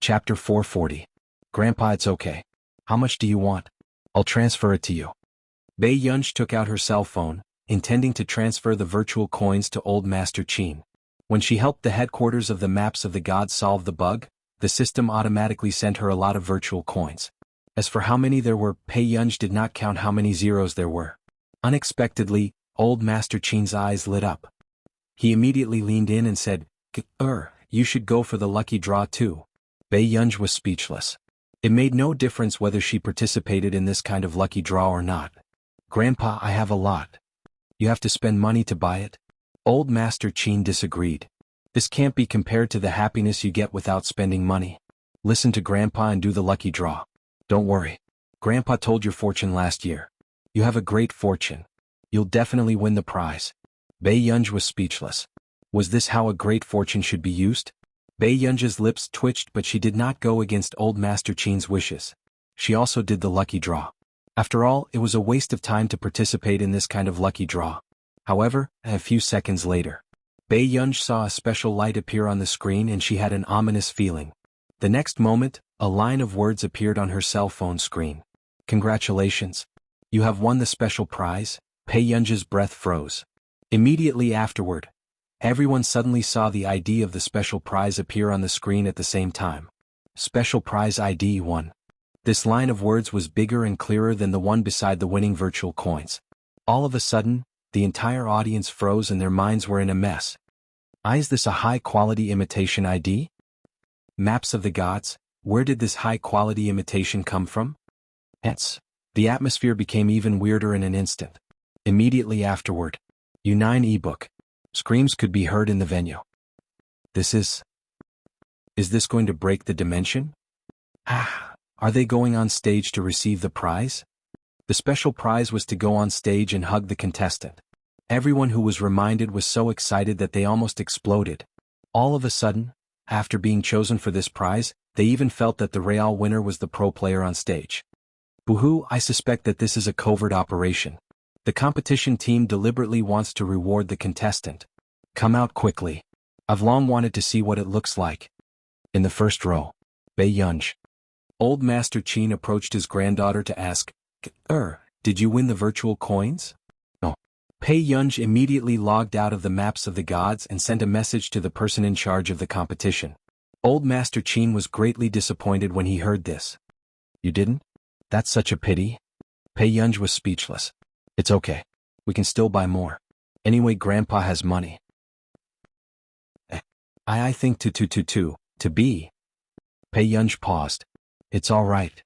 Chapter 440. Grandpa, it's okay. How much do you want? I'll transfer it to you. Bei Yunj took out her cell phone, intending to transfer the virtual coins to Old Master Qin. When she helped the headquarters of the Maps of the Gods solve the bug, the system automatically sent her a lot of virtual coins. As for how many there were, Bei Yunj did not count how many zeros there were. Unexpectedly, Old Master Qin's eyes lit up. He immediately leaned in and said, you should go for the lucky draw too. Bei Yunj was speechless. It made no difference whether she participated in this kind of lucky draw or not. Grandpa, I have a lot. You have to spend money to buy it? Old Master Qin disagreed. This can't be compared to the happiness you get without spending money. Listen to Grandpa and do the lucky draw. Don't worry. Grandpa told your fortune last year. You have a great fortune. You'll definitely win the prize. Bei Yunj was speechless. Was this how a great fortune should be used? Bei Yunj's lips twitched, but she did not go against Old Master Qin's wishes. She also did the lucky draw. After all, it was a waste of time to participate in this kind of lucky draw. However, a few seconds later, Bei Yunj saw a special light appear on the screen and she had an ominous feeling. The next moment, a line of words appeared on her cell phone screen. Congratulations. You have won the special prize. Bei Yunj's breath froze. Immediately afterward, everyone suddenly saw the ID of the special prize appear on the screen at the same time. Special prize ID 1. This line of words was bigger and clearer than the one beside the winning virtual coins. All of a sudden, the entire audience froze and their minds were in a mess. Is this a high-quality imitation ID? Maps of the Gods, where did this high-quality imitation come from? Hence, the atmosphere became even weirder in an instant. Immediately afterward, U9 ebook. Screams could be heard in the venue. Is this going to break the dimension? Are they going on stage to receive the prize? The special prize was to go on stage and hug the contestant. Everyone who was reminded was so excited that they almost exploded. All of a sudden, after being chosen for this prize, they even felt that the real winner was the pro player on stage. Boo-hoo, I suspect that this is a covert operation. The competition team deliberately wants to reward the contestant. Come out quickly. I've long wanted to see what it looks like. In the first row, Bei Yunj. Old Master Qin approached his granddaughter to ask, did you win the virtual coins? No. Bei Yunj immediately logged out of the Maps of the Gods and sent a message to the person in charge of the competition. Old Master Qin was greatly disappointed when he heard this. You didn't? That's such a pity. Bei Yunj was speechless. It's okay. We can still buy more. Anyway, Grandpa has money. I think to be. Bei Yunj paused. It's all right.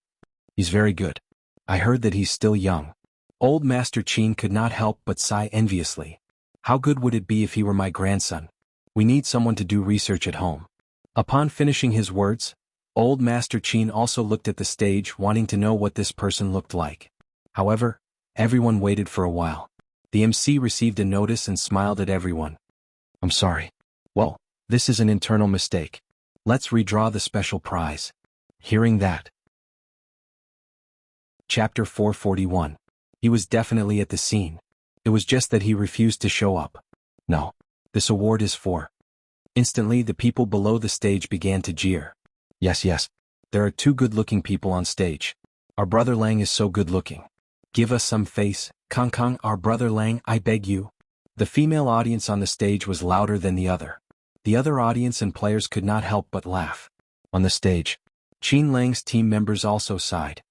He's very good. I heard that he's still young. Old Master Qin could not help but sigh enviously. How good would it be if he were my grandson? We need someone to do research at home. Upon finishing his words, Old Master Qin also looked at the stage, wanting to know what this person looked like. However, everyone waited for a while. The MC received a notice and smiled at everyone. I'm sorry. Well, this is an internal mistake. Let's redraw the special prize. Hearing that. Chapter 441. He was definitely at the scene. It was just that he refused to show up. No. This award is for. Instantly, the people below the stage began to jeer. Yes. There are two good-looking people on stage. Our brother Lang is so good-looking. Give us some face, Kong, our brother Lang, I beg you. The female audience on the stage was louder than the other. The other audience and players could not help but laugh. On the stage, Qin Lang's team members also sighed.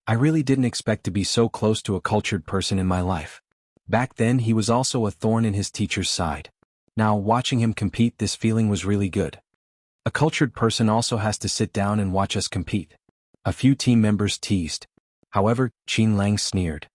I really didn't expect to be so close to a cultured person in my life. Back then he was also a thorn in his teacher's side. Now watching him compete, this feeling was really good. A cultured person also has to sit down and watch us compete. A few team members teased. However, Qin Lang sneered.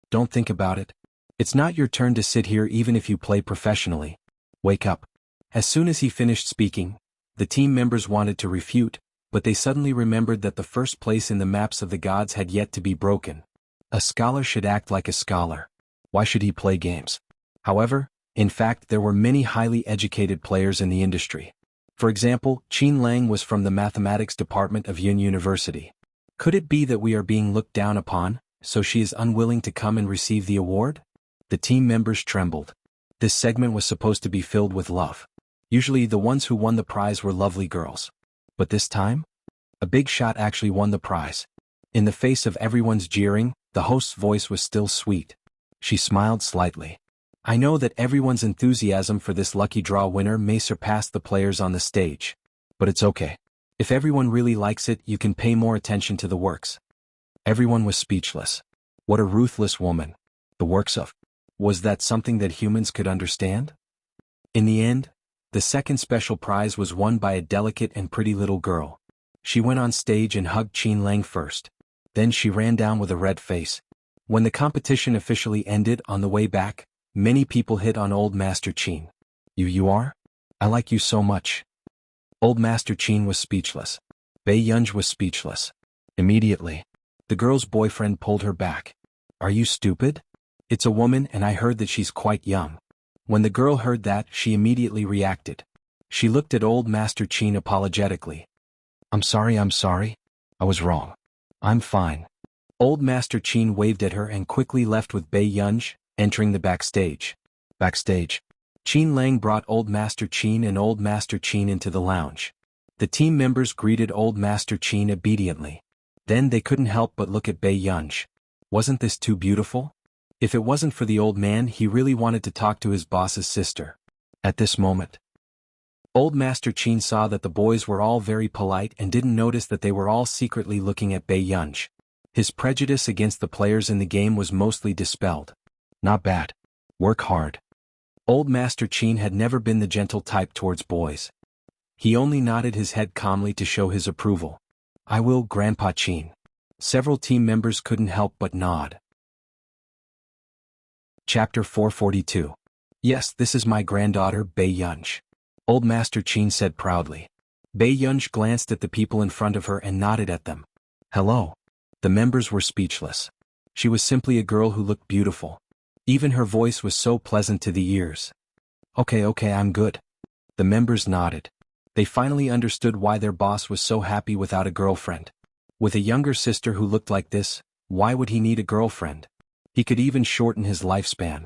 Don't think about it. It's not your turn to sit here even if you play professionally. Wake up. As soon as he finished speaking, the team members wanted to refute, but they suddenly remembered that the first place in the Maps of the Gods had yet to be broken. A scholar should act like a scholar. Why should he play games? However, in fact, there were many highly educated players in the industry. For example, Qin Lang was from the mathematics department of Yun University. Could it be that we are being looked down upon, so she is unwilling to come and receive the award? The team members trembled. This segment was supposed to be filled with love. Usually the ones who won the prize were lovely girls. But this time, A big shot actually won the prize. In the face of everyone's jeering, the host's voice was still sweet. She smiled slightly. I know that everyone's enthusiasm for this lucky draw winner may surpass the players on the stage. But it's okay. If everyone really likes it, you can pay more attention to the works. Everyone was speechless. What a ruthless woman. The works of. Was that something that humans could understand? In the end, the second special prize was won by a delicate and pretty little girl. She went on stage and hugged Qin Lang first. Then she ran down with a red face. When the competition officially ended on the way back, many people hit on Old Master Qin. You are? I like you so much. Old Master Qin was speechless. Bei Yunj was speechless. Immediately, the girl's boyfriend pulled her back. Are you stupid? It's a woman and I heard that she's quite young. When the girl heard that, she immediately reacted. She looked at Old Master Qin apologetically. I'm sorry. I was wrong. I'm fine. Old Master Qin waved at her and quickly left with Bei Yunj, entering the backstage. Qin Lang brought Old Master Qin and Old Master Qin into the lounge. The team members greeted Old Master Qin obediently. Then they couldn't help but look at Bei Yunj. Wasn't this too beautiful? If it wasn't for the old man, he really wanted to talk to his boss's sister. At this moment, Old Master Qin saw that the boys were all very polite and didn't notice that they were all secretly looking at Bei Yunj. His prejudice against the players in the game was mostly dispelled. Not bad. Work hard. Old Master Qin had never been the gentle type towards boys. He only nodded his head calmly to show his approval. I will, Grandpa Qin. Several team members couldn't help but nod. Chapter 442. Yes, this is my granddaughter, Bei Yunj. Old Master Qin said proudly. Bei Yunj glanced at the people in front of her and nodded at them. Hello. The members were speechless. She was simply a girl who looked beautiful. Even her voice was so pleasant to the ears. Okay, I'm good. The members nodded. They finally understood why their boss was so happy without a girlfriend. With a younger sister who looked like this, why would he need a girlfriend? He could even shorten his lifespan.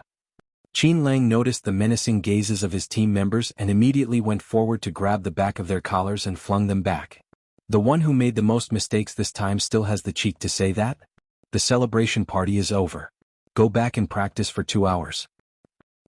Qin Lang noticed the menacing gazes of his team members and immediately went forward to grab the back of their collars and flung them back. The one who made the most mistakes this time still has the cheek to say that? The celebration party is over. Go back and practice for 2 hours.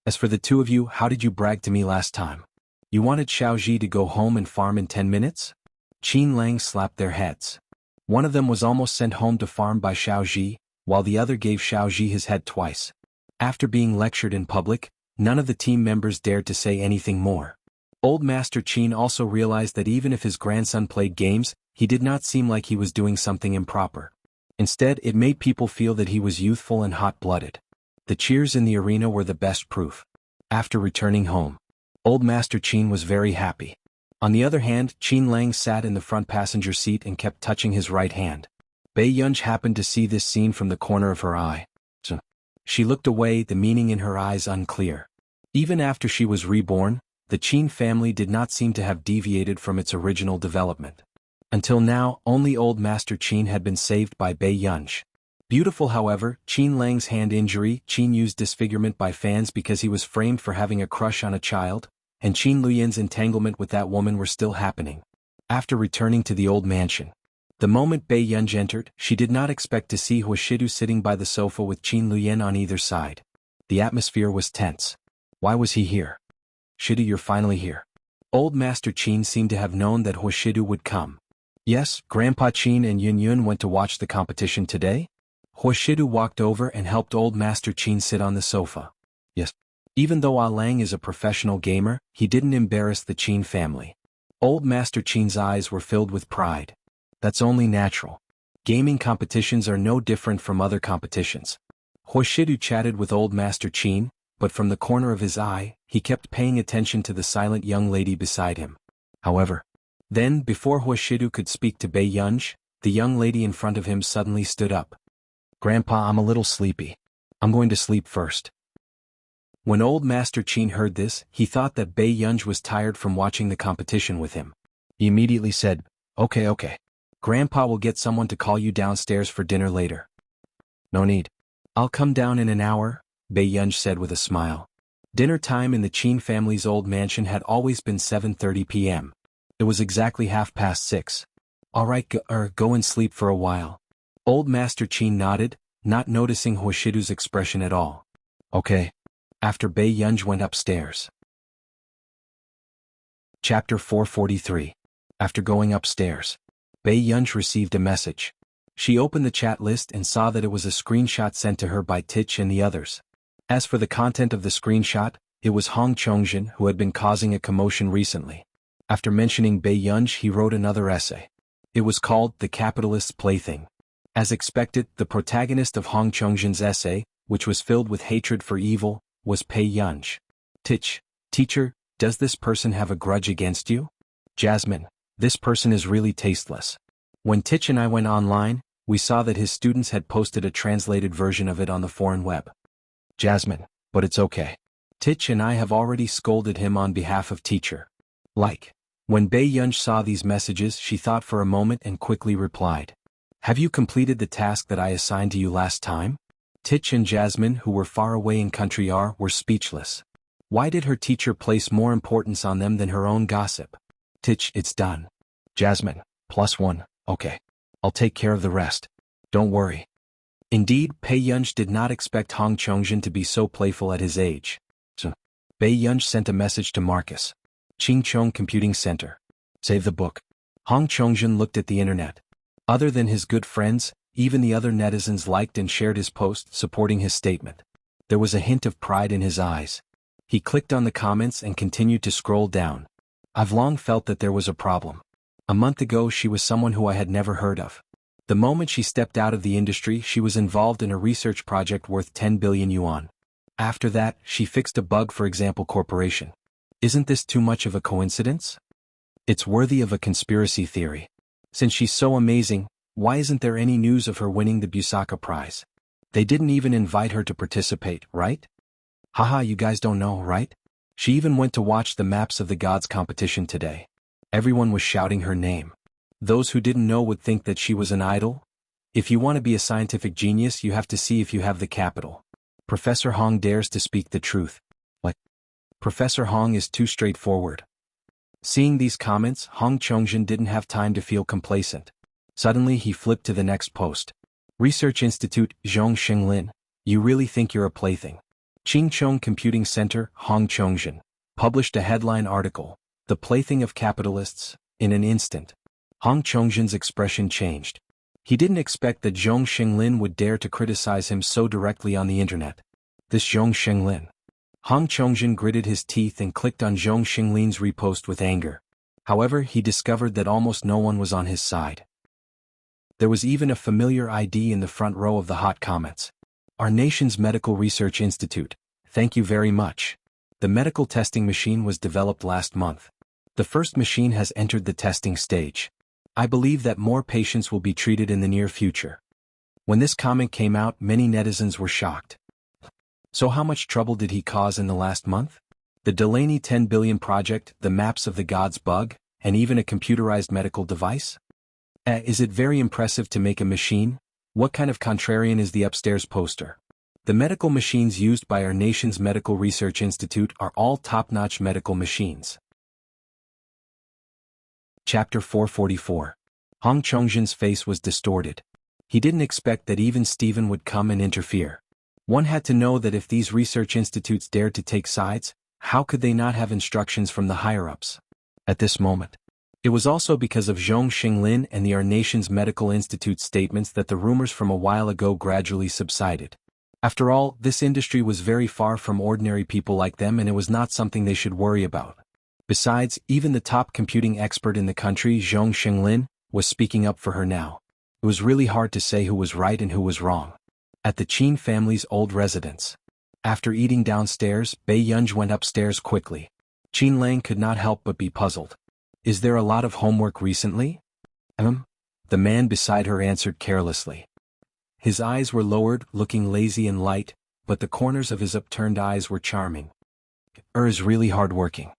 As for the two of you, how did you brag to me last time? You wanted Xiaoji to go home and farm in 10 minutes? Qin Lang slapped their heads. One of them was almost sent home to farm by Xiaoji, while the other gave Xiaoji his head twice. After being lectured in public, none of the team members dared to say anything more. Old Master Qin also realized that even if his grandson played games, he did not seem like he was doing something improper. Instead, it made people feel that he was youthful and hot-blooded. The cheers in the arena were the best proof. After returning home, Old Master Qin was very happy. On the other hand, Qin Lang sat in the front passenger seat and kept touching his right hand. Bei Yunj happened to see this scene from the corner of her eye. She looked away, the meaning in her eyes unclear. Even after she was reborn, the Qin family did not seem to have deviated from its original development. Until now, only Old Master Qin had been saved by Bei Yunj. Beautiful, however, Qin Lang's hand injury, Qin Yu's disfigurement by fans because he was framed for having a crush on a child, and Qin Luyan's entanglement with that woman were still happening. After returning to the old mansion, the moment Bei Yunj entered, she did not expect to see Huashidu sitting by the sofa with Qin Luyan on either side. The atmosphere was tense. Why was he here? Shidu, you're finally here. Old Master Qin seemed to have known that Huashidu would come. Yes, Grandpa Qin and Yun went to watch the competition today? Huashidu walked over and helped Old Master Qin sit on the sofa. Yes. Even though Lang is a professional gamer, he didn't embarrass the Qin family. Old Master Qin's eyes were filled with pride. That's only natural. Gaming competitions are no different from other competitions. Huashidu chatted with Old Master Qin, but from the corner of his eye, he kept paying attention to the silent young lady beside him. However, then, before Huashidu could speak to Bei Yunj, the young lady in front of him suddenly stood up. Grandpa, I'm a little sleepy. I'm going to sleep first. When Old Master Qin heard this, he thought that Bei Yunj was tired from watching the competition with him. He immediately said, Okay. Grandpa will get someone to call you downstairs for dinner later. No need. I'll come down in an hour, Bei Yunj said with a smile. Dinner time in the Qin family's old mansion had always been 7:30 p.m. It was exactly 6:30. Alright, go and sleep for a while. Old Master Qin nodded, not noticing Huashidu's expression at all. Okay. After Bei Yunj went upstairs. Chapter 443. After going upstairs, Bei Yunj received a message. She opened the chat list and saw that it was a screenshot sent to her by Tich and the others. As for the content of the screenshot, it was Hong Chongjin who had been causing a commotion recently. After mentioning Bei Yunj, he wrote another essay. It was called The Capitalist's Plaything. As expected, the protagonist of Hong Chongjin's essay, which was filled with hatred for evil, was Bei Yunj. Tich, teacher, does this person have a grudge against you? Jasmine, this person is really tasteless. When Tich and I went online, we saw that his students had posted a translated version of it on the foreign web. Jasmine, but it's okay. Tich and I have already scolded him on behalf of teacher. Like. When Bei Yunj saw these messages, she thought for a moment and quickly replied. Have you completed the task that I assigned to you last time? Tich and Jasmine, who were far away in country R, were speechless. Why did her teacher place more importance on them than her own gossip? Tich, it's done. Jasmine, +1, okay. I'll take care of the rest. Don't worry. Indeed, Bei Yunj did not expect Hong Chongjin to be so playful at his age. So, Bei Yunj sent a message to Marcus. Chingchong Computing Center. Save the book. Hong Chongjin looked at the internet. Other than his good friends, even the other netizens liked and shared his post supporting his statement. There was a hint of pride in his eyes. He clicked on the comments and continued to scroll down. I've long felt that there was a problem. A month ago she was someone who I had never heard of. The moment she stepped out of the industry, she was involved in a research project worth 10 billion yuan. After that, she fixed a bug for Example Corporation. Isn't this too much of a coincidence? It's worthy of a conspiracy theory. Since she's so amazing, why isn't there any news of her winning the Busaka Prize? They didn't even invite her to participate, right? Haha, you guys don't know, right? She even went to watch the Maps of the Gods competition today. Everyone was shouting her name. Those who didn't know would think that she was an idol. If you want to be a scientific genius, you have to see if you have the capital. Professor Hong dares to speak the truth. What? Professor Hong is too straightforward. Seeing these comments, Hong Chongjin didn't have time to feel complacent. Suddenly he flipped to the next post. Research Institute, Zhong Xinglin. You really think you're a plaything? Chingchong Computing Center, Hong Chongjin, published a headline article, The Plaything of Capitalists, in an instant. Hong Chongjin's expression changed. He didn't expect that Zhong Xinglin would dare to criticize him so directly on the internet. This Zhong Xinglin. Hong Chongjin gritted his teeth and clicked on Zhong Xinglin's repost with anger. However, he discovered that almost no one was on his side. There was even a familiar ID in the front row of the hot comments. Our nation's Medical Research Institute, thank you very much. The medical testing machine was developed last month. The first machine has entered the testing stage. I believe that more patients will be treated in the near future. When this comment came out, many netizens were shocked. So how much trouble did he cause in the last month? The Delaney 10 billion project, the Maps of the Gods bug, and even a computerized medical device? Is it very impressive to make a machine? What kind of contrarian is the upstairs poster? The medical machines used by our nation's Medical Research Institute are all top-notch medical machines. Chapter 444. Hong Chongjin's face was distorted. He didn't expect that even Stephen would come and interfere. One had to know that if these research institutes dared to take sides, how could they not have instructions from the higher-ups? At this moment. It was also because of Zhong Xinglin and the Our Nation's Medical Institute statements that the rumors from a while ago gradually subsided. After all, this industry was very far from ordinary people like them, and it was not something they should worry about. Besides, even the top computing expert in the country, Zhong Xinglin, was speaking up for her now. It was really hard to say who was right and who was wrong. At the Qin family's old residence. After eating downstairs, Bei Yunj went upstairs quickly. Qin Lang could not help but be puzzled. Is there a lot of homework recently? The man beside her answered carelessly. His eyes were lowered, looking lazy and light, but the corners of his upturned eyes were charming. Is really hardworking.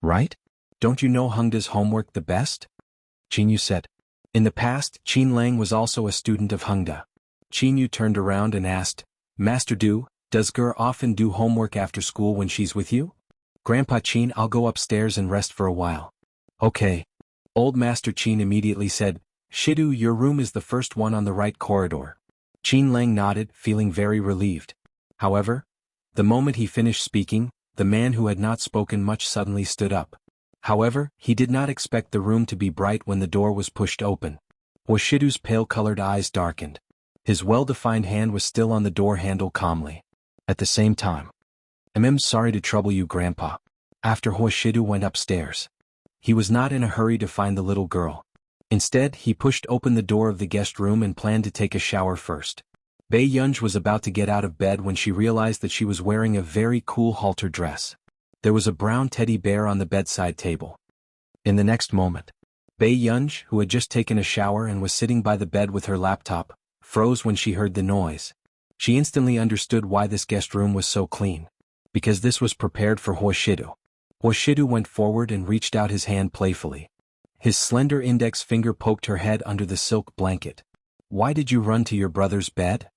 Right? Don't you know Hungda's homework the best? Qin Yu said. In the past, Qin Lang was also a student of Hungda. Qin Yu turned around and asked, Master Du, does Ger often do homework after school when she's with you? Grandpa Qin, I'll go upstairs and rest for a while. Okay. Old Master Qin immediately said, Shidu, your room is the first one on the right corridor. Qin Lang nodded, feeling very relieved. However, the moment he finished speaking, the man who had not spoken much suddenly stood up. However, he did not expect the room to be bright when the door was pushed open. Shidu's pale-colored eyes darkened. His well-defined hand was still on the door handle calmly. At the same time, I'm sorry to trouble you, Grandpa. After Shidu went upstairs, he was not in a hurry to find the little girl. Instead, he pushed open the door of the guest room and planned to take a shower first. Bei Yunj was about to get out of bed when she realized that she was wearing a very cool halter dress. There was a brown teddy bear on the bedside table. In the next moment, Bei Yunj, who had just taken a shower and was sitting by the bed with her laptop, froze when she heard the noise. She instantly understood why this guest room was so clean. Because this was prepared for Shidu. Shidu went forward and reached out his hand playfully. His slender index finger poked her head under the silk blanket. Why did you run to your brother's bed?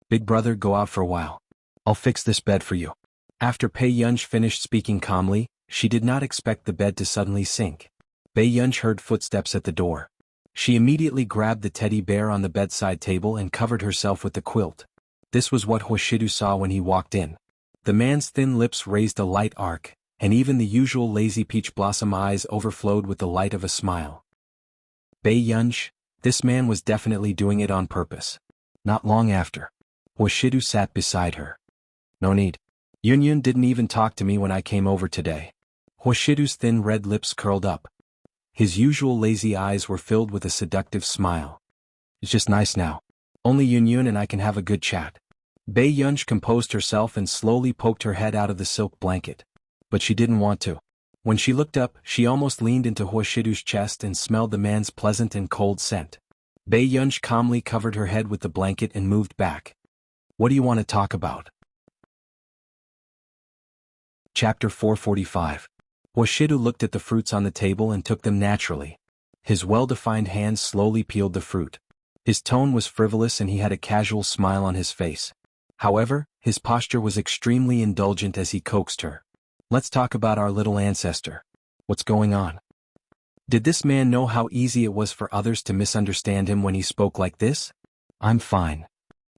Big brother, go out for a while. I'll fix this bed for you. After Bei Yunj finished speaking calmly, she did not expect the bed to suddenly sink. Bei Yunj heard footsteps at the door. She immediately grabbed the teddy bear on the bedside table and covered herself with the quilt. This was what Shidu saw when he walked in. The man's thin lips raised a light arc, and even the usual lazy peach blossom eyes overflowed with the light of a smile. Bei Yunj, this man was definitely doing it on purpose. Not long after, Shidu sat beside her. No need. Yunyun didn't even talk to me when I came over today. Shidu's thin red lips curled up. His usual lazy eyes were filled with a seductive smile. It's just nice now. Only Yunyun and I can have a good chat. Bei Yunj composed herself and slowly poked her head out of the silk blanket. But she didn't want to. When she looked up, she almost leaned into Shidu's chest and smelled the man's pleasant and cold scent. Bei Yunj calmly covered her head with the blanket and moved back. What do you want to talk about? Chapter 445. Shidu looked at the fruits on the table and took them naturally. His well-defined hands slowly peeled the fruit. His tone was frivolous and he had a casual smile on his face. However, his posture was extremely indulgent as he coaxed her. Let's talk about our little ancestor. What's going on? Did this man know how easy it was for others to misunderstand him when he spoke like this? I'm fine.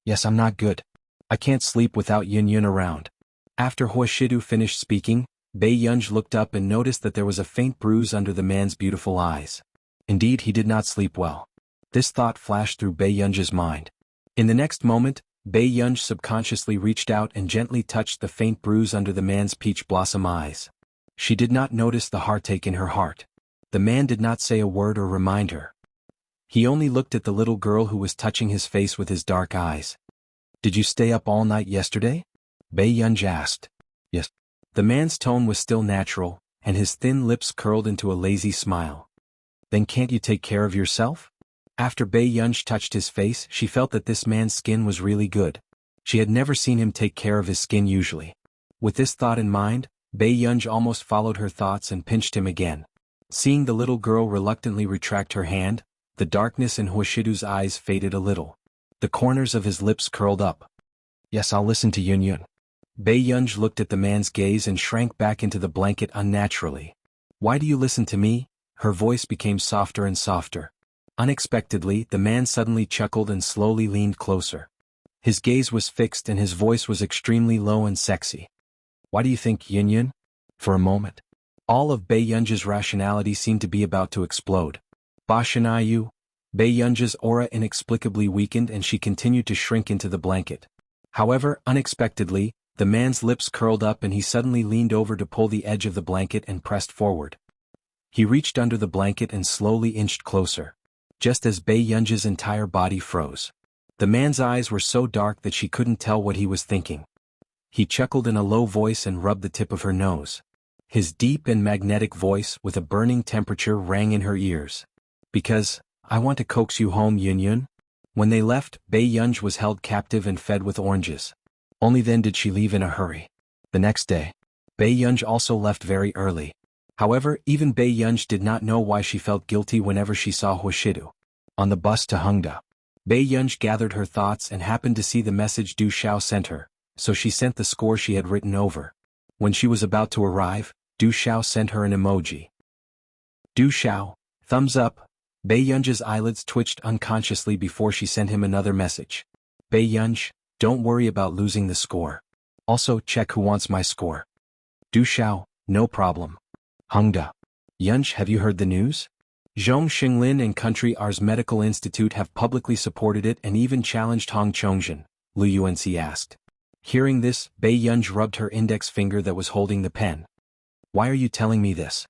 Yes, I'm not good. I can't sleep without Yunyun around. After Shidu finished speaking, Bei Yunj looked up and noticed that there was a faint bruise under the man's beautiful eyes. Indeed, he did not sleep well. This thought flashed through Bei Yunj's mind. In the next moment, Bei Yunj subconsciously reached out and gently touched the faint bruise under the man's peach blossom eyes. She did not notice the heartache in her heart. The man did not say a word or remind her. He only looked at the little girl who was touching his face with his dark eyes. Did you stay up all night yesterday? Bei Yunj asked. Yes. The man's tone was still natural, and his thin lips curled into a lazy smile. Then can't you take care of yourself? After Bei Yunj touched his face, she felt that this man's skin was really good. She had never seen him take care of his skin usually. With this thought in mind, Bei Yunj almost followed her thoughts and pinched him again. Seeing the little girl reluctantly retract her hand, the darkness in Shidu's eyes faded a little. The corners of his lips curled up. Yes, I'll listen to Yunyun. Bei Yunj looked at the man's gaze and shrank back into the blanket unnaturally. Why do you listen to me? Her voice became softer and softer. Unexpectedly, the man suddenly chuckled and slowly leaned closer. His gaze was fixed and his voice was extremely low and sexy. Why do you think, Yunyun? For a moment, all of Bei Yunj's rationality seemed to be about to explode. Bashanayu, Bei Yunj's aura inexplicably weakened and she continued to shrink into the blanket. However, unexpectedly, the man's lips curled up and he suddenly leaned over to pull the edge of the blanket and pressed forward. He reached under the blanket and slowly inched closer. Just as Bei Yunj's entire body froze. The man's eyes were so dark that she couldn't tell what he was thinking. He chuckled in a low voice and rubbed the tip of her nose. His deep and magnetic voice with a burning temperature rang in her ears. Because, I want to coax you home, Yunyun. When they left, Bei Yunj was held captive and fed with oranges. Only then did she leave in a hurry. The next day, Bei Yunj also left very early. However, even Bei Yunj did not know why she felt guilty whenever she saw Shidu. On the bus to Hongda, Bei Yunj gathered her thoughts and happened to see the message Du Xiao sent her, so she sent the score she had written over. When she was about to arrive, Du Xiao sent her an emoji. Du Xiao, thumbs up. Bei Yunj's eyelids twitched unconsciously before she sent him another message. Bei Yunj, don't worry about losing the score. Also, check who wants my score. Du Xiao, no problem. Hengda. Yunj, have you heard the news? Zhong Xinglin and Country R's Medical Institute have publicly supported it and even challenged Hong Chongzhen, Lu Yuanci asked. Hearing this, Bei Yunj rubbed her index finger that was holding the pen. Why are you telling me this?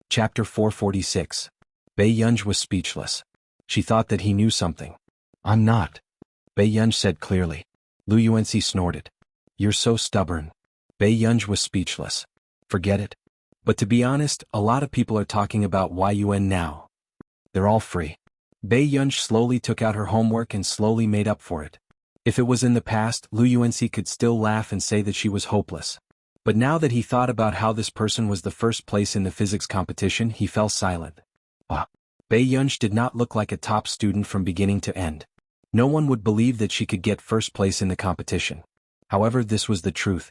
Chapter 446. Bei Yunj was speechless. She thought that he knew something. I'm not. Bei Yunj said clearly. Lu Yuanci snorted. You're so stubborn. Bei Yunj was speechless. Forget it. But to be honest, a lot of people are talking about Yun now. They're all free. Bei Yunj slowly took out her homework and slowly made up for it. If it was in the past, Lu Yuanci could still laugh and say that she was hopeless. But now that he thought about how this person was the first place in the physics competition, he fell silent. Bei Yunj did not look like a top student from beginning to end. No one would believe that she could get first place in the competition. However, this was the truth.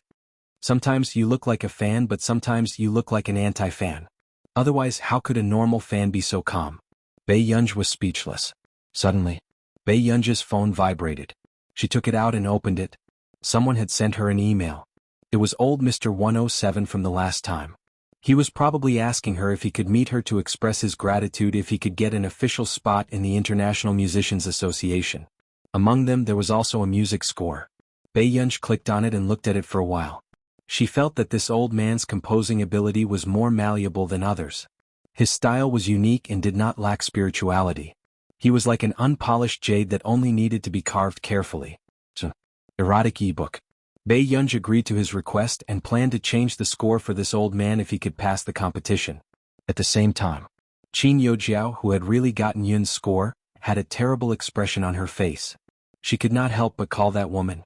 Sometimes you look like a fan, but sometimes you look like an anti-fan. Otherwise, how could a normal fan be so calm? Bei Yunj was speechless. Suddenly, Bei Yunj's phone vibrated. She took it out and opened it. Someone had sent her an email. It was old Mr. 107 from the last time. He was probably asking her if he could meet her to express his gratitude if he could get an official spot in the International Musicians Association. Among them there was also a music score. Bei Yunj clicked on it and looked at it for a while. She felt that this old man's composing ability was more malleable than others. His style was unique and did not lack spirituality. He was like an unpolished jade that only needed to be carved carefully. Erotic ebook. Bei Yunj agreed to his request and planned to change the score for this old man if he could pass the competition. At the same time, Qin Youjiao, who had really gotten Yun's score, had a terrible expression on her face. She could not help but call that woman.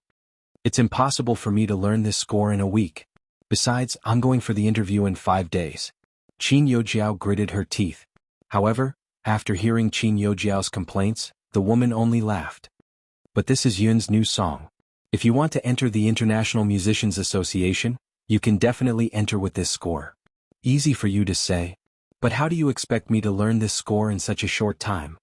It's impossible for me to learn this score in a week. Besides, I'm going for the interview in 5 days. Qin Youjiao gritted her teeth. However, after hearing Qin Youjiao's complaints, the woman only laughed. But this is Yun's new song. If you want to enter the International Musicians Association, you can definitely enter with this score. Easy for you to say. But how do you expect me to learn this score in such a short time?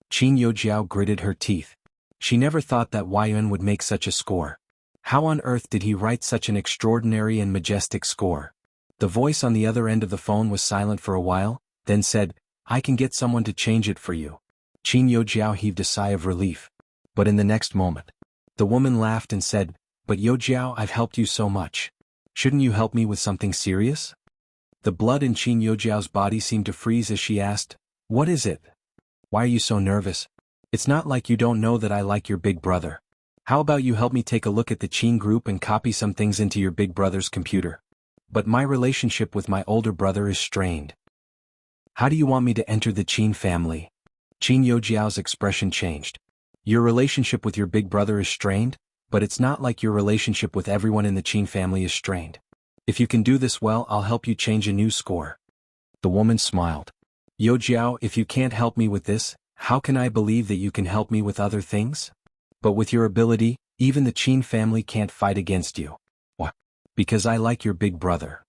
Qin Youjiao gritted her teeth. She never thought that Yun would make such a score. How on earth did he write such an extraordinary and majestic score? The voice on the other end of the phone was silent for a while, then said, I can get someone to change it for you. Qin Youjiao heaved a sigh of relief. But in the next moment, the woman laughed and said, But Youjiao, I've helped you so much. Shouldn't you help me with something serious? The blood in Qin Youjiao's body seemed to freeze as she asked, What is it? Why are you so nervous? It's not like you don't know that I like your big brother. How about you help me take a look at the Qin group and copy some things into your big brother's computer? But my relationship with my older brother is strained. How do you want me to enter the Qin family? Qin Youjiao's expression changed. Your relationship with your big brother is strained, but it's not like your relationship with everyone in the Qin family is strained. If you can do this well, I'll help you change a new score. The woman smiled. Youjiao, if you can't help me with this, how can I believe that you can help me with other things? But with your ability, even the Qin family can't fight against you. What? Because I like your big brother.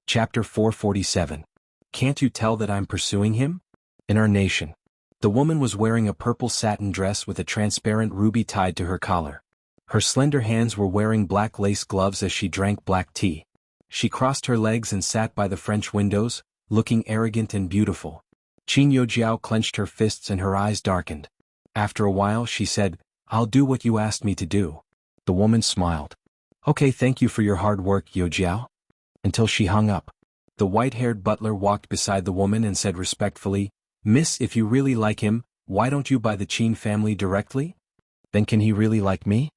Chapter 447. Can't you tell that I'm pursuing him? In our nation, the woman was wearing a purple satin dress with a transparent ruby tied to her collar. Her slender hands were wearing black lace gloves as she drank black tea. She crossed her legs and sat by the French windows, looking arrogant and beautiful. Qin Youjiao clenched her fists and her eyes darkened. After a while she said, I'll do what you asked me to do. The woman smiled. Okay, thank you for your hard work, Youjiao. Until she hung up. The white-haired butler walked beside the woman and said respectfully, Miss, if you really like him, why don't you buy the Qin family directly? Then can he really like me?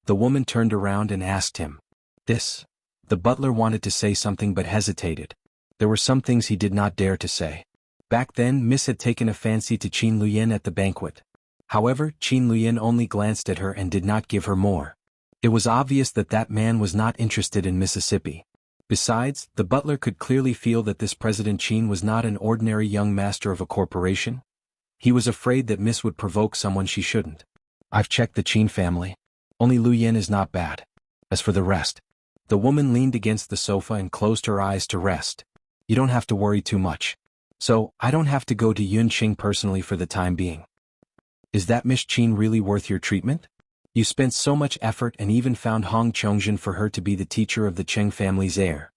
The woman turned around and asked him. This. The butler wanted to say something but hesitated. There were some things he did not dare to say. Back then, Miss had taken a fancy to Qin Luyan at the banquet. However, Qin Luyan only glanced at her and did not give her more. It was obvious that that man was not interested in Mississippi. Besides, the butler could clearly feel that this President Qin was not an ordinary young master of a corporation. He was afraid that Miss would provoke someone she shouldn't. I've checked the Qin family. Only Lu Yin is not bad. As for the rest. The woman leaned against the sofa and closed her eyes to rest. You don't have to worry too much. So, I don't have to go to Yunqing personally for the time being. Is that Miss Qin really worth your treatment? You spent so much effort and even found Hong Chongjin for her to be the teacher of the Cheng family's heir.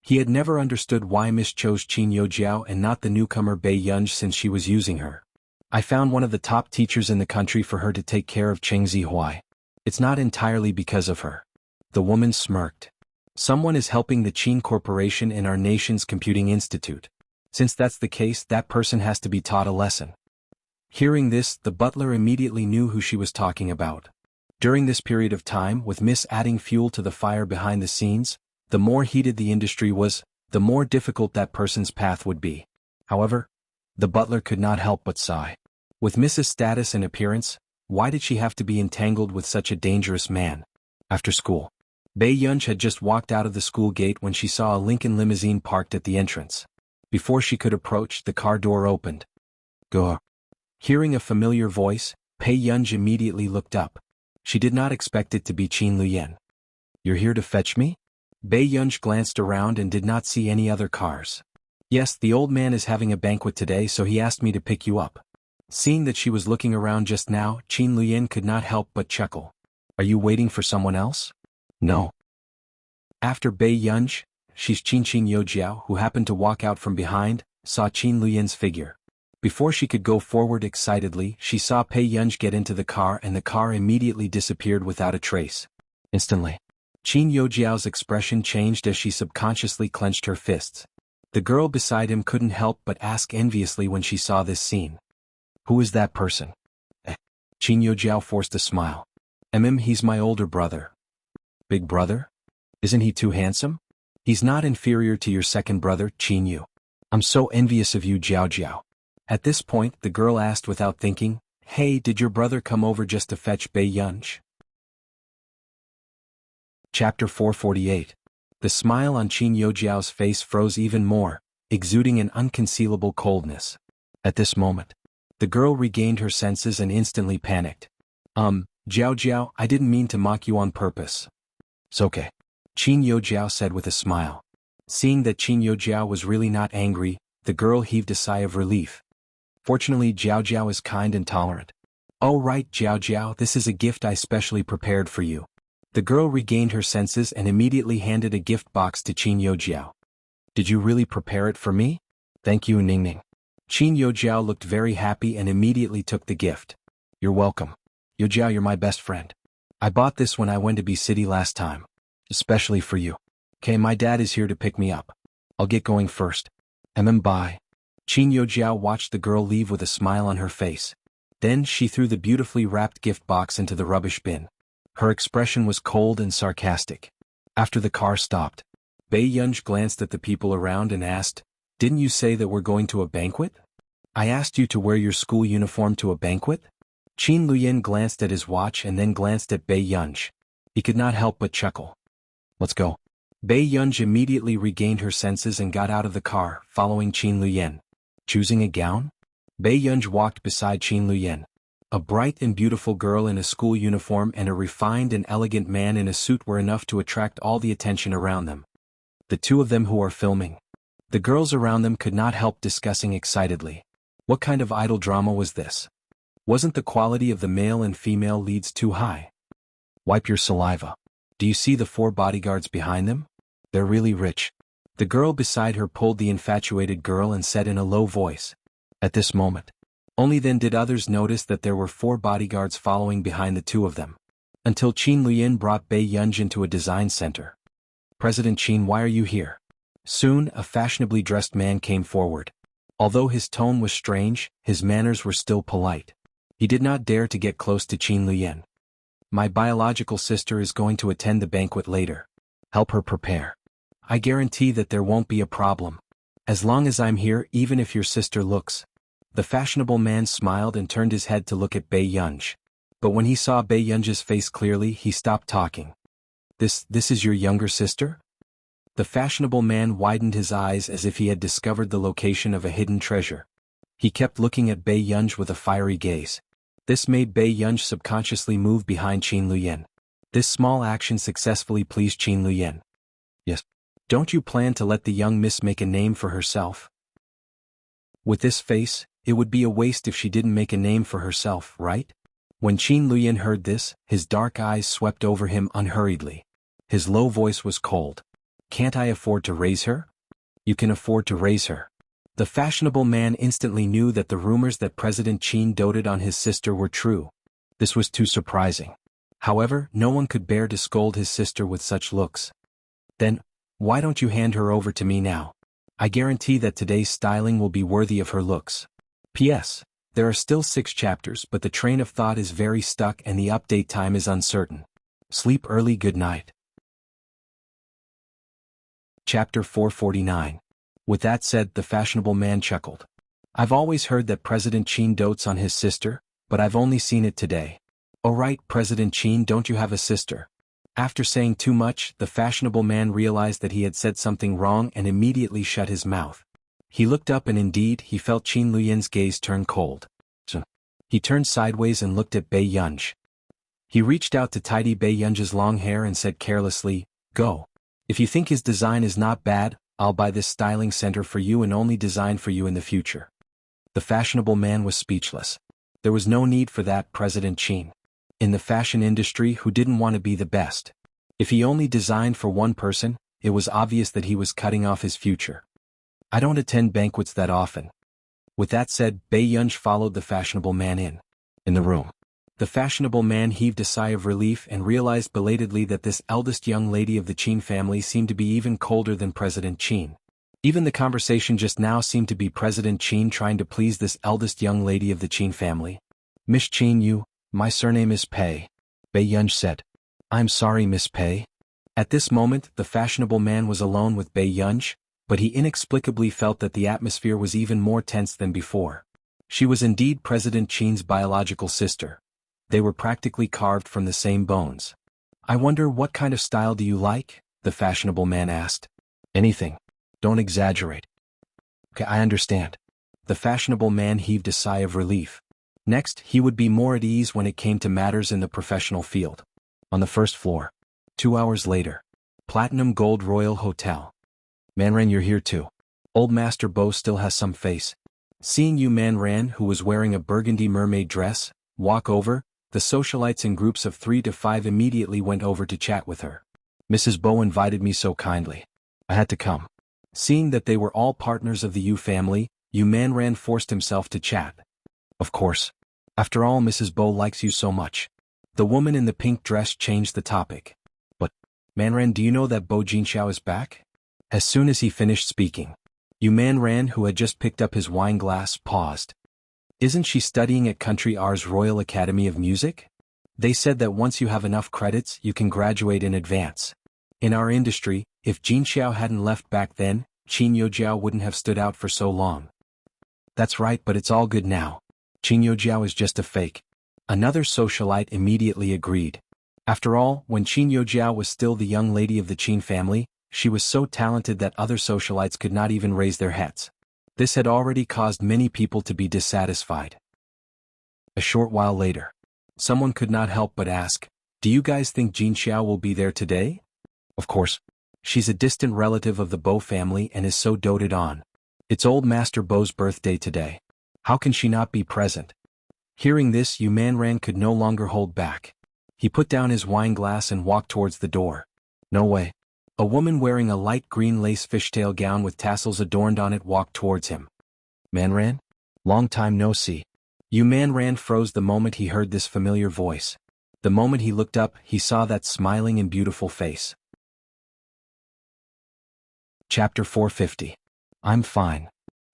He had never understood why Miss chose Qin Youjiao and not the newcomer Bei Yunj since she was using her. I found one of the top teachers in the country for her to take care of Cheng Zihuai. It's not entirely because of her. The woman smirked. Someone is helping the Qin Corporation in our nation's computing institute. Since that's the case, that person has to be taught a lesson. Hearing this, the butler immediately knew who she was talking about. During this period of time, with Miss adding fuel to the fire behind the scenes, the more heated the industry was, the more difficult that person's path would be. However, the butler could not help but sigh. With Miss's status and appearance, why did she have to be entangled with such a dangerous man? After school, Bei Yunj had just walked out of the school gate when she saw a Lincoln limousine parked at the entrance. Before she could approach, the car door opened. Go. Hearing a familiar voice, Bei Yunj immediately looked up. She did not expect it to be Qin Luyen. You're here to fetch me? Bei Yunj glanced around and did not see any other cars. Yes, the old man is having a banquet today, so he asked me to pick you up. Seeing that she was looking around just now, Qin Luyen could not help but chuckle. Are you waiting for someone else? No. After Bei Yunj, she's Qin Youjiao, who happened to walk out from behind, saw Qin Luyen's figure. Before she could go forward excitedly, she saw Bei Yunj get into the car and the car immediately disappeared without a trace. Instantly, Qin Youjiao's expression changed as she subconsciously clenched her fists. The girl beside him couldn't help but ask enviously when she saw this scene. Who is that person? Qin Youjiao forced a smile. He's my older brother. Big brother? Isn't he too handsome? He's not inferior to your second brother, Qin Yu. I'm so envious of you, Jiao Jiao. At this point, the girl asked without thinking, Hey, did your brother come over just to fetch Bei Yunj? Chapter 448. The smile on Qin Youjiao's face froze even more, exuding an unconcealable coldness. At this moment, the girl regained her senses and instantly panicked. Jiao Jiao, I didn't mean to mock you on purpose. It's okay. Qin Youjiao said with a smile. Seeing that Qin Youjiao was really not angry, the girl heaved a sigh of relief. Fortunately, Jiao Jiao is kind and tolerant. Oh right, Jiao Jiao, this is a gift I specially prepared for you. The girl regained her senses and immediately handed a gift box to Qin Youjiao. Did you really prepare it for me? Thank you, Ningning. Qin Youjiao looked very happy and immediately took the gift. You're welcome. Youjiao, you're my best friend. I bought this when I went to B City last time. Especially for you. Okay, my dad is here to pick me up. I'll get going first. Bye. Qin Youjiao watched the girl leave with a smile on her face. Then she threw the beautifully wrapped gift box into the rubbish bin. Her expression was cold and sarcastic. After the car stopped, Bei Yunj glanced at the people around and asked, Didn't you say that we're going to a banquet? I asked you to wear your school uniform to a banquet? Qin Luyen glanced at his watch and then glanced at Bei Yunj. He could not help but chuckle. Let's go. Bei Yunj immediately regained her senses and got out of the car, following Qin Luyen. Choosing a gown? Bei Yunj walked beside Qin Luyen. A bright and beautiful girl in a school uniform and a refined and elegant man in a suit were enough to attract all the attention around them. The two of them who are filming. The girls around them could not help discussing excitedly. What kind of idol drama was this? Wasn't the quality of the male and female leads too high? Wipe your saliva. Do you see the 4 bodyguards behind them? They're really rich. The girl beside her pulled the infatuated girl and said in a low voice. At this moment, only then did others notice that there were 4 bodyguards following behind the two of them. Until Qin Luyen brought Bei Yunj into a design center. President Qin, why are you here? Soon, a fashionably dressed man came forward. Although his tone was strange, his manners were still polite. He did not dare to get close to Qin Luyen. My biological sister is going to attend the banquet later. Help her prepare. I guarantee that there won't be a problem. As long as I'm here, even if your sister looks. The fashionable man smiled and turned his head to look at Bei Yunj. But when he saw Bei Yunj's face clearly, he stopped talking. This is your younger sister? The fashionable man widened his eyes as if he had discovered the location of a hidden treasure. He kept looking at Bei Yunj with a fiery gaze. This made Bei Yunj subconsciously move behind Qin Luyen. This small action successfully pleased Qin Luyen. Yes. Don't you plan to let the young miss make a name for herself? With this face, it would be a waste if she didn't make a name for herself, right? When Qin Luyan heard this, his dark eyes swept over him unhurriedly. His low voice was cold. Can't I afford to raise her? You can afford to raise her. The fashionable man instantly knew that the rumors that President Qin doted on his sister were true. This was too surprising. However, no one could bear to scold his sister with such looks. Then, why don't you hand her over to me now? I guarantee that today's styling will be worthy of her looks. P.S. There are still 6 chapters, but the train of thought is very stuck and the update time is uncertain. Sleep early, good night. Chapter 449. With that said, the fashionable man chuckled. I've always heard that President Qin dotes on his sister, but I've only seen it today. Oh right, President Qin, don't you have a sister? After saying too much, the fashionable man realized that he had said something wrong and immediately shut his mouth. He looked up and indeed he felt Qin Luyan's gaze turn cold. He turned sideways and looked at Bei Yunji. He reached out to tidy Bei Yunji's long hair and said carelessly, Go. If you think his design is not bad, I'll buy this styling center for you and only design for you in the future. The fashionable man was speechless. There was no need for that, President Qin. In the fashion industry, who didn't want to be the best? If he only designed for one person, it was obvious that he was cutting off his future. I don't attend banquets that often. With that said, Bei Yunji followed the fashionable man in the room. The fashionable man heaved a sigh of relief and realized belatedly that this eldest young lady of the Qin family seemed to be even colder than President Qin. Even the conversation just now seemed to be President Qin trying to please this eldest young lady of the Qin family. Miss Qin, my surname is Pei, Bei Yunji said. I'm sorry, Miss Pei. At this moment, the fashionable man was alone with Bei Yunji, but he inexplicably felt that the atmosphere was even more tense than before. She was indeed President Qin's biological sister. They were practically carved from the same bones. I wonder what kind of style do you like? The fashionable man asked. Anything. Don't exaggerate. Okay, I understand. The fashionable man heaved a sigh of relief. Next, he would be more at ease when it came to matters in the professional field. On the first floor. 2 hours later. Platinum Gold Royal Hotel. Manran, you're here too. Old Master Bo still has some face. Seeing you, Manran, who was wearing a burgundy mermaid dress, walk over, the socialites in groups of 3 to 5 immediately went over to chat with her. Mrs. Bo invited me so kindly. I had to come. Seeing that they were all partners of the Yu family, Yu Manran forced himself to chat. Of course. After all, Mrs. Bo likes you so much. The woman in the pink dress changed the topic. But, Manran, do you know that Bo Jinxiao is back? As soon as he finished speaking, Yu Manran, who had just picked up his wine glass, paused. Isn't she studying at Country R's Royal Academy of Music? They said that once you have enough credits, you can graduate in advance. In our industry, if Jinxiao hadn't left back then, Qin Youjiao wouldn't have stood out for so long. That's right, but it's all good now. Qin Youjiao is just a fake. Another socialite immediately agreed. After all, when Qin Youjiao was still the young lady of the Qin family, she was so talented that other socialites could not even raise their heads. This had already caused many people to be dissatisfied. A short while later, someone could not help but ask, do you guys think Jinxiao will be there today? Of course. She's a distant relative of the Bo family and is so doted on. It's old Master Bo's birthday today. How can she not be present? Hearing this, Yu Manran could no longer hold back. He put down his wine glass and walked towards the door. No way. A woman wearing a light green lace fishtail gown with tassels adorned on it walked towards him. Manran? Long time no see. Yu Manran froze the moment he heard this familiar voice. The moment he looked up, he saw that smiling and beautiful face. Chapter 450. I'm fine.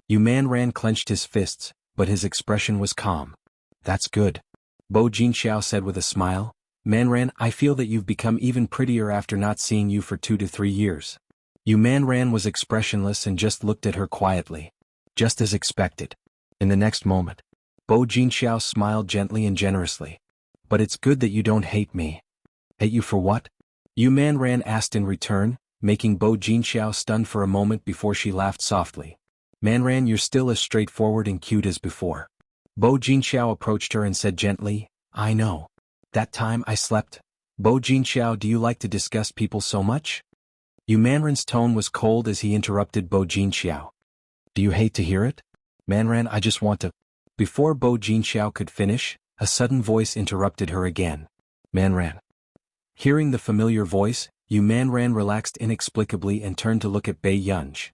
Yu Manran clenched his fists, but his expression was calm. That's good. Bo Jinxiao said with a smile. Manran, I feel that you've become even prettier after not seeing you for 2 to 3 years. Yu Manran was expressionless and just looked at her quietly. Just as expected. In the next moment, Bo Jinxiao smiled gently and generously. But it's good that you don't hate me. Hate you for what? Yu Manran asked in return, making Bo Jinxiao stunned for a moment before she laughed softly. Manran, you're still as straightforward and cute as before. Bo Jinxiao approached her and said gently, I know. That time I slept. Bo Jinxiao, do you like to disgust people so much? Yu Manran's tone was cold as he interrupted Bo Jinxiao. Do you hate to hear it? Manran, I just want to. Before Bo Jinxiao could finish, a sudden voice interrupted her again. Manran. Hearing the familiar voice, Yu Manran relaxed inexplicably and turned to look at Bei Yunj.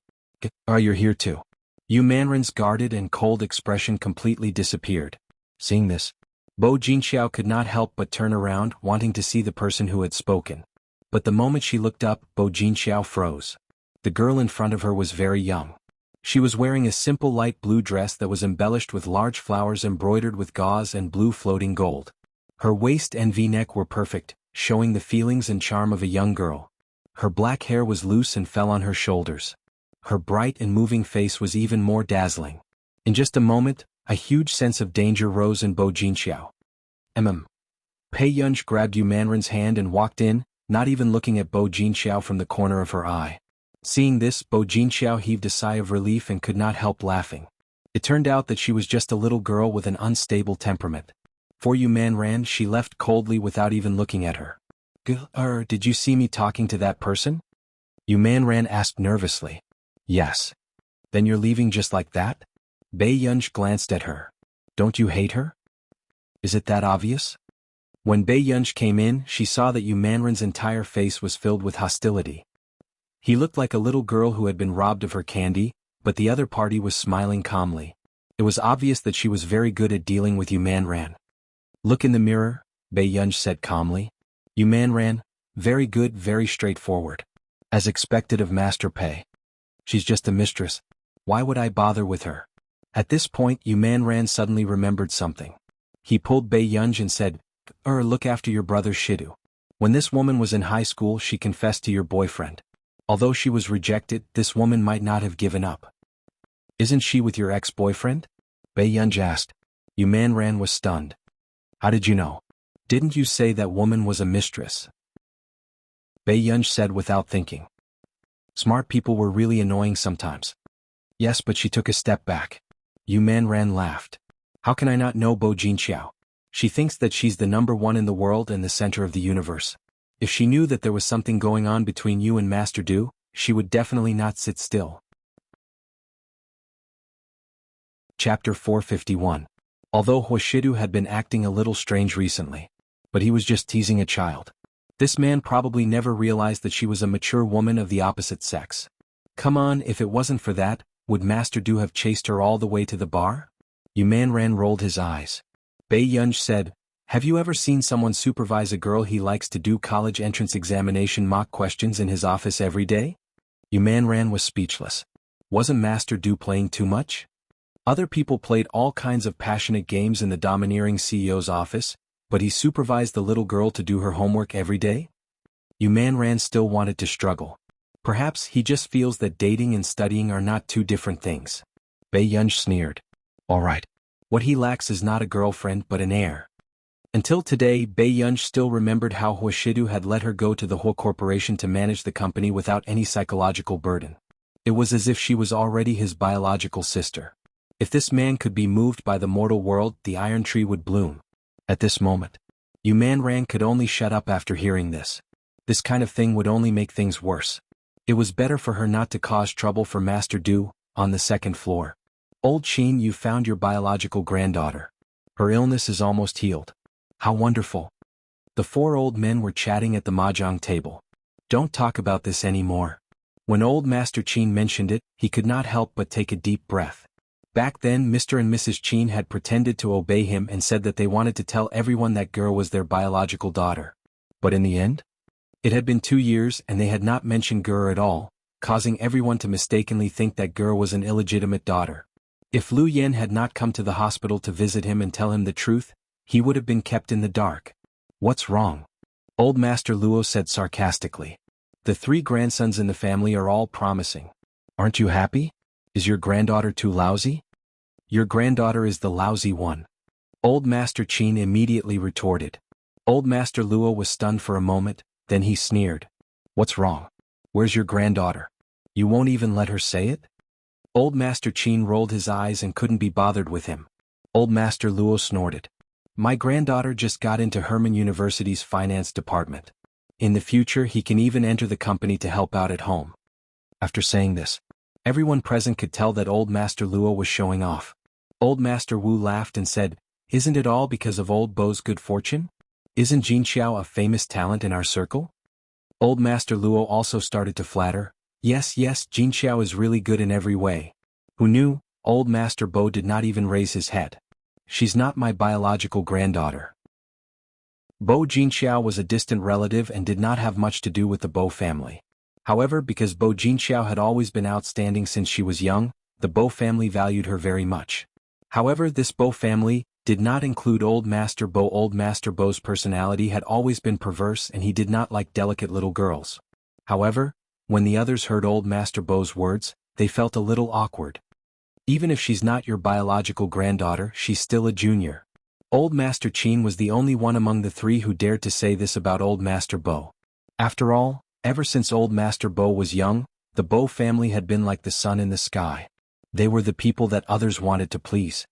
You're here too. Yu Manran's guarded and cold expression completely disappeared. Seeing this, Bo Jinxiao could not help but turn around, wanting to see the person who had spoken. But the moment she looked up, Bo Jinxiao froze. The girl in front of her was very young. She was wearing a simple light blue dress that was embellished with large flowers embroidered with gauze and blue floating gold. Her waist and V-neck were perfect, showing the feelings and charm of a young girl. Her black hair was loose and fell on her shoulders. Her bright and moving face was even more dazzling. In just a moment, a huge sense of danger rose in Bo Jinxiao. Pei Yunj grabbed Yu Manran's hand and walked in, not even looking at Bo Jinxiao from the corner of her eye. Seeing this, Bo Jinxiao heaved a sigh of relief and could not help laughing. It turned out that she was just a little girl with an unstable temperament. For Yu Manran, she left coldly without even looking at her. Did you see me talking to that person? Yu Manran asked nervously. Yes. Then you're leaving just like that? Bei Yunj glanced at her. Don't you hate her? Is it that obvious? When Bei Yunj came in, she saw that Yu Manran's entire face was filled with hostility. He looked like a little girl who had been robbed of her candy, but the other party was smiling calmly. It was obvious that she was very good at dealing with Yu Manran. Look in the mirror, Bei Yunj said calmly. Yu Manran, very good, very straightforward. As expected of Master Pei. She's just a mistress. Why would I bother with her? At this point, Yu Manran suddenly remembered something. He pulled Bei Yunj and said, look after your brother Shidu. When this woman was in high school, she confessed to your boyfriend. Although she was rejected, this woman might not have given up. Isn't she with your ex-boyfriend? Bei Yunj asked. Yu Manran was stunned. How did you know? Didn't you say that woman was a mistress? Bei Yunj said without thinking. Smart people were really annoying sometimes. Yes, but she took a step back. Yu Manran laughed. How can I not know Bo Jinxiao? She thinks that she's the #1 in the world and the center of the universe. If she knew that there was something going on between you and Master Du, she would definitely not sit still. Chapter 451. Although Huashidu had been acting a little strange recently. But he was just teasing a child. This man probably never realized that she was a mature woman of the opposite sex. Come on, if it wasn't for that, would Master Du have chased her all the way to the bar? Yu Manran rolled his eyes. Bei Yunj said, have you ever seen someone supervise a girl he likes to do college entrance examination mock questions in his office every day? Yu Manran was speechless. Wasn't Master Du playing too much? Other people played all kinds of passionate games in the domineering CEO's office, but he supervised the little girl to do her homework every day? Yu Manran still wanted to struggle. Perhaps he just feels that dating and studying are not two different things. Bei Yunj sneered. All right. What he lacks is not a girlfriend but an heir. Until today, Bei Yunj still remembered how Huashidu had let her go to the Hua Corporation to manage the company without any psychological burden. It was as if she was already his biological sister. If this man could be moved by the mortal world, the iron tree would bloom. At this moment, Yu Manran could only shut up after hearing this. This kind of thing would only make things worse. It was better for her not to cause trouble for Master Du, on the 2nd floor. Old Qin, you found your biological granddaughter. Her illness is almost healed. How wonderful. The 4 old men were chatting at the mahjong table. Don't talk about this anymore. When old Master Qin mentioned it, he could not help but take a deep breath. Back then, Mr. and Mrs. Qin had pretended to obey him and said that they wanted to tell everyone that girl was their biological daughter. But in the end? It had been 2 years and they had not mentioned Gur at all, causing everyone to mistakenly think that Gur was an illegitimate daughter. If Lu Yen had not come to the hospital to visit him and tell him the truth, he would have been kept in the dark. What's wrong? Old Master Luo said sarcastically. The 3 grandsons in the family are all promising. Aren't you happy? Is your granddaughter too lousy? Your granddaughter is the lousy one. Old Master Qin immediately retorted. Old Master Luo was stunned for a moment, then he sneered. What's wrong? Where's your granddaughter? You won't even let her say it? Old Master Qin rolled his eyes and couldn't be bothered with him. Old Master Luo snorted. My granddaughter just got into Herman University's finance department. In the future he can even enter the company to help out at home. After saying this, everyone present could tell that Old Master Luo was showing off. Old Master Wu laughed and said, "Isn't it all because of Old Bo's good fortune? Isn't Jin Xiao a famous talent in our circle?" Old Master Luo also started to flatter, Yes, Jin Xiao is really good in every way." Who knew? Old Master Bo did not even raise his head. "She's not my biological granddaughter." Bo Jinxiao was a distant relative and did not have much to do with the Bo family. However, because Bo Jinxiao had always been outstanding since she was young, the Bo family valued her very much. However, this Bo family did not include Old Master Bo. Old Master Bo's personality had always been perverse and he did not like delicate little girls. However, when the others heard Old Master Bo's words, they felt a little awkward. "Even if she's not your biological granddaughter, she's still a junior." Old Master Qin was the only one among the three who dared to say this about Old Master Bo. After all, ever since Old Master Bo was young, the Bo family had been like the sun in the sky. They were the people that others wanted to please.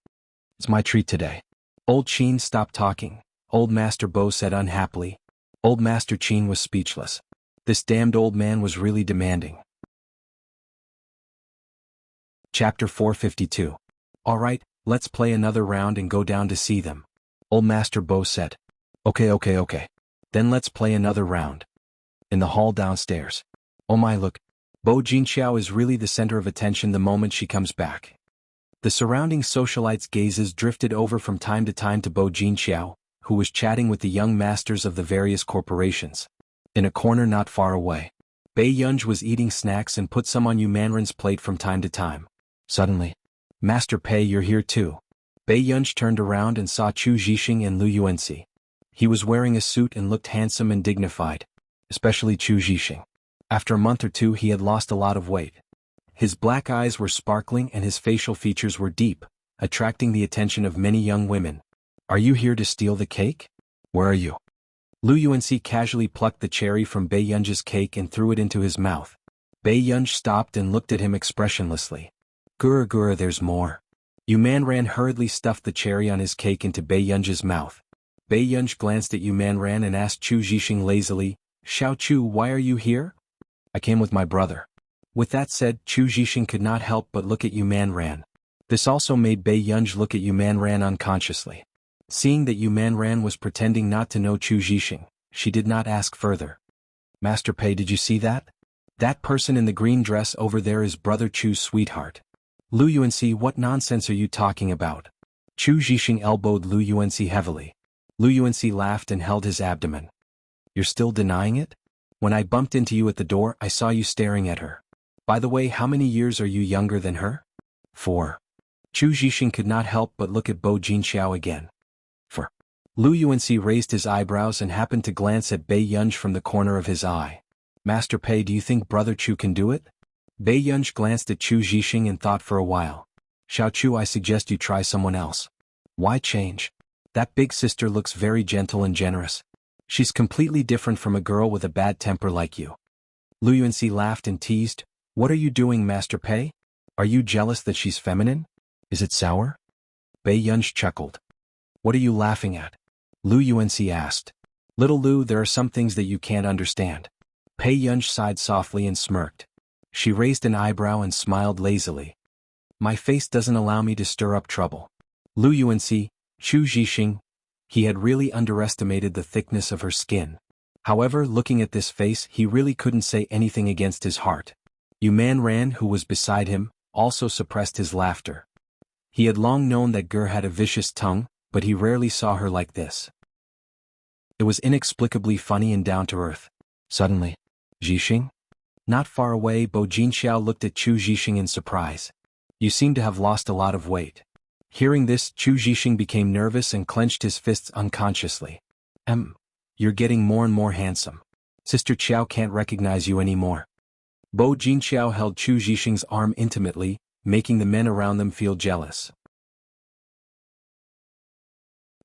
"It's my treat today." Old Qin stopped talking. Old Master Bo said unhappily. Old Master Qin was speechless. This damned old man was really demanding. Chapter 452. "Alright, let's play another round and go down to see them." Old Master Bo said. Okay. Then let's play another round." In the hall downstairs. "Oh my, look. Bo Jinxiao is really the center of attention the moment she comes back." The surrounding socialites' gazes drifted over from time to time to Bo Jinxiao, who was chatting with the young masters of the various corporations. In a corner not far away, Bei Yunj was eating snacks and put some on Yu Manren's plate from time to time. Suddenly, "Master Pei, you're here too." Bei Yunj turned around and saw Chu Zhixing and Lu Yuanxi. He was wearing a suit and looked handsome and dignified, especially Chu Zhixing. After a month or two he had lost a lot of weight. His black eyes were sparkling and his facial features were deep, attracting the attention of many young women. "Are you here to steal the cake? Where are you?" Lu Yuanxi casually plucked the cherry from Bei Yunj's cake and threw it into his mouth. Bei Yunj stopped and looked at him expressionlessly. Gura, there's more." Yu Manran hurriedly stuffed the cherry on his cake into Bei Yunj's mouth. Bei Yunj glanced at Yu Manran and asked Chu Zhixing lazily, "Xiao Chu, why are you here?" "I came with my brother." With that said, Chu Zhixing could not help but look at Yu Manran. This also made Bei Yunj look at Yu Manran unconsciously. Seeing that Yu Manran was pretending not to know Chu Zhixing, she did not ask further. "Master Pei, did you see that? That person in the green dress over there is Brother Chu's sweetheart." "Lu Yuanxi, what nonsense are you talking about?" Chu Zhixing elbowed Lu Yuanxi heavily. Lu Yuanxi laughed and held his abdomen. "You're still denying it? When I bumped into you at the door, I saw you staring at her. By the way, how many years are you younger than her?" 4. Chu Zhixing could not help but look at Bo Jinxiao again. "4." Lu Yuanxi raised his eyebrows and happened to glance at Bei Yunj from the corner of his eye. "Master Pei, do you think Brother Chu can do it?" Bei Yunj glanced at Chu Zhixing and thought for a while. "Xiao Chu, I suggest you try someone else." "Why change? That big sister looks very gentle and generous. She's completely different from a girl with a bad temper like you." Lu Yuanxi laughed and teased, "What are you doing, Master Pei? Are you jealous that she's feminine? Is it sour?" Bei Yunj chuckled. "What are you laughing at?" Lu Yuanxi asked. "Little Lu, there are some things that you can't understand." Bei Yunj sighed softly and smirked. She raised an eyebrow and smiled lazily. "My face doesn't allow me to stir up trouble." Lu Yuanxi, Chu Zhixing, he had really underestimated the thickness of her skin. However, looking at this face, he really couldn't say anything against his heart. Yu Manran, who was beside him, also suppressed his laughter. He had long known that Ger had a vicious tongue, but he rarely saw her like this. It was inexplicably funny and down to earth. Suddenly, "Zhixing?" Not far away, Bo Jinxiao looked at Chu Zhixing in surprise. "You seem to have lost a lot of weight." Hearing this, Chu Zhixing became nervous and clenched his fists unconsciously. You're getting more and more handsome. Sister Qiao can't recognize you anymore." Bo Jinxiao held Chu Zhixing's arm intimately, making the men around them feel jealous.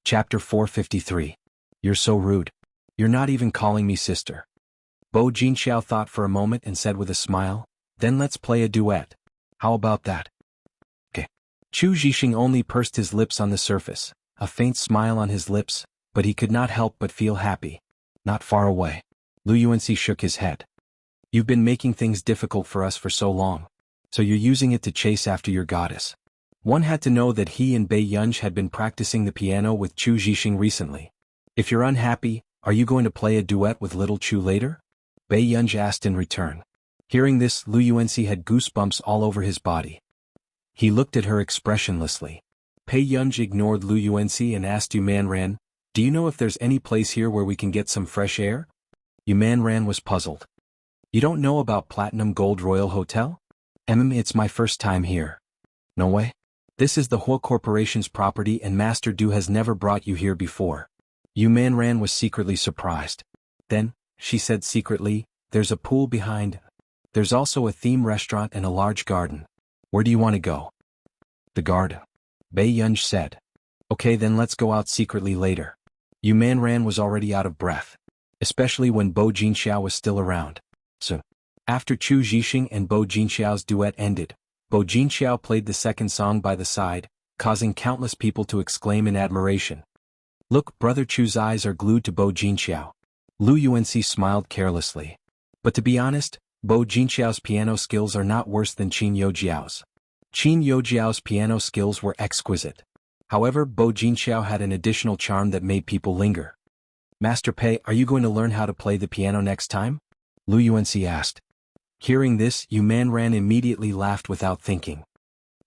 Chapter 453. "You're so rude. You're not even calling me sister." Bo Jinxiao thought for a moment and said with a smile, "Then let's play a duet. How about that?" "Okay." Chu Zhixing only pursed his lips on the surface, a faint smile on his lips, but he could not help but feel happy. Not far away, Lu Yuanxi shook his head. You've been making things difficult for us for so long. So you're using it to chase after your goddess. One had to know that he and Bei Yunj had been practicing the piano with Chu Zhixing recently. If you're unhappy, are you going to play a duet with little Chu later? Bei Yunj asked in return. Hearing this, Lu Yuanxi had goosebumps all over his body. He looked at her expressionlessly. Bei Yunj ignored Lu Yuanxi and asked Yu Manran, do you know if there's any place here where we can get some fresh air? Yu Manran was puzzled. You don't know about Platinum Gold Royal Hotel? It's my first time here. No way. This is the Hua Corporation's property and Master Du has never brought you here before. Yu Manran was secretly surprised. Then, she said secretly, there's a pool behind. There's also a theme restaurant and a large garden. Where do you want to go? The garden. Bei Yunj said. Okay, then let's go out secretly later. Yu Manran was already out of breath. Especially when Bo Jinxiao was still around. So, after Chu Zhixing and Bo Jinxiao's duet ended, Bo Jinxiao played the second song by the side, causing countless people to exclaim in admiration. Look, Brother Chu's eyes are glued to Bo Jinxiao. Lu Yuanxi smiled carelessly. But to be honest, Bo Jinxiao's piano skills are not worse than Qin Youjiao's. Qin Youjiao's piano skills were exquisite. However, Bo Jinxiao had an additional charm that made people linger. Master Pei, are you going to learn how to play the piano next time? Lu Yuanxi asked. Hearing this, Yu Manran immediately laughed without thinking.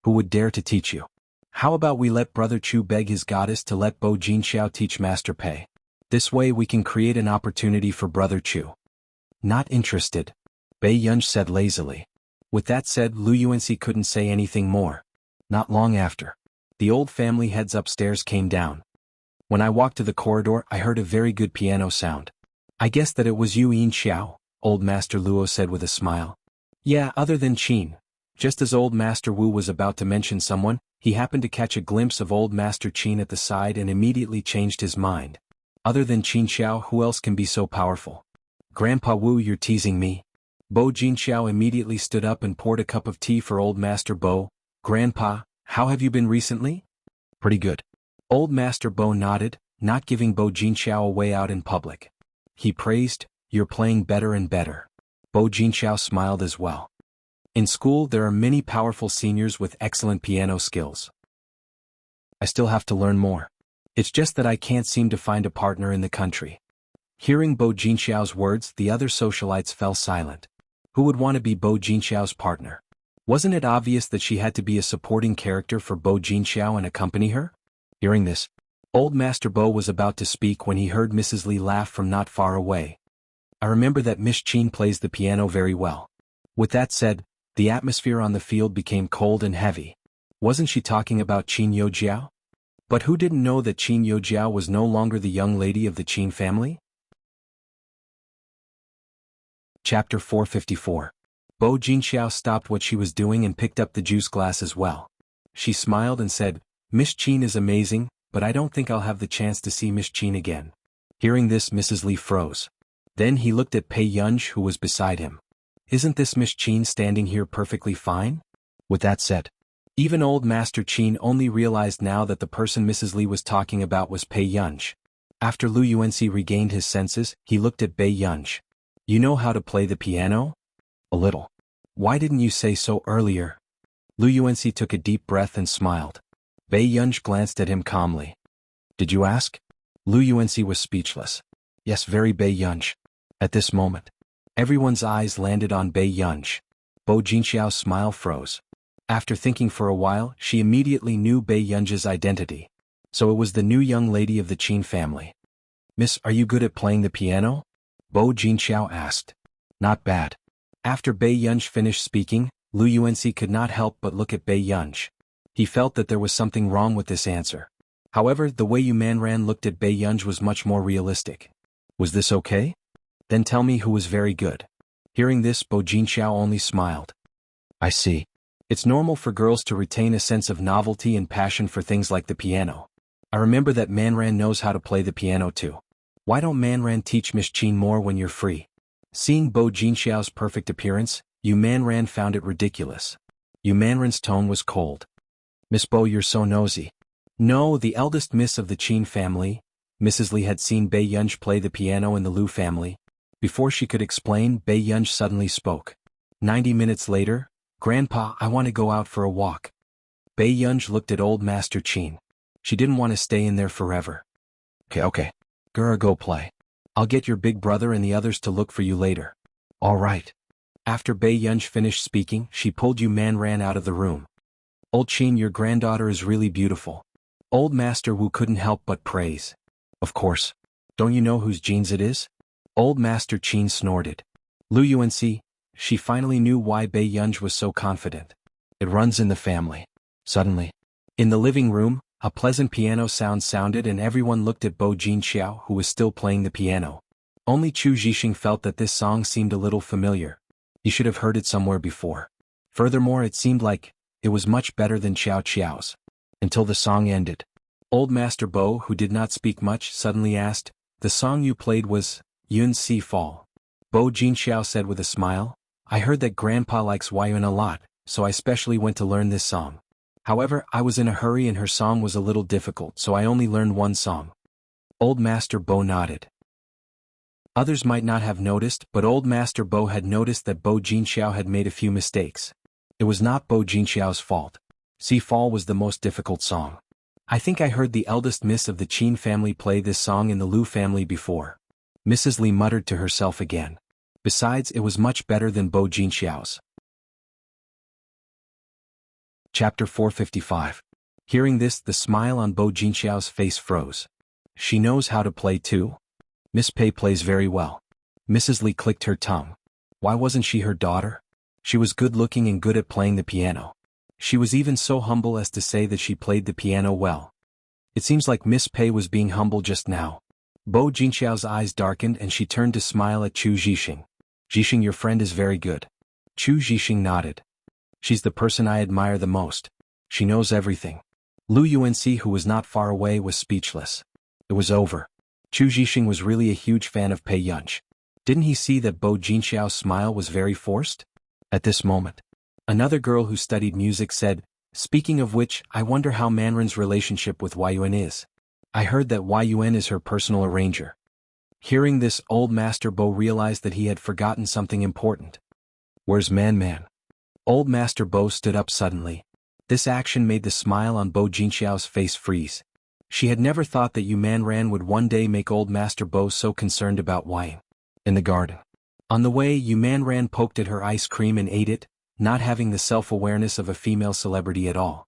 Who would dare to teach you? How about we let Brother Chu beg his goddess to let Bo Jinxiao teach Master Pei? This way we can create an opportunity for Brother Chu. Not interested, Bei Yunj said lazily. With that said, Lu Yuanxi couldn't say anything more. Not long after, the old family heads upstairs came down. When I walked to the corridor, I heard a very good piano sound. I guess that it was Yu Yin Xiao, Old Master Luo said with a smile. Yeah, other than Qin. Just as Old Master Wu was about to mention someone, he happened to catch a glimpse of Old Master Qin at the side and immediately changed his mind. Other than Qin Xiao, who else can be so powerful? Grandpa Wu, you're teasing me. Bo Jinxiao immediately stood up and poured a cup of tea for Old Master Bo. Grandpa, how have you been recently? Pretty good. Old Master Bo nodded, not giving Bo Jinxiao a way out in public. He praised, you're playing better and better. Bo Jinxiao smiled as well. In school there are many powerful seniors with excellent piano skills. I still have to learn more. It's just that I can't seem to find a partner in the country. Hearing Bo Jinxiao's words, the other socialites fell silent. Who would want to be Bo Jinxiao's partner? Wasn't it obvious that she had to be a supporting character for Bo Jinxiao and accompany her? Hearing this, Old Master Bo was about to speak when he heard Mrs. Li laugh from not far away. I remember that Miss Qin plays the piano very well. With that said, the atmosphere on the field became cold and heavy. Wasn't she talking about Qin Youjiao? But who didn't know that Qin Youjiao was no longer the young lady of the Qin family? Chapter 454. Bo Jinxiao stopped what she was doing and picked up the juice glass as well. She smiled and said, Miss Qin is amazing, but I don't think I'll have the chance to see Miss Qin again. Hearing this, Mrs. Li froze. Then he looked at Bei Yunj, who was beside him. Isn't this Miss Qin standing here perfectly fine? With that said, even Old Master Qin only realized now that the person Mrs. Li was talking about was Bei Yunj. After Lu Yuanxi regained his senses, he looked at Bei Yunj. You know how to play the piano? A little. Why didn't you say so earlier? Lu Yuanxi took a deep breath and smiled. Bei Yunj glanced at him calmly. Did you ask? Lu Yuanxi was speechless. Yes, very Bei Yunj. At this moment, everyone's eyes landed on Bei Yunj. Bo Jinxiao's smile froze. After thinking for a while, she immediately knew Bei Yunj's identity. So it was the new young lady of the Qin family. Miss, are you good at playing the piano? Bo Jinxiao asked. Not bad. After Bei Yunj finished speaking, Lu Yuanxi could not help but look at Bei Yunj. He felt that there was something wrong with this answer. However, the way Yu Manran looked at Bei Yunj was much more realistic. Was this okay? Then tell me who was very good. Hearing this, Bo Jinxiao only smiled. I see. It's normal for girls to retain a sense of novelty and passion for things like the piano. I remember that Manran knows how to play the piano too. Why don't Manran teach Miss Qin more when you're free? Seeing Bo Jinxiao's perfect appearance, Yu Manran found it ridiculous. Yu Manran's tone was cold. Miss Bo, you're so nosy. No, the eldest miss of the Qin family. Mrs. Li had seen Bei Yunj play the piano in the Lu family. Before she could explain, Bei Yunj suddenly spoke. 90 minutes later, Grandpa, I want to go out for a walk. Bei Yunj looked at old Master Qin. She didn't want to stay in there forever. Okay. Gura, go play. I'll get your big brother and the others to look for you later. All right. After Bei Yunj finished speaking, she pulled Yu Man Ran out of the room. Old Qin, your granddaughter is really beautiful. Old Master Wu couldn't help but praise. Of course. Don't you know whose genes it is? Old Master Qin snorted. Lu Yuanxi, she finally knew why Bei Yunj was so confident. It runs in the family. Suddenly, in the living room, a pleasant piano sound sounded and everyone looked at Bo Jinxiao, who was still playing the piano. Only Chu Zhixing felt that this song seemed a little familiar. He should have heard it somewhere before. Furthermore, it seemed like it was much better than Xiao Qiao's. Until the song ended. Old Master Bo, who did not speak much, suddenly asked, the song you played was Yun Si Fall. Bo Jinxiao said with a smile, I heard that Grandpa likes Huayuan a lot, so I specially went to learn this song. However, I was in a hurry and her song was a little difficult, so I only learned one song. Old Master Bo nodded. Others might not have noticed, but Old Master Bo had noticed that Bo Jinxiao had made a few mistakes. It was not Bo Jinxiao's fault. Si Fall was the most difficult song. I think I heard the eldest miss of the Qin family play this song in the Lu family before. Mrs. Li muttered to herself again. Besides, it was much better than Bo Jinxiao's. Chapter 455. Hearing this, the smile on Bo Jinxiao's face froze. She knows how to play too? Miss Pei plays very well. Mrs. Li clicked her tongue. Why wasn't she her daughter? She was good-looking and good at playing the piano. She was even so humble as to say that she played the piano well. It seems like Miss Pei was being humble just now. Bo Jinxiao's eyes darkened and she turned to smile at Chu Zhixing. Zhixing, your friend is very good. Chu Zhixing nodded. She's the person I admire the most. She knows everything. Lu Yuanxi, who was not far away, was speechless. It was over. Chu Zhixing was really a huge fan of Bei Yunj. Didn't he see that Bo Jinxiao's smile was very forced? At this moment, another girl who studied music said, speaking of which, I wonder how Manrin's relationship with Huayuan is. I heard that Huayuan is her personal arranger. Hearing this, Old Master Bo realized that he had forgotten something important. Where's Man? Old Master Bo stood up suddenly. This action made the smile on Bo Jinxiao's face freeze. She had never thought that Yu Man Ran would one day make Old Master Bo so concerned about Huayuan. In the garden. On the way, Yu Man Ran poked at her ice cream and ate it, not having the self-awareness of a female celebrity at all.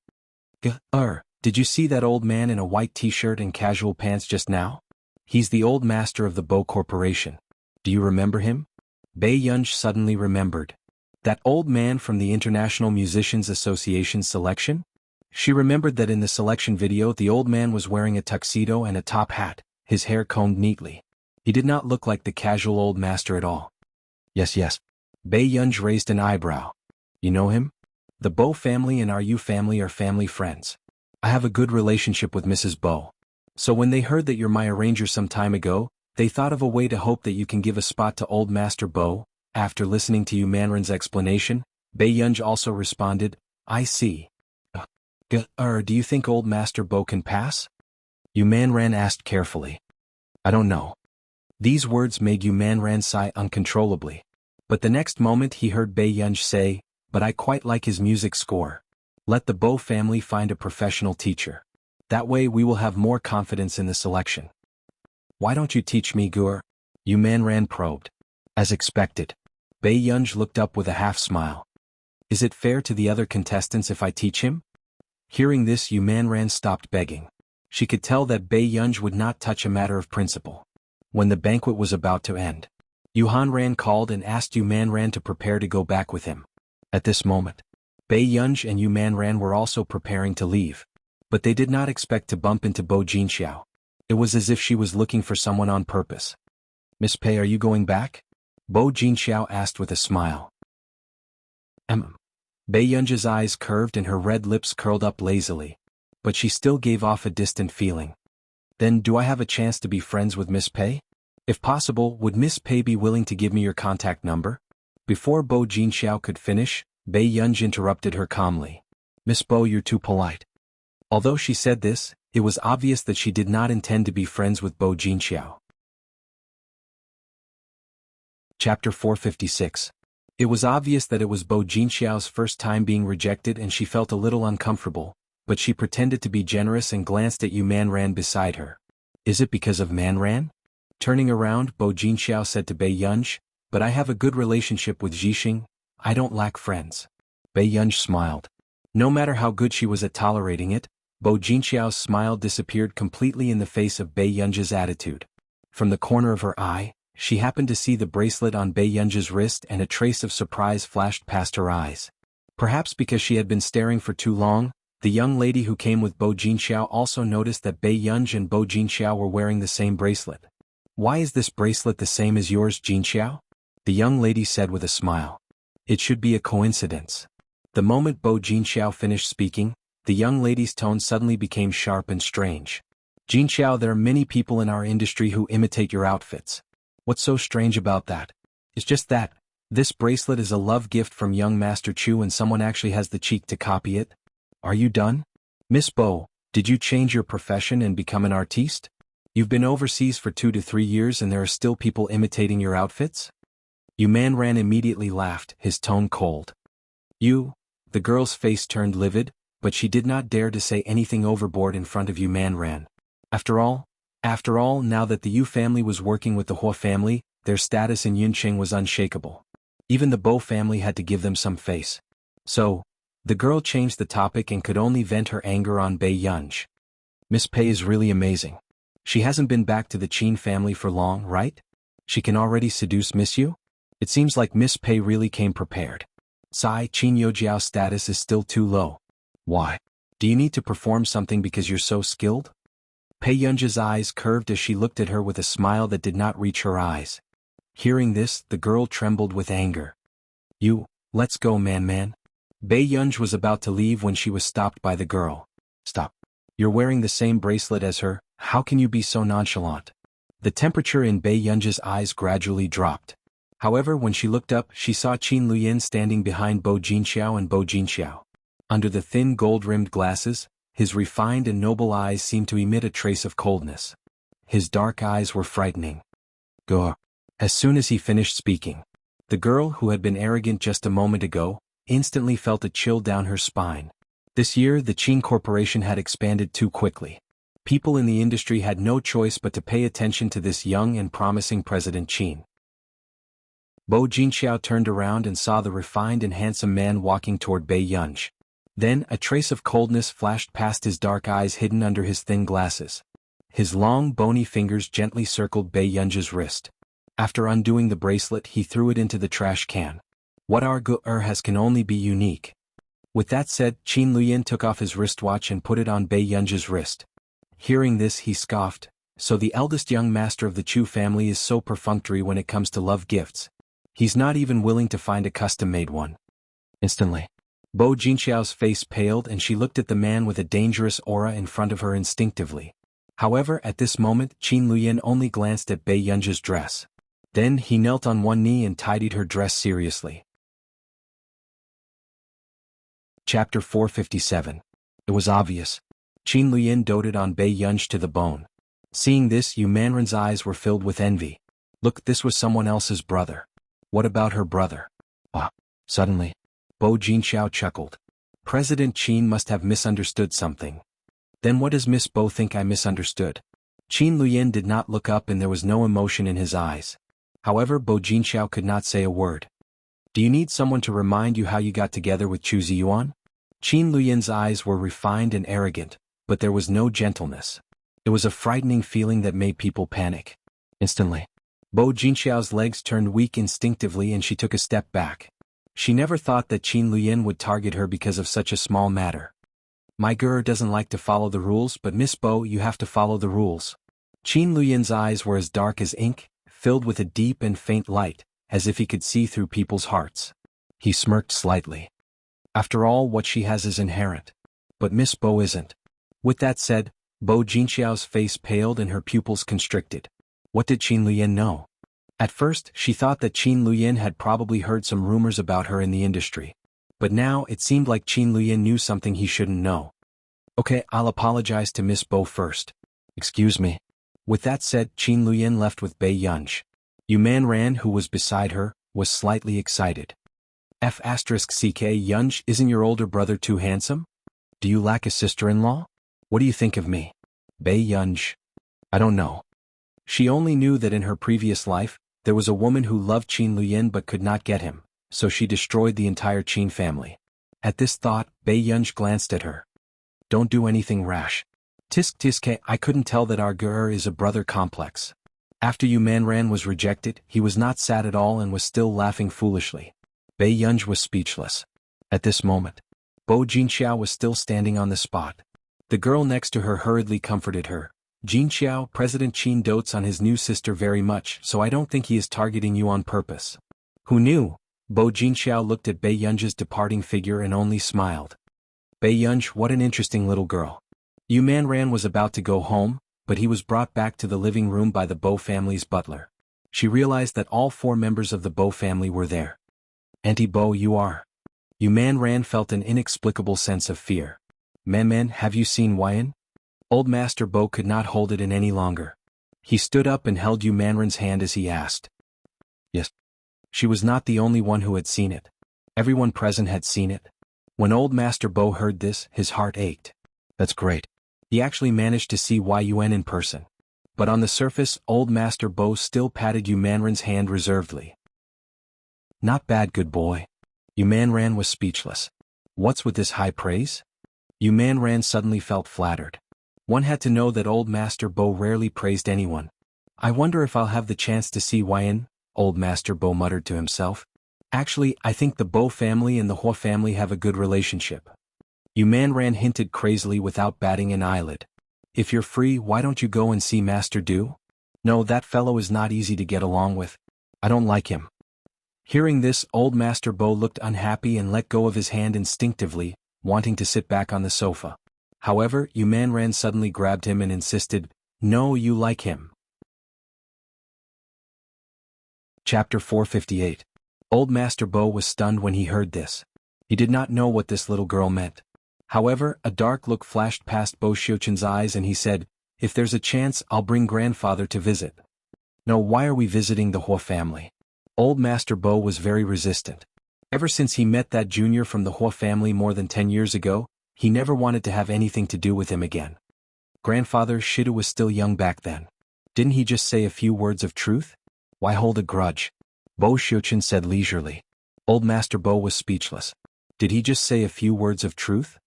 Did you see that old man in a white t-shirt and casual pants just now? He's the old master of the Bo Corporation. Do you remember him? Bei Yunj suddenly remembered. That old man from the International Musicians Association's selection? She remembered that in the selection video the old man was wearing a tuxedo and a top hat, his hair combed neatly. He did not look like the casual old master at all. Yes. Bei Yunj raised an eyebrow. You know him? The Bo family and our Yu family are family friends. I have a good relationship with Mrs. Bo. So when they heard that you're my arranger some time ago, they thought of a way to hope that you can give a spot to old Master Bo. After listening to Yu Manrin's explanation, Bei Yunj also responded, I see. Do you think old Master Bo can pass? Yu Manran asked carefully. I don't know. These words made Yu Manran sigh uncontrollably. But the next moment he heard Bei Yunj say, but I quite like his music score. Let the Bo family find a professional teacher. That way we will have more confidence in the selection. Why don't you teach me, Gur? Yu Manran probed. As expected. Bei Yunj looked up with a half-smile. Is it fair to the other contestants if I teach him? Hearing this, Yu Manran stopped begging. She could tell that Bei Yunj would not touch a matter of principle. When the banquet was about to end, Yu Hanran called and asked Yu Manran to prepare to go back with him. At this moment, Bei Yunj and Yu Manran were also preparing to leave. But they did not expect to bump into Bo Jinxiao. It was as if she was looking for someone on purpose. Miss Pei, are you going back? Bo Jinxiao asked with a smile. Bei Yunj's eyes curved and her red lips curled up lazily. But she still gave off a distant feeling. Then do I have a chance to be friends with Miss Pei? If possible, would Miss Pei be willing to give me your contact number? Before Bo Jinxiao could finish, Bei Yunj interrupted her calmly. Miss Bo, you're too polite. Although she said this, it was obvious that she did not intend to be friends with Bo Jinxiao. Chapter 456. It was obvious that it was Bo Jinxiao's first time being rejected and she felt a little uncomfortable, but she pretended to be generous and glanced at Yu Manran beside her. Is it because of Manran? Turning around, Bo Jinxiao said to Bei Yunj, but I have a good relationship with Zhixing, I don't lack friends. Bei Yunj smiled. No matter how good she was at tolerating it, Bo Jinxiao's smile disappeared completely in the face of Bei Yunj's attitude. From the corner of her eye, she happened to see the bracelet on Bei Yunj's wrist and a trace of surprise flashed past her eyes. Perhaps because she had been staring for too long, the young lady who came with Bo Jinxiao also noticed that Bei Yunj and Bo Jinxiao were wearing the same bracelet. Why is this bracelet the same as yours, Jinxiao? The young lady said with a smile. It should be a coincidence. The moment Bo Jinxiao finished speaking, the young lady's tone suddenly became sharp and strange. Jinxiao, there are many people in our industry who imitate your outfits. What's so strange about that? It's just that this bracelet is a love gift from young Master Chu and someone actually has the cheek to copy it. Are you done? Miss Bo, did you change your profession and become an artiste? You've been overseas for 2 to 3 years and there are still people imitating your outfits? Yu Manran immediately laughed, his tone cold. You? The girl's face turned livid, but she did not dare to say anything overboard in front of Yu Manran. After all, now that the Yu family was working with the Hua family, their status in Yunqing was unshakable. Even the Bo family had to give them some face. So, the girl changed the topic and could only vent her anger on Bei Yunj. Miss Pei is really amazing. She hasn't been back to the Qin family for long, right? She can already seduce Miss Yu? It seems like Miss Pei really came prepared. Sai, Qin Youjiao's status is still too low. Why? Do you need to perform something because you're so skilled? Pei Yunj's eyes curved as she looked at her with a smile that did not reach her eyes. Hearing this, the girl trembled with anger. You, let's go, man. Bei Yunj was about to leave when she was stopped by the girl. Stop. You're wearing the same bracelet as her, how can you be so nonchalant? The temperature in Bei Yunj's eyes gradually dropped. However, when she looked up, she saw Qin Luyin standing behind Bo Jinxiao and Bo Jinxiao. Under the thin gold-rimmed glasses, his refined and noble eyes seemed to emit a trace of coldness. His dark eyes were frightening. Go. As soon as he finished speaking, the girl who had been arrogant just a moment ago, instantly felt a chill down her spine. This year, the Qin Corporation had expanded too quickly. People in the industry had no choice but to pay attention to this young and promising President Qin. Bo Jinxiao turned around and saw the refined and handsome man walking toward Bei Yunj. Then, a trace of coldness flashed past his dark eyes hidden under his thin glasses. His long, bony fingers gently circled Bei Yunj's wrist. After undoing the bracelet, he threw it into the trash can. What our Gu-er has can only be unique. With that said, Qin Luyin took off his wristwatch and put it on Bei Yunj's wrist. Hearing this, he scoffed. So the eldest young master of the Chu family is so perfunctory when it comes to love gifts. He's not even willing to find a custom-made one. Instantly, Bo Jinxiao's face paled and she looked at the man with a dangerous aura in front of her instinctively. However, at this moment, Qin Luyin only glanced at Bei Yunj's dress. Then he knelt on one knee and tidied her dress seriously. Chapter 457. It was obvious. Qin Luyin doted on Bei Yunj to the bone. Seeing this, Yu Manran's eyes were filled with envy. Look, this was someone else's brother. What about her brother? Suddenly, Bo Jinxiao chuckled. President Qin must have misunderstood something. Then what does Miss Bo think I misunderstood? Qin Luyin did not look up and there was no emotion in his eyes. However, Bo Jinxiao could not say a word. Do you need someone to remind you how you got together with Chu Ziyuan? Qin Luyin's eyes were refined and arrogant, but there was no gentleness. It was a frightening feeling that made people panic. Instantly, Bo Jinxiao's legs turned weak instinctively and she took a step back. She never thought that Qin Luyin would target her because of such a small matter. My girl doesn't like to follow the rules, but Miss Bo, you have to follow the rules. Qin Luyin's eyes were as dark as ink, filled with a deep and faint light, as if he could see through people's hearts. He smirked slightly. After all, what she has is inherent. But Miss Bo isn't. With that said, Bo Jinxiao's face paled and her pupils constricted. What did Qin Luyin know? At first, she thought that Qin Luyin had probably heard some rumors about her in the industry. But now, it seemed like Qin Luyin knew something he shouldn't know. Okay, I'll apologize to Miss Bo first. Excuse me. With that said, Qin Luyin left with Bei Yunj. Yu Man, who was beside her, was slightly excited. F***ck Yunj, isn't your older brother too handsome? Do you lack a sister-in-law? What do you think of me? Bei Yunj. I don't know. She only knew that in her previous life, there was a woman who loved Qin Luyin but could not get him, so she destroyed the entire Qin family. At this thought, Bei Yunj glanced at her. Don't do anything rash. Tisk, I couldn't tell that our girl is a brother complex. After Yu Man was rejected, he was not sad at all and was still laughing foolishly. Bei Yunj was speechless. At this moment, Bo Jinxiao was still standing on the spot. The girl next to her hurriedly comforted her. Jinxiao, President Qin dotes on his new sister very much, so I don't think he is targeting you on purpose. Who knew? Bo Jinxiao looked at Bei Yunj's departing figure and only smiled. Bei Yunj, what an interesting little girl. Yu Man was about to go home, but he was brought back to the living room by the Bo family's butler. She realized that all 4 members of the Bo family were there. Auntie Bo, you are. Yu Man felt an inexplicable sense of fear. Man, have you seen Wyan? Old Master Bo could not hold it in any longer. He stood up and held Yu Man's hand as he asked. Yes. She was not the only one who had seen it. Everyone present had seen it. When Old Master Bo heard this, his heart ached. That's great. He actually managed to see Yun in person. But on the surface, Old Master Bo still patted Yu Man's hand reservedly. Not bad, good boy. Yu Man was speechless. What's with this high praise? Yu Man suddenly felt flattered. One had to know that Old Master Bo rarely praised anyone. I wonder if I'll have the chance to see Wyan, Old Master Bo muttered to himself. Actually, I think the Bo family and the Hua family have a good relationship. Yu Man hinted crazily without batting an eyelid. If you're free, why don't you go and see Master Du? No, that fellow is not easy to get along with. I don't like him. Hearing this, Old Master Bo looked unhappy and let go of his hand instinctively, wanting to sit back on the sofa. However, Yu Man suddenly grabbed him and insisted, No, you like him. Chapter 458. Old Master Bo was stunned when he heard this. He did not know what this little girl meant. However, a dark look flashed past Bo Xiuqin's eyes and he said, If there's a chance, I'll bring grandfather to visit. No, why are we visiting the Hua family? Old Master Bo was very resistant. Ever since he met that junior from the Hua family more than 10 years ago, he never wanted to have anything to do with him again. Grandfather Shidu was still young back then. Didn't he just say a few words of truth? Why hold a grudge? Bo Xiuqin said leisurely. Old Master Bo was speechless. Did he just say a few words of truth?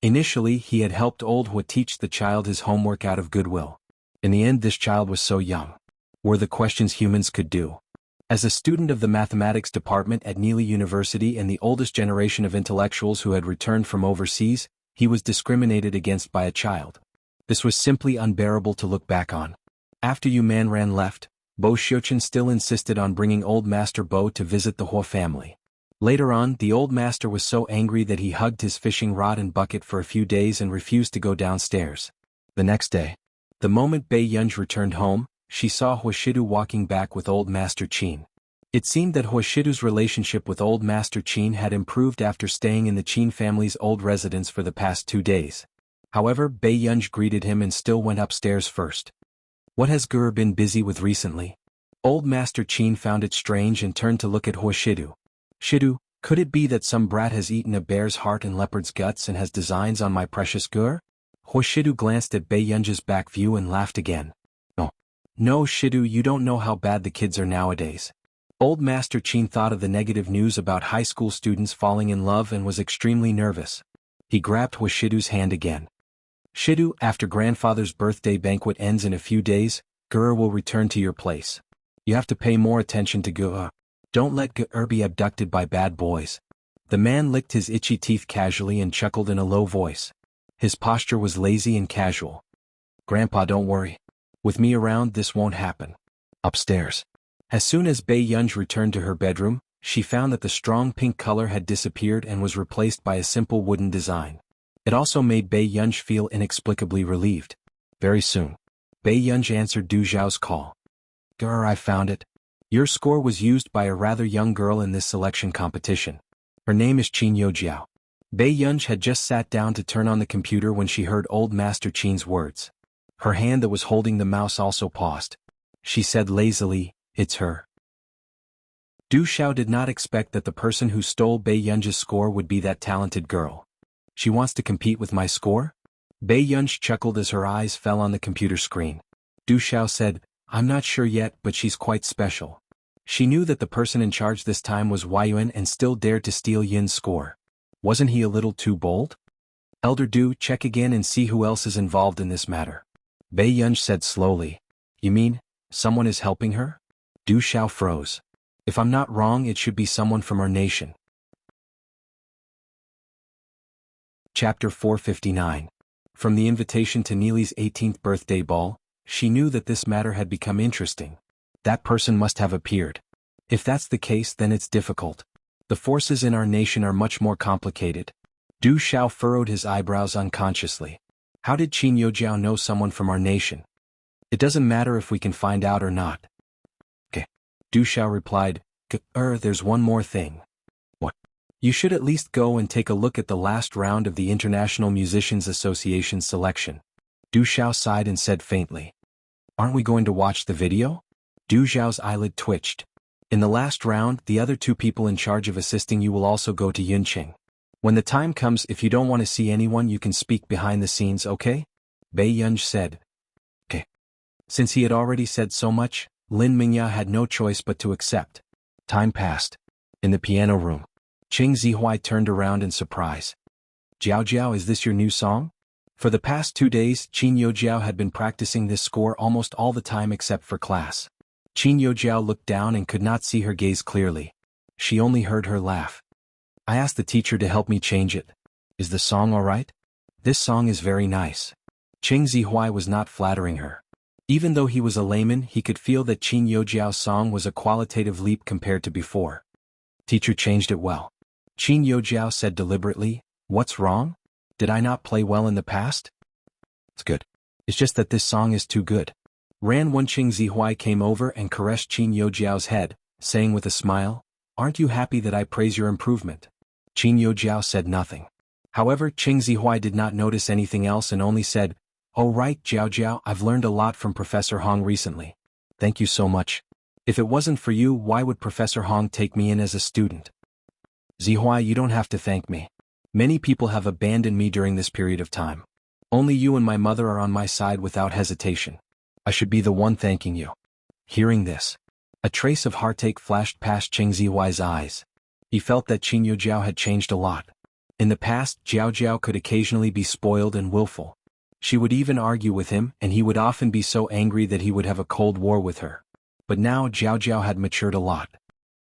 Initially, he had helped Old Hua teach the child his homework out of goodwill. In the end, this child was so young. Were the questions humans could do? As a student of the mathematics department at Neely University and the oldest generation of intellectuals who had returned from overseas, he was discriminated against by a child. This was simply unbearable to look back on. After Yu Man left, Bo Xiuqin still insisted on bringing Old Master Bo to visit the Hua family. Later on, the old master was so angry that he hugged his fishing rod and bucket for a few days and refused to go downstairs. The next day, the moment Bei Yunj returned home, she saw Huashidu walking back with Old Master Qin. It seemed that Huashidu's relationship with Old Master Qin had improved after staying in the Qin family's old residence for the past 2 days. However, Bei Yunj greeted him and still went upstairs first. What has Gur been busy with recently? Old Master Qin found it strange and turned to look at Huashidu. Shidu, could it be that some brat has eaten a bear's heart and leopard's guts and has designs on my precious Gur? Huashidu glanced at Bei Yunj's back view and laughed again. No, Shidu, you don't know how bad the kids are nowadays. Old Master Qin thought of the negative news about high school students falling in love and was extremely nervous. He grabbed Huashidu's hand again. Shidu, after grandfather's birthday banquet ends in a few days, Gur will return to your place. You have to pay more attention to Gur. Don't let Gur be abducted by bad boys. The man licked his itchy teeth casually and chuckled in a low voice. His posture was lazy and casual. Grandpa, don't worry. With me around, this won't happen. Upstairs. As soon as Bei Yunj returned to her bedroom, she found that the strong pink color had disappeared and was replaced by a simple wooden design. It also made Bei Yunj feel inexplicably relieved. Very soon, Bei Yunj answered Du Zhao's call. Gur, I found it. Your score was used by a rather young girl in this selection competition. Her name is Qin Youjiao. Bei Yunj had just sat down to turn on the computer when she heard Old Master Qin's words. Her hand that was holding the mouse also paused. She said lazily, It's her. Du Xiao did not expect that the person who stole Bei Yunz's score would be that talented girl. She wants to compete with my score? Bei Yunz chuckled as her eyes fell on the computer screen. Du Xiao said, I'm not sure yet, but she's quite special. She knew that the person in charge this time was Huayuan and still dared to steal Yin's score. Wasn't he a little too bold? Elder Du, check again and see who else is involved in this matter. Bei Yunz said slowly. You mean, someone is helping her? Du Xiao froze. If I'm not wrong, it should be someone from our nation. Chapter 459. From the invitation to Neely's 18th birthday ball, she knew that this matter had become interesting. That person must have appeared. If that's the case, then it's difficult. The forces in our nation are much more complicated. Du Xiao furrowed his eyebrows unconsciously. How did Qin Youjiao know someone from our nation? It doesn't matter if we can find out or not. Du Xiao replied, there's one more thing. What? You should at least go and take a look at the last round of the International Musicians Association's selection. Du Xiao sighed and said faintly. Aren't we going to watch the video? Du Xiao's eyelid twitched. In the last round, the other two people in charge of assisting you will also go to Yunqing. When the time comes, if you don't want to see anyone, you can speak behind the scenes, okay? Bei Yunz said. Okay. Since he had already said so much, Lin Mingya had no choice but to accept. Time passed. In the piano room, Qing Zihuai turned around in surprise. Jiao Jiao, is this your new song? For the past 2 days, Qin Youjiao had been practicing this score almost all the time except for class. Qin Youjiao looked down and could not see her gaze clearly. She only heard her laugh. I asked the teacher to help me change it. Is the song all right? This song is very nice. Qing Zihuai was not flattering her. Even though he was a layman, he could feel that Qin Youjiao's song was a qualitative leap compared to before. Teacher changed it well. Qin Youjiao said deliberately, what's wrong? Did I not play well in the past? It's good. It's just that this song is too good. Ran Wen Qing Zihuai came over and caressed Qin Youjiao's head, saying with a smile, aren't you happy that I praise your improvement? Qin Youjiao said nothing. However, Qing Zihuai did not notice anything else and only said, oh right, Jiao Jiao, I've learned a lot from Professor Hong recently. Thank you so much. If it wasn't for you, why would Professor Hong take me in as a student? Zihuai, you don't have to thank me. Many people have abandoned me during this period of time. Only you and my mother are on my side without hesitation. I should be the one thanking you. Hearing this, a trace of heartache flashed past Qing Zihuai's eyes. He felt that Qin Youjiao had changed a lot. In the past, Jiao Jiao could occasionally be spoiled and willful. She would even argue with him, and he would often be so angry that he would have a cold war with her. But now Jiao Jiao had matured a lot.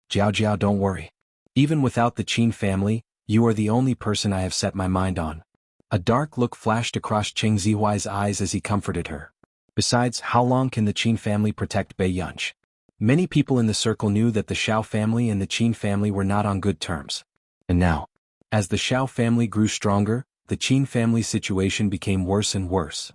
Jiao Jiao, don't worry. Even without the Qin family, you are the only person I have set my mind on. A dark look flashed across Qing Zihuai's eyes as he comforted her. Besides, how long can the Qin family protect Bei Yunz? Many people in the circle knew that the Xiao family and the Qin family were not on good terms. And now, as the Xiao family grew stronger, the Qin family's situation became worse and worse.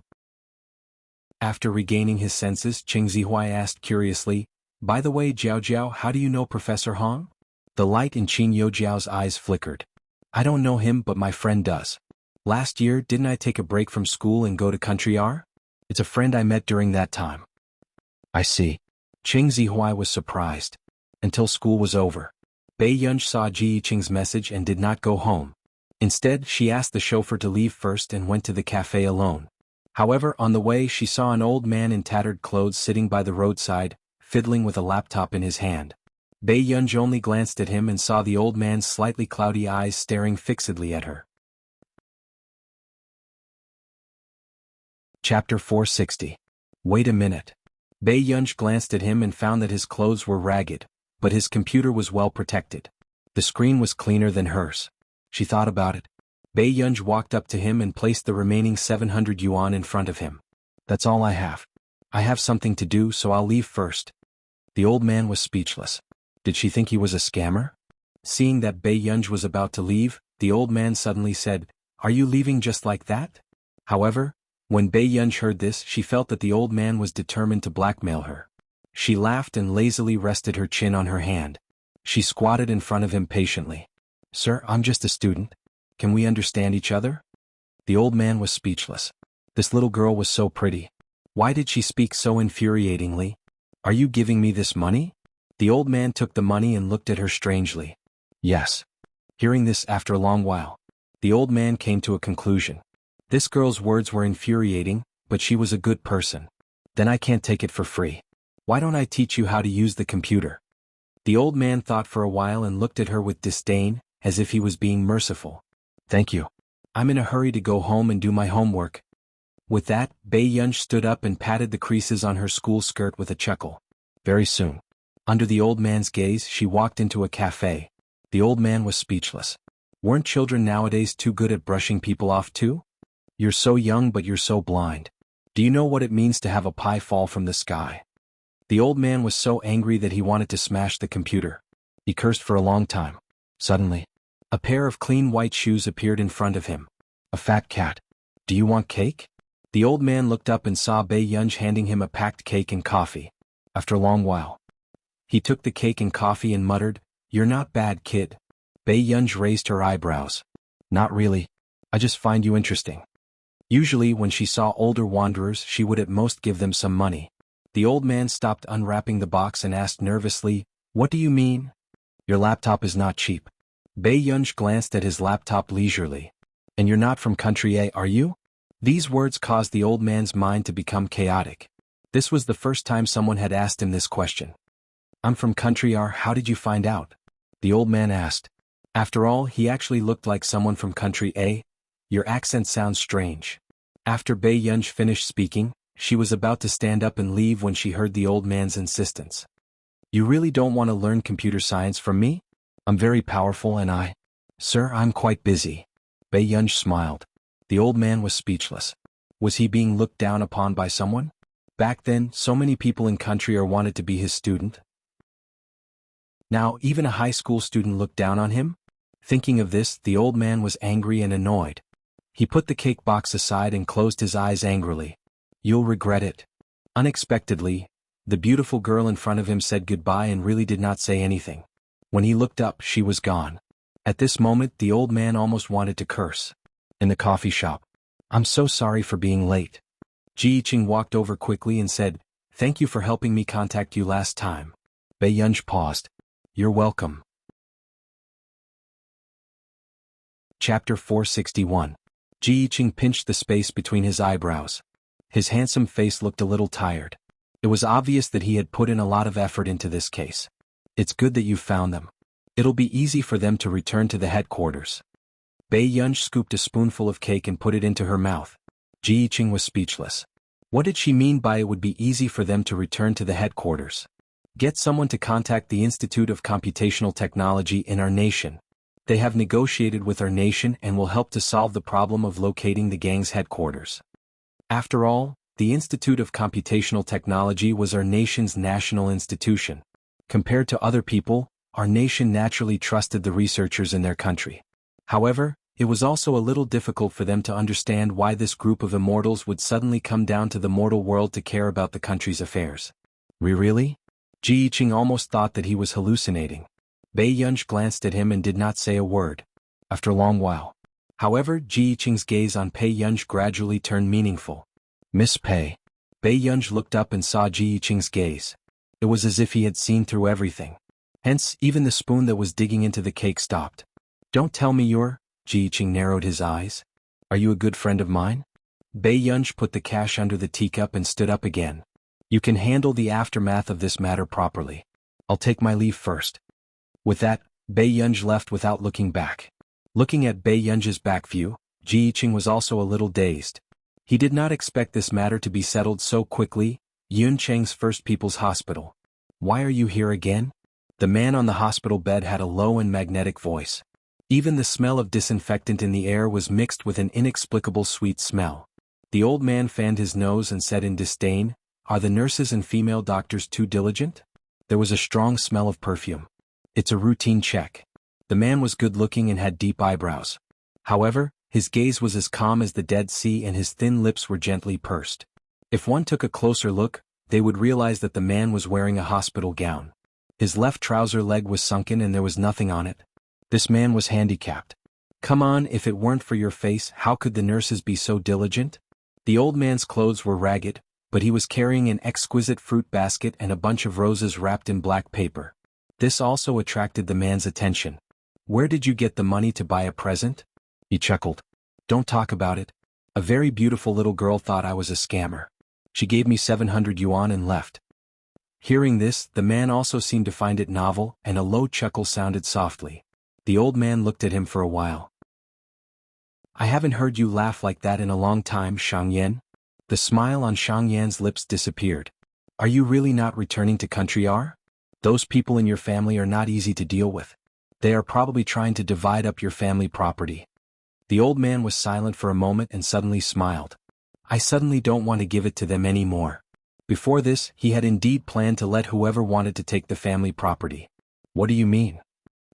After regaining his senses, Qing Zihuai asked curiously, by the way, Jiao Jiao, how do you know Professor Hong? The light in Qin Youjiao's eyes flickered. I don't know him, but my friend does. Last year, didn't I take a break from school and go to Country R? It's a friend I met during that time. I see. Qing Zihuai was surprised. Until school was over. Bei Yunz saw Ji Yiqing's message and did not go home. Instead, she asked the chauffeur to leave first and went to the cafe alone. However, on the way she saw an old man in tattered clothes sitting by the roadside, fiddling with a laptop in his hand. Bei Yunz only glanced at him and saw the old man's slightly cloudy eyes staring fixedly at her. Chapter 460. Wait a minute. Bei Yunz glanced at him and found that his clothes were ragged, but his computer was well protected. The screen was cleaner than hers. She thought about it. Bei Yunz walked up to him and placed the remaining 700 yuan in front of him. That's all I have. I have something to do, so I'll leave first. The old man was speechless. Did she think he was a scammer? Seeing that Bei Yunz was about to leave, the old man suddenly said, are you leaving just like that? However, when Bei Yunz heard this, she felt that the old man was determined to blackmail her. She laughed and lazily rested her chin on her hand. She squatted in front of him patiently. Sir, I'm just a student. Can we understand each other? The old man was speechless. This little girl was so pretty. Why did she speak so infuriatingly? Are you giving me this money? The old man took the money and looked at her strangely. Yes. Hearing this after a long while, the old man came to a conclusion. This girl's words were infuriating, but she was a good person. Then I can't take it for free. Why don't I teach you how to use the computer? The old man thought for a while and looked at her with disdain, as if he was being merciful. Thank you. I'm in a hurry to go home and do my homework. With that, Bei Yunj stood up and patted the creases on her school skirt with a chuckle. Very soon, under the old man's gaze, she walked into a cafe. The old man was speechless. Weren't children nowadays too good at brushing people off too? You're so young but you're so blind. Do you know what it means to have a pie fall from the sky? The old man was so angry that he wanted to smash the computer. He cursed for a long time. Suddenly, a pair of clean white shoes appeared in front of him. A fat cat. Do you want cake? The old man looked up and saw Bei Yunj handing him a packed cake and coffee. After a long while, he took the cake and coffee and muttered, "You're not bad, kid." Bei Yunj raised her eyebrows. Not really. I just find you interesting. Usually when she saw older wanderers she would at most give them some money. The old man stopped unwrapping the box and asked nervously, "What do you mean?" "Your laptop is not cheap." Bei Yunj glanced at his laptop leisurely. "And you're not from country A, are you?" These words caused the old man's mind to become chaotic. This was the first time someone had asked him this question. "I'm from country R, how did you find out?" the old man asked. After all, he actually looked like someone from country A. "Your accent sounds strange." After Bei Yunj finished speaking, she was about to stand up and leave when she heard the old man's insistence. "You really don't want to learn computer science from me? I'm very powerful and Sir, I'm quite busy." Bei Yunj smiled. The old man was speechless. Was he being looked down upon by someone? Back then, so many people in country R wanted to be his student. Now, even a high school student looked down on him? Thinking of this, the old man was angry and annoyed. He put the cake box aside and closed his eyes angrily. "You'll regret it." Unexpectedly, the beautiful girl in front of him said goodbye and really did not say anything. When he looked up, she was gone. At this moment, the old man almost wanted to curse. In the coffee shop. "I'm so sorry for being late." Ji Yiqing walked over quickly and said, "Thank you for helping me contact you last time." Bei Yunj paused. "You're welcome." Chapter 461. Ji Yiqing pinched the space between his eyebrows. His handsome face looked a little tired. It was obvious that he had put in a lot of effort into this case. "It's good that you've found them. It'll be easy for them to return to the headquarters." Bei Yunj scooped a spoonful of cake and put it into her mouth. Ji Yiqing was speechless. What did she mean by it would be easy for them to return to the headquarters? Get someone to contact the Institute of Computational Technology in our nation. They have negotiated with our nation and will help to solve the problem of locating the gang's headquarters. After all, the Institute of Computational Technology was our nation's national institution. Compared to other people, our nation naturally trusted the researchers in their country. However, it was also a little difficult for them to understand why this group of immortals would suddenly come down to the mortal world to care about the country's affairs. Really? Ji Yiqing almost thought that he was hallucinating. Bei Yunj glanced at him and did not say a word. After a long while. However, Ji Yiqing's gaze on Bei Yunj gradually turned meaningful. "Miss Bei." Bei Yunj looked up and saw Ji Yiqing's gaze. It was as if he had seen through everything. Hence, even the spoon that was digging into the cake stopped. "Don't tell me you're..." Ji Yiqing narrowed his eyes. "Are you a good friend of mine?" Bei Yunj put the cash under the teacup and stood up again. "You can handle the aftermath of this matter properly. I'll take my leave first." With that, Bei Yunj left without looking back. Looking at Bei Yunj's back view, Ji Yiqing was also a little dazed. He did not expect this matter to be settled so quickly. Yun Cheng's First People's Hospital. "Why are you here again?" The man on the hospital bed had a low and magnetic voice. Even the smell of disinfectant in the air was mixed with an inexplicable sweet smell. The old man fanned his nose and said in disdain, "Are the nurses and female doctors too diligent?" There was a strong smell of perfume. "It's a routine check." The man was good-looking and had deep eyebrows. However, his gaze was as calm as the Dead Sea and his thin lips were gently pursed. If one took a closer look, they would realize that the man was wearing a hospital gown. His left trouser leg was sunken and there was nothing on it. This man was handicapped. "Come on, if it weren't for your face, how could the nurses be so diligent?" The old man's clothes were ragged, but he was carrying an exquisite fruit basket and a bunch of roses wrapped in black paper. This also attracted the man's attention. "Where did you get the money to buy a present?" He chuckled. "Don't talk about it. A very beautiful little girl thought I was a scammer. She gave me 700 yuan and left." Hearing this, the man also seemed to find it novel, and a low chuckle sounded softly. The old man looked at him for a while. "I haven't heard you laugh like that in a long time, Shang Yan." The smile on Shang Yan's lips disappeared. "Are you really not returning to country R? Those people in your family are not easy to deal with. They are probably trying to divide up your family property." The old man was silent for a moment and suddenly smiled. "I suddenly don't want to give it to them anymore." Before this, he had indeed planned to let whoever wanted to take the family property. "What do you mean?"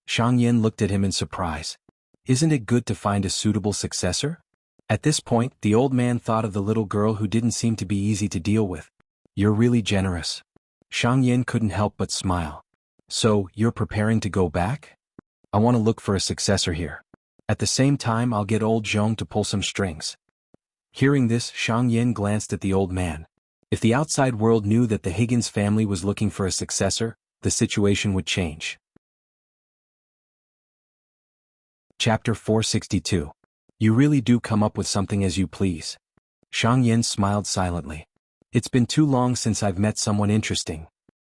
Shang Yan looked at him in surprise. "Isn't it good to find a suitable successor?" At this point, the old man thought of the little girl who didn't seem to be easy to deal with. "You're really generous." Shang Yan couldn't help but smile. "So, you're preparing to go back?" "I want to look for a successor here. At the same time, I'll get old Zhong to pull some strings." Hearing this, Shang Yan glanced at the old man. If the outside world knew that the Higgins family was looking for a successor, the situation would change. Chapter 462. You really do come up with something as you please. Shang Yan smiled silently. "It's been too long since I've met someone interesting."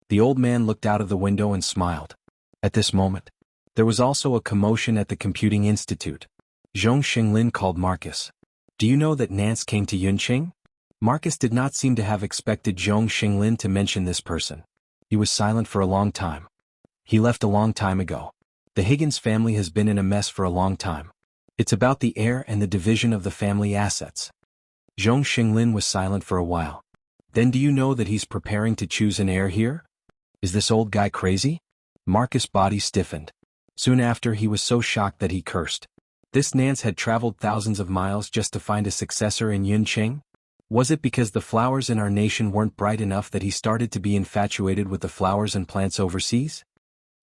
The old man looked out of the window and smiled. At this moment, there was also a commotion at the Computing Institute. Zhong Xinglin called Marcus. "Do you know that Nance came to Yunqing?" Marcus did not seem to have expected Zhong Xinglin to mention this person. He was silent for a long time. "He left a long time ago. The Higgins family has been in a mess for a long time. It's about the heir and the division of the family assets." Zhong Xinglin was silent for a while. "Then do you know that he's preparing to choose an heir here? Is this old guy crazy?" Marcus' body stiffened. Soon after, he was so shocked that he cursed. This Nance had traveled thousands of miles just to find a successor in Yunqing? Was it because the flowers in our nation weren't bright enough that he started to be infatuated with the flowers and plants overseas?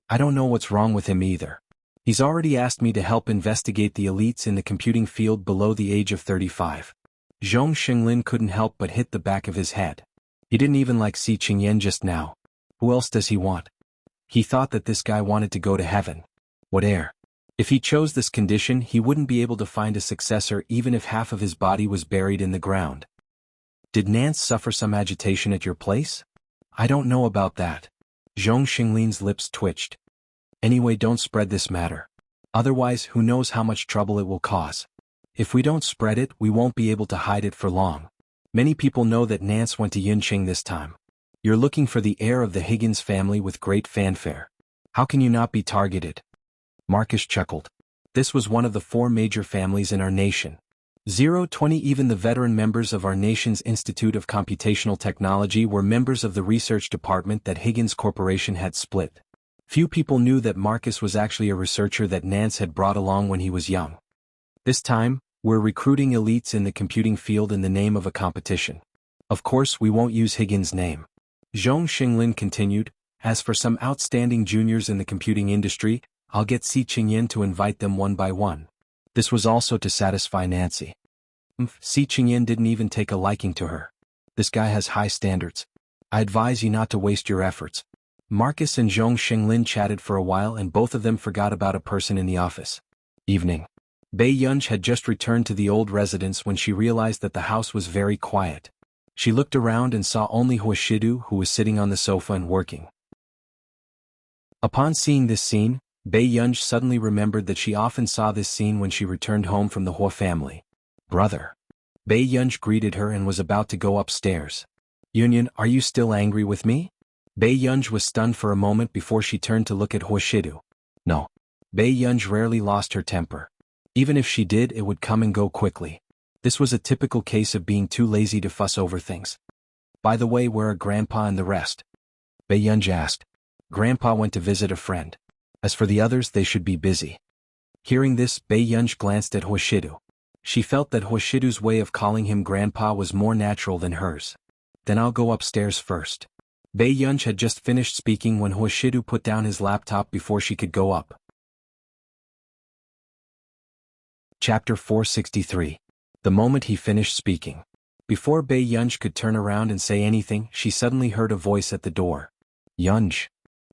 I don't know what's wrong with him either. He's already asked me to help investigate the elites in the computing field below the age of 35. Zhong Xinglin couldn't help but hit the back of his head. He didn't even like Si Qingyan just now. Who else does he want? He thought that this guy wanted to go to heaven. What heir? If he chose this condition, he wouldn't be able to find a successor even if half of his body was buried in the ground. Did Nance suffer some agitation at your place? I don't know about that. Zhong Xinglin's lips twitched. Anyway, don't spread this matter. Otherwise, who knows how much trouble it will cause. If we don't spread it, we won't be able to hide it for long. Many people know that Nance went to Yunqing this time. You're looking for the heir of the Higgins family with great fanfare. How can you not be targeted? Marcus chuckled. This was one of the 4 major families in our nation. 020 Even the veteran members of our nation's Institute of Computational Technology were members of the research department that Higgins Corporation had split. Few people knew that Marcus was actually a researcher that Nance had brought along when he was young. This time, we're recruiting elites in the computing field in the name of a competition. Of course, we won't use Higgins' name. Zhong Xinglin continued. As for some outstanding juniors in the computing industry, I'll get Si Qingyan to invite them one by one. This was also to satisfy Nancy. Si Qingyan didn't even take a liking to her. This guy has high standards. I advise you not to waste your efforts. Marcus and Zhong Xinglin chatted for a while and both of them forgot about a person in the office. Evening. Bei Yunj had just returned to the old residence when she realized that the house was very quiet. She looked around and saw only Huashidu, who was sitting on the sofa and working. Upon seeing this scene, Bei Yunj suddenly remembered that she often saw this scene when she returned home from the Hua family. Brother. Bei Yunj greeted her and was about to go upstairs. Yunyan, are you still angry with me? Bei Yunj was stunned for a moment before she turned to look at Huashidu. No. Bei Yunj rarely lost her temper. Even if she did, it would come and go quickly. This was a typical case of being too lazy to fuss over things. By the way, where are Grandpa and the rest? Bei Yunj asked. Grandpa went to visit a friend. As for the others, they should be busy. Hearing this, Bei Yunj glanced at Huashidu. She felt that Huashidu's way of calling him Grandpa was more natural than hers. Then I'll go upstairs first. Bei Yunj had just finished speaking when Huashidu put down his laptop before she could go up. Chapter 463. The moment he finished speaking. Before Bei Yunj could turn around and say anything, she suddenly heard a voice at the door. Yunj.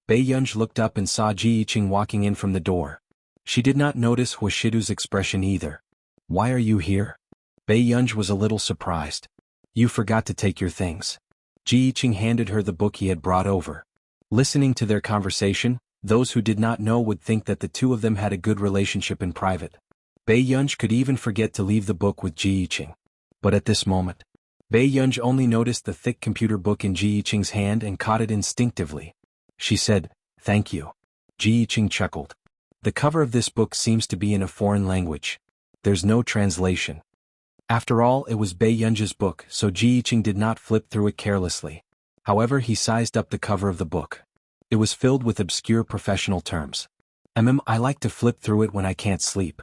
Bei Yunj looked up and saw Ji Yiqing walking in from the door. She did not notice Huashidu's expression either. Why are you here? Bei Yunj was a little surprised. You forgot to take your things. Ji Yiqing handed her the book he had brought over. Listening to their conversation, those who did not know would think that the two of them had a good relationship in private. Bei Yunj could even forget to leave the book with Ji Yiqing. But at this moment, Bei Yunj only noticed the thick computer book in Ji Yiqing's hand and caught it instinctively. She said, "Thank you." Ji Yiqing chuckled. The cover of this book seems to be in a foreign language. There's no translation. After all, it was Bei Yunj's book, so Ji Yiqing did not flip through it carelessly. However, he sized up the cover of the book. It was filled with obscure professional terms. I like to flip through it when I can't sleep.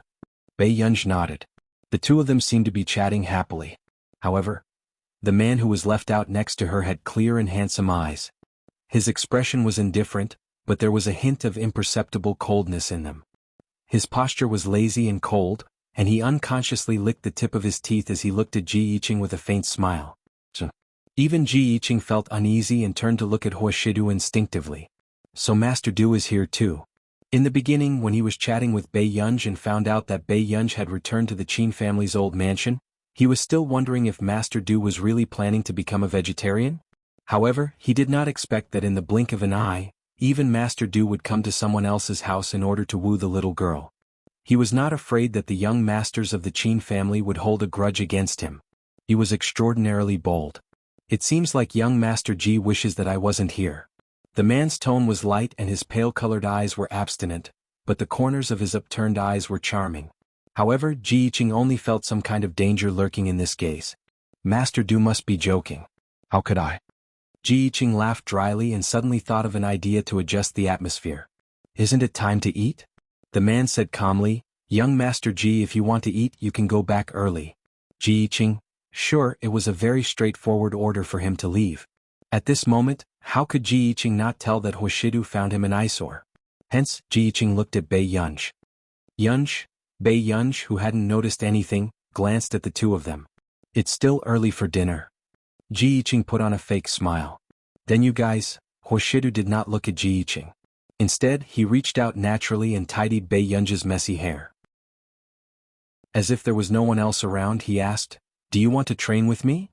Bei Yunj nodded. The two of them seemed to be chatting happily. However, the man who was left out next to her had clear and handsome eyes. His expression was indifferent, but there was a hint of imperceptible coldness in them. His posture was lazy and cold, and he unconsciously licked the tip of his teeth as he looked at Ji Yiqing with a faint smile. Even Ji Yiqing felt uneasy and turned to look at Huashidu instinctively. So Master Du is here too. In the beginning, when he was chatting with Bei Yunj and found out that Bei Yunj had returned to the Qin family's old mansion, he was still wondering if Master Du was really planning to become a vegetarian. However, he did not expect that in the blink of an eye, even Master Du would come to someone else's house in order to woo the little girl. He was not afraid that the young masters of the Qin family would hold a grudge against him. He was extraordinarily bold. It seems like young Master Ji wishes that I wasn't here. The man's tone was light and his pale-colored eyes were abstinent, but the corners of his upturned eyes were charming. However, Ji Yiqing only felt some kind of danger lurking in this gaze. Master Du must be joking. How could I? Ji Yiqing laughed dryly and suddenly thought of an idea to adjust the atmosphere. Isn't it time to eat? The man said calmly, Young Master Ji, if you want to eat, you can go back early. Ji Yiqing, sure, it was a very straightforward order for him to leave. At this moment, how could Ji Yiqing not tell that Huashidu found him an eyesore? Hence, Ji Yiqing looked at Bei Yunj. Bei Yunj, who hadn't noticed anything, glanced at the two of them. It's still early for dinner. Ji Yiqing put on a fake smile. Then you guys, Huashidu did not look at Ji Yiqing. Instead, he reached out naturally and tidied Bei Yunj's messy hair. As if there was no one else around, he asked, Do you want to train with me?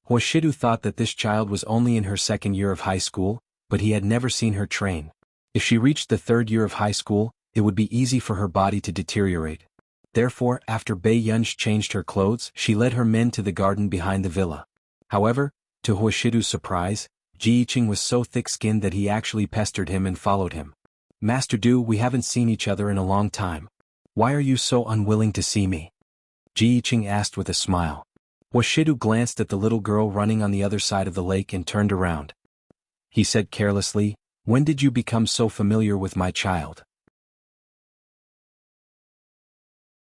Huashidu thought that this child was only in her second year of high school, but he had never seen her train. If she reached the third year of high school, it would be easy for her body to deteriorate. Therefore, after Bei Yunj changed her clothes, she led her men to the garden behind the villa. However, to Huashidu's surprise, Ji Yiqing was so thick-skinned that he actually pestered him and followed him. Master Du, we haven't seen each other in a long time. Why are you so unwilling to see me? Ji Yiqing asked with a smile. Huashidu glanced at the little girl running on the other side of the lake and turned around. He said carelessly, When did you become so familiar with my child?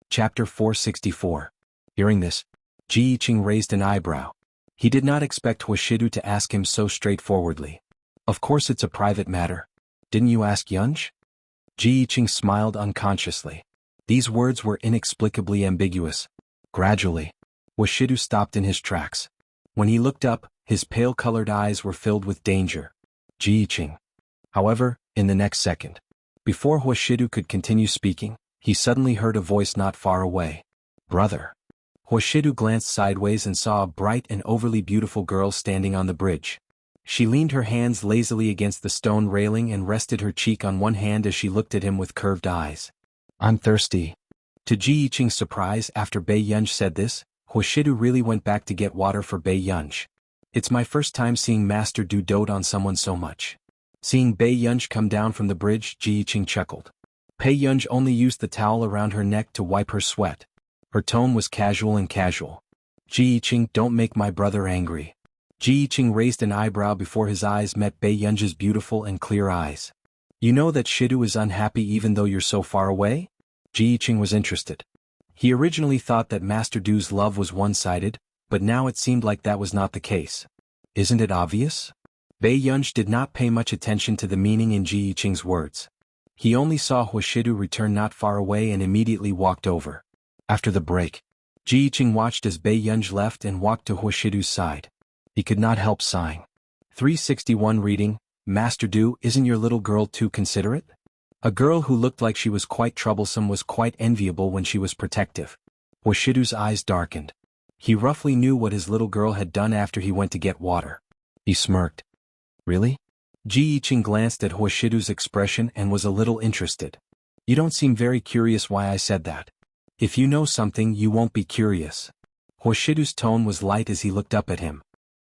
Chapter 464. Hearing this, Ji Yiqing raised an eyebrow. He did not expect Huashidu to ask him so straightforwardly. Of course it's a private matter. Didn't you ask Yunj? Ji Yiqing smiled unconsciously. These words were inexplicably ambiguous. Gradually, Huashidu stopped in his tracks. When he looked up, his pale-colored eyes were filled with danger. Ji Yiqing. However, in the next second, before Huashidu could continue speaking, he suddenly heard a voice not far away. Brother. Huashidu glanced sideways and saw a bright and overly beautiful girl standing on the bridge. She leaned her hands lazily against the stone railing and rested her cheek on one hand as she looked at him with curved eyes. I'm thirsty. To Ji Yiqing's surprise, after Bei Yunj said this, Huashidu really went back to get water for Bei Yunj. It's my first time seeing Master Du dote on someone so much. Seeing Bei Yunj come down from the bridge, Ji Yiqing chuckled. Bei Yunj only used the towel around her neck to wipe her sweat. Her tone was casual and casual. Ji Yiqing, don't make my brother angry. Ji Yiqing raised an eyebrow before his eyes met Bei Yunj's beautiful and clear eyes. You know that Shidu is unhappy even though you're so far away? Ji Yiqing was interested. He originally thought that Master Du's love was one-sided, but now it seemed like that was not the case. Isn't it obvious? Bei Yunj did not pay much attention to the meaning in Ji Yiqing's words. He only saw Huashidu return not far away and immediately walked over. After the break, Ji Yiqing watched as Bei Yunj left and walked to Huashidu's side. He could not help sighing. 361 reading, Master Du, isn't your little girl too considerate? A girl who looked like she was quite troublesome was quite enviable when she was protective. Huashidu's eyes darkened. He roughly knew what his little girl had done after he went to get water. He smirked. Really? Ji Yiqing glanced at Huashidu's expression and was a little interested. You don't seem very curious why I said that. If you know something, you won't be curious. Huashidu's tone was light as he looked up at him.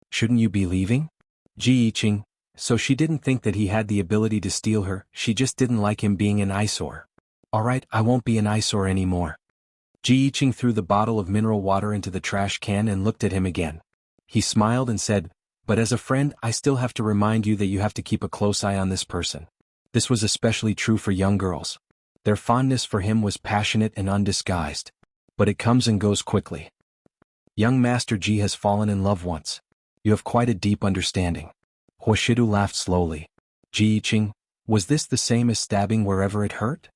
Shouldn't you be leaving? Ji Yiqing. So she didn't think that he had the ability to steal her, she just didn't like him being an eyesore. Alright, I won't be an eyesore anymore. Ji Yiqing threw the bottle of mineral water into the trash can and looked at him again. He smiled and said, but as a friend, I still have to remind you that you have to keep a close eye on this person. This was especially true for young girls. Their fondness for him was passionate and undisguised. But it comes and goes quickly. Young Master Ji has fallen in love once. You have quite a deep understanding. Huashidu laughed slowly. Ji Yiqing, was this the same as stabbing wherever it hurt?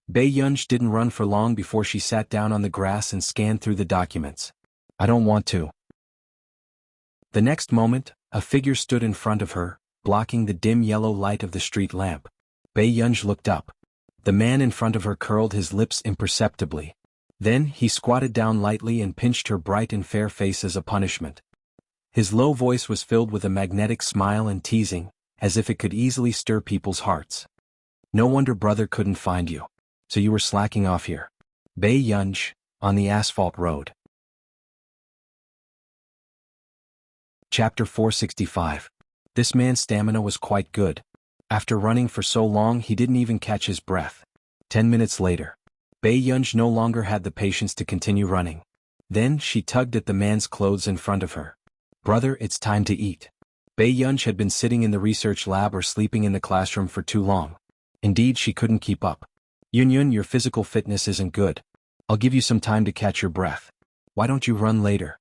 Bei Yunj didn't run for long before she sat down on the grass and scanned through the documents. I don't want to. The next moment, a figure stood in front of her, blocking the dim yellow light of the street lamp. Bei Yunj looked up. The man in front of her curled his lips imperceptibly. Then he squatted down lightly and pinched her bright and fair face as a punishment. His low voice was filled with a magnetic smile and teasing, as if it could easily stir people's hearts. No wonder brother couldn't find you. So you were slacking off here. Bei Yunj, on the asphalt road. Chapter 465. This man's stamina was quite good. After running for so long he didn't even catch his breath. 10 minutes later. Bei Yunj no longer had the patience to continue running. Then she tugged at the man's clothes in front of her. Brother, it's time to eat. Bei Yunj had been sitting in the research lab or sleeping in the classroom for too long. Indeed, she couldn't keep up. Yunyun, your physical fitness isn't good. I'll give you some time to catch your breath. Why don't you run later?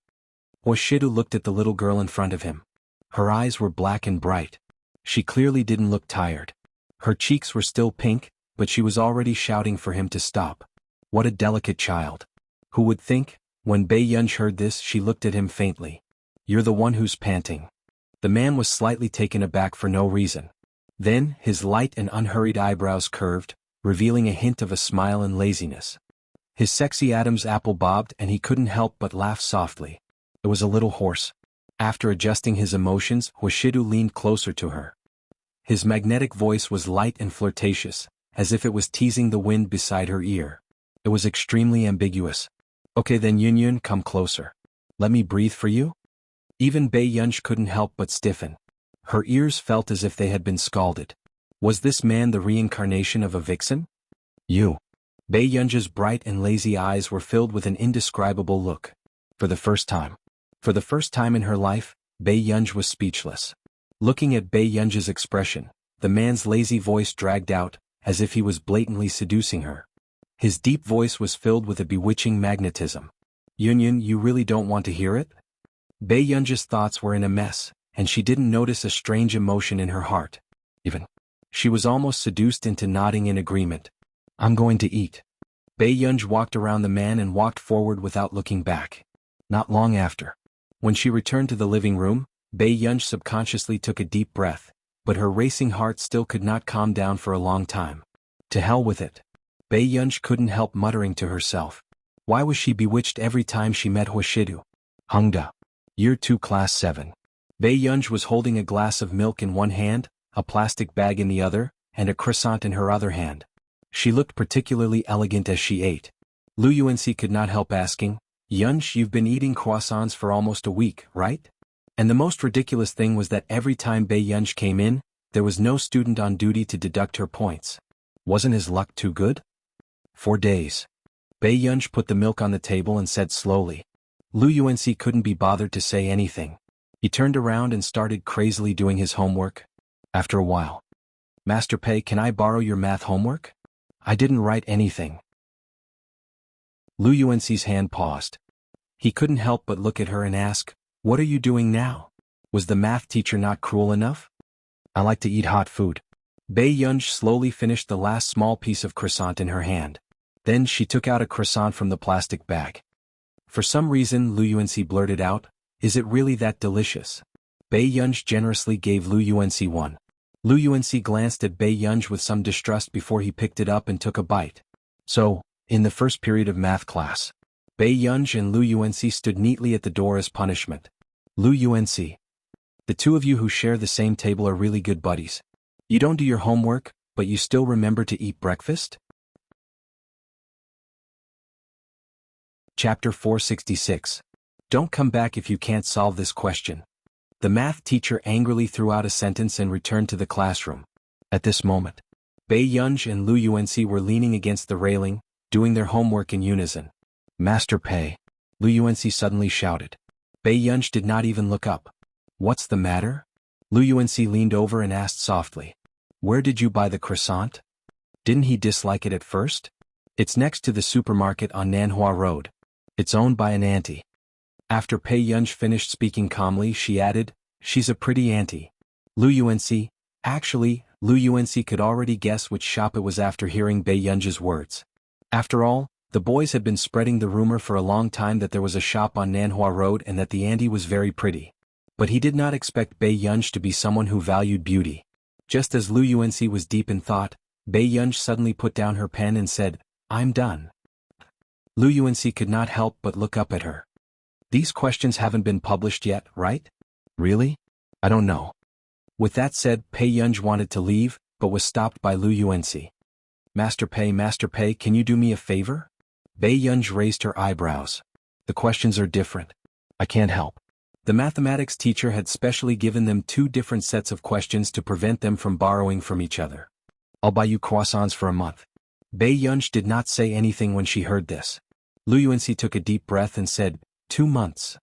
Huashidu looked at the little girl in front of him. Her eyes were black and bright. She clearly didn't look tired. Her cheeks were still pink, but she was already shouting for him to stop. What a delicate child. Who would think? When Bei Yunj heard this, she looked at him faintly. You're the one who's panting. The man was slightly taken aback for no reason. Then, his light and unhurried eyebrows curved, revealing a hint of a smile and laziness. His sexy Adam's apple bobbed and he couldn't help but laugh softly. It was a little hoarse. After adjusting his emotions, Huashidu leaned closer to her. His magnetic voice was light and flirtatious, as if it was teasing the wind beside her ear. It was extremely ambiguous. Okay then Yunyun, come closer. Let me breathe for you? Even Bei Yunj couldn't help but stiffen. Her ears felt as if they had been scalded. Was this man the reincarnation of a vixen? You. Bei Yunj's bright and lazy eyes were filled with an indescribable look. For the first time in her life, Bei Yunj was speechless. Looking at Bei Yunj's expression, the man's lazy voice dragged out, as if he was blatantly seducing her. His deep voice was filled with a bewitching magnetism. Yunyun, you really don't want to hear it? Bei Yunj's thoughts were in a mess, and she didn't notice a strange emotion in her heart. She was almost seduced into nodding in agreement. I'm going to eat. Bei Yunj walked around the man and walked forward without looking back. Not long after. When she returned to the living room, Bei Yunj subconsciously took a deep breath, but her racing heart still could not calm down for a long time. To hell with it. Bei Yunj couldn't help muttering to herself. Why was she bewitched every time she met Huashidu? Hongda. Year 2 Class 7. Bei Yunj was holding a glass of milk in one hand, a plastic bag in the other, and a croissant in her other hand. She looked particularly elegant as she ate. Lu Yuanxi could not help asking, Yunj, you've been eating croissants for almost a week, right? And the most ridiculous thing was that every time Bei Yunj came in, there was no student on duty to deduct her points. Wasn't his luck too good? 4 days. Bei Yunj put the milk on the table and said slowly. Lu Yuanxi couldn't be bothered to say anything. He turned around and started crazily doing his homework. After a while. Master Pei, can I borrow your math homework? I didn't write anything. Lu Yuanxi's hand paused. He couldn't help but look at her and ask, what are you doing now? Was the math teacher not cruel enough? I like to eat hot food. Bei Yunj slowly finished the last small piece of croissant in her hand. Then she took out a croissant from the plastic bag. For some reason Lu Yuanxi blurted out, "Is it really that delicious?" Bei Yunj generously gave Lu Yuanxi one. Lu Yuanxi glanced at Bei Yunj with some distrust before he picked it up and took a bite. So, in the first period of math class, Bei Yunj and Lu Yuanxi stood neatly at the door as punishment. Lu Yuanxi, the two of you who share the same table are really good buddies. You don't do your homework, but you still remember to eat breakfast? Chapter 466. Don't come back if you can't solve this question. The math teacher angrily threw out a sentence and returned to the classroom. At this moment, Bei Yunj and Lu Yuanxi were leaning against the railing, doing their homework in unison. "Master Pei," Lu Yuanxi suddenly shouted. Bei Yunj did not even look up. "What's the matter?" Lu Yuanxi leaned over and asked softly. "Where did you buy the croissant? Didn't he dislike it at first?" "It's next to the supermarket on Nanhua Road. It's owned by an auntie." After Pei Yunj finished speaking calmly, she added, "She's a pretty auntie." Lu Yuanxi, actually, Lu Yuanxi could already guess which shop it was after hearing Bei Yunj's words. After all, the boys had been spreading the rumor for a long time that there was a shop on Nanhua Road and that the auntie was very pretty. But he did not expect Bei Yunj to be someone who valued beauty. Just as Lu Yuanxi was deep in thought, Bei Yunj suddenly put down her pen and said, "I'm done." Lu Yuanxi could not help but look up at her. "These questions haven't been published yet, right?" "Really? I don't know." With that said, Pei Yunj wanted to leave, but was stopped by Lu Yuanxi. Master Pei, can you do me a favor?" Bei Yunj raised her eyebrows. "The questions are different. I can't help." The mathematics teacher had specially given them two different sets of questions to prevent them from borrowing from each other. "I'll buy you croissants for a month." Bei Yunj did not say anything when she heard this. Lu Yuanxi took a deep breath and said, 2 months.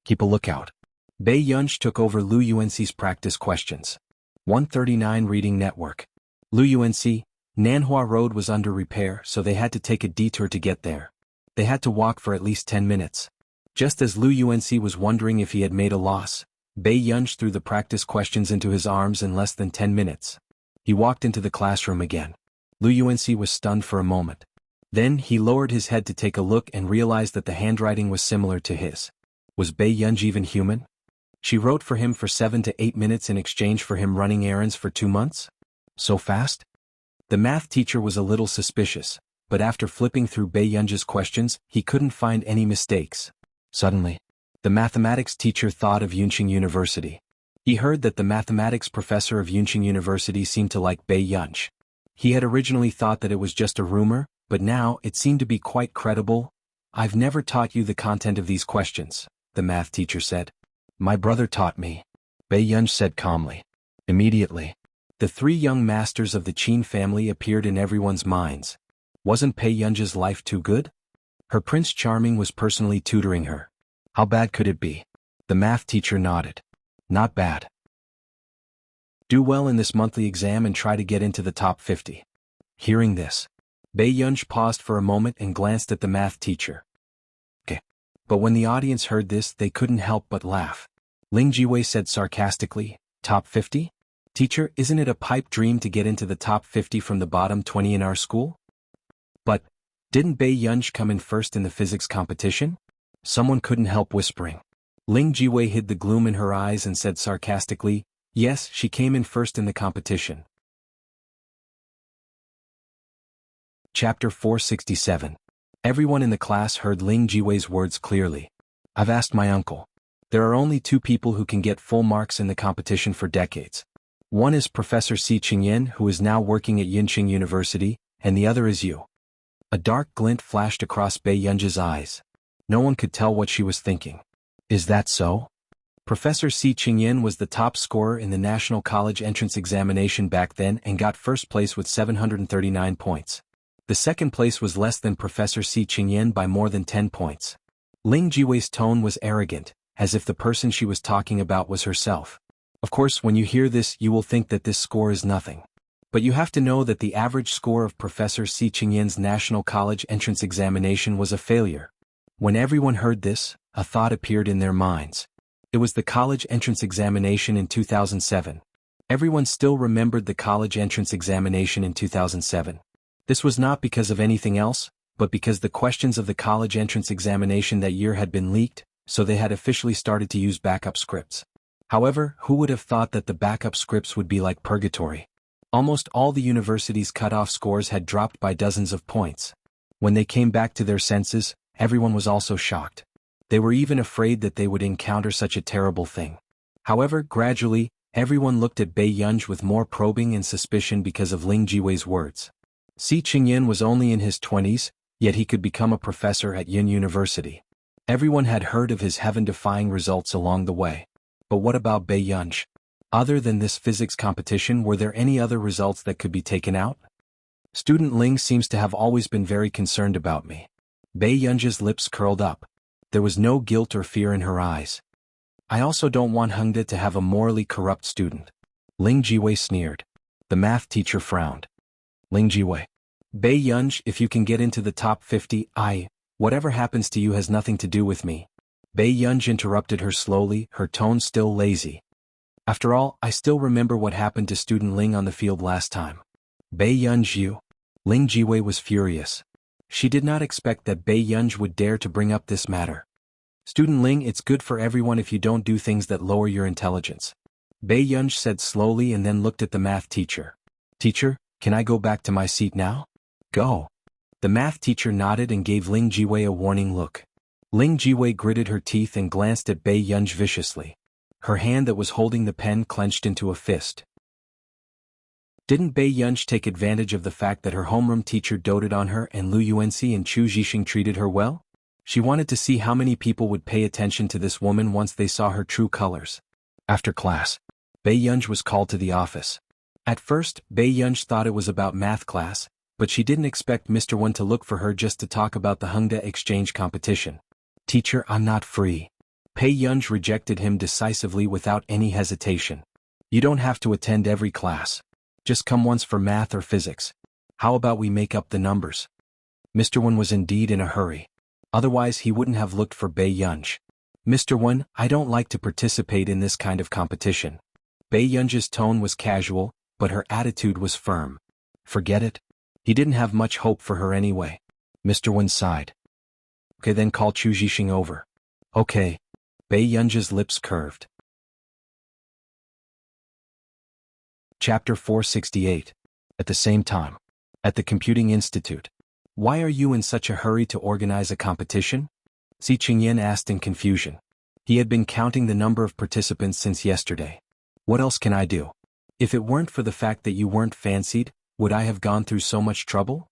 Keep a lookout." Bei Yunj took over Lu Yuanxi's practice questions. 139 Reading Network. Lu Yuanxi, Nanhua Road was under repair, so they had to take a detour to get there. They had to walk for at least 10 minutes. Just as Lu Yuanxi was wondering if he had made a loss, Bei Yunj threw the practice questions into his arms in less than 10 minutes. He walked into the classroom again. Lu Yuanxi was stunned for a moment. Then he lowered his head to take a look and realized that the handwriting was similar to his. Was Bei Yunj even human? She wrote for him for 7 to 8 minutes in exchange for him running errands for 2 months? So fast? The math teacher was a little suspicious, but after flipping through Bei Yunj's questions, he couldn't find any mistakes. Suddenly, the mathematics teacher thought of Yunqing University. He heard that the mathematics professor of Yunqing University seemed to like Bei Yunj. He had originally thought that it was just a rumor, but now it seemed to be quite credible. "I've never taught you the content of these questions," the math teacher said. "My brother taught me," Bei Yunj said calmly. Immediately, the 3 young masters of the Qin family appeared in everyone's minds. Wasn't Pei Yunj's life too good? Her Prince Charming was personally tutoring her. How bad could it be? The math teacher nodded. Not bad. Do well in this monthly exam and try to get into the top 50. Hearing this, Bei Yunj paused for a moment and glanced at the math teacher. Okay. But when the audience heard this, they couldn't help but laugh. Ling Jiwei said sarcastically, "Top 50? Teacher, isn't it a pipe dream to get into the top 50 from the bottom 20 in our school?" "But, didn't Bei Yunj come in first in the physics competition?" Someone couldn't help whispering. Ling Jiwei hid the gloom in her eyes and said sarcastically, "Yes, she came in first in the competition." Chapter 467. Everyone in the class heard Ling Jiwei's words clearly. "I've asked my uncle. There are only 2 people who can get full marks in the competition for decades. One is Professor Si Qingyan, who is now working at Yunqing University, and the other is you." A dark glint flashed across Bei Yunj's eyes. No one could tell what she was thinking. Is that so? Professor Si Qingyan was the top scorer in the National College Entrance Examination back then and got first place with 739 points. The second place was less than Professor Si Qingyan by more than 10 points. Ling Jiwei's tone was arrogant, as if the person she was talking about was herself. Of course, when you hear this, you will think that this score is nothing. But you have to know that the average score of Professor Si Qingyan's National College Entrance Examination was a failure. When everyone heard this, a thought appeared in their minds. It was the college entrance examination in 2007. Everyone still remembered the college entrance examination in 2007. This was not because of anything else, but because the questions of the college entrance examination that year had been leaked, so they had officially started to use backup scripts. However, who would have thought that the backup scripts would be like purgatory? Almost all the university's cutoff scores had dropped by dozens of points. When they came back to their senses, everyone was also shocked. They were even afraid that they would encounter such a terrible thing. However, gradually, everyone looked at Bei Yunj with more probing and suspicion because of Ling Jiwei's words. Si Qingyan was only in his 20s, yet he could become a professor at Yin University. Everyone had heard of his heaven-defying results along the way. But what about Bei Yunj? Other than this physics competition, were there any other results that could be taken out? Student Ling seems to have always been very concerned about me. Bei Yunj's lips curled up. There was no guilt or fear in her eyes. I also don't want Hengde to have a morally corrupt student. Ling Jiwei sneered. The math teacher frowned. Ling Jiwei. Bei Yunj, if you can get into the top 50, whatever happens to you has nothing to do with me. Bei Yunj interrupted her slowly, her tone still lazy. After all, I still remember what happened to student Ling on the field last time. Bei Yunj, you. Ling Jiwei was furious. She did not expect that Bei Yunj would dare to bring up this matter. Student Ling, it's good for everyone if you don't do things that lower your intelligence. Bei Yunj said slowly and then looked at the math teacher. Teacher, can I go back to my seat now? Go. The math teacher nodded and gave Ling Jiwei a warning look. Ling Jiwei gritted her teeth and glanced at Bei Yunj viciously. Her hand that was holding the pen clenched into a fist. Didn't Bei Yunj take advantage of the fact that her homeroom teacher doted on her and Lu Yuanxi and Chu Zhixing treated her well? She wanted to see how many people would pay attention to this woman once they saw her true colors. After class, Bei Yunj was called to the office. At first, Bei Yunj thought it was about math class, but she didn't expect Mr. Wen to look for her just to talk about the Hengde exchange competition. Teacher, I'm not free. Bei Yunj rejected him decisively without any hesitation. You don't have to attend every class. Just come once for math or physics. How about we make up the numbers? Mr. Wen was indeed in a hurry. Otherwise he wouldn't have looked for Bei Yunj. Mr. Wen, I don't like to participate in this kind of competition. Bei Yunj's tone was casual, but her attitude was firm. Forget it. He didn't have much hope for her anyway. Mr. Wen sighed. Okay, then call Chu Zhixing over. Okay. Bei Yunj's lips curved. Chapter 468. At the same time. At the Computing Institute. Why are you in such a hurry to organize a competition? Si Qingyan asked in confusion. He had been counting the number of participants since yesterday. What else can I do? If it weren't for the fact that you weren't fancied, would I have gone through so much trouble?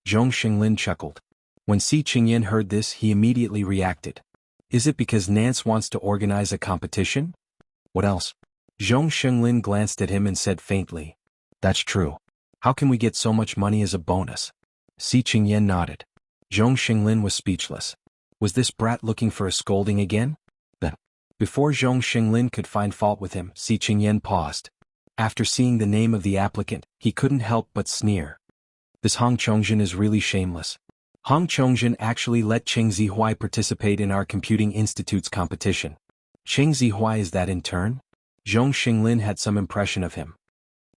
Zhong Xinglin chuckled. When Si Qingyan heard this, he immediately reacted. Is it because Nance wants to organize a competition? What else? Zhong Xinglin glanced at him and said faintly. That's true. How can we get so much money as a bonus? Si Qingyan nodded. Zhong Xinglin was speechless. Was this brat looking for a scolding again? Then, before Zhong Xinglin could find fault with him, Si Qingyan paused. After seeing the name of the applicant, he couldn't help but sneer. This Hong Chongjin is really shameless. Hong Chongjin actually let Cheng Zihuai participate in our Computing Institute's competition. Cheng Zihuai is that in turn? Zhong Xinglin had some impression of him.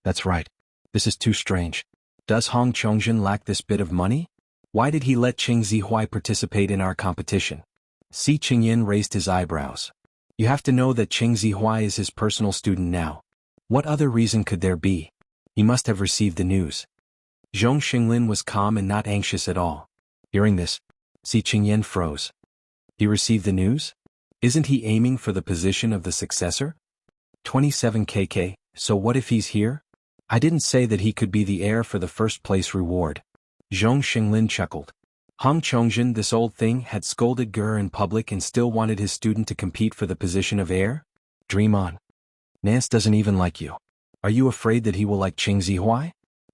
That's right. This is too strange. Does Hong Chongjin lack this bit of money? Why did he let Cheng Zihuai participate in our competition? Si Qingyan raised his eyebrows. You have to know that Cheng Zihuai is his personal student now. What other reason could there be? He must have received the news. Zhong Xinglin was calm and not anxious at all. Hearing this, Si Qingyan froze. He received the news? Isn't he aiming for the position of the successor? 27 kk, so what if he's here? I didn't say that he could be the heir for the first place reward. Zhong Xinglin chuckled. Hong Chongjin, this old thing, had scolded Ger in public and still wanted his student to compete for the position of heir? Dream on. Nance doesn't even like you. Are you afraid that he will like Cheng Zihuai?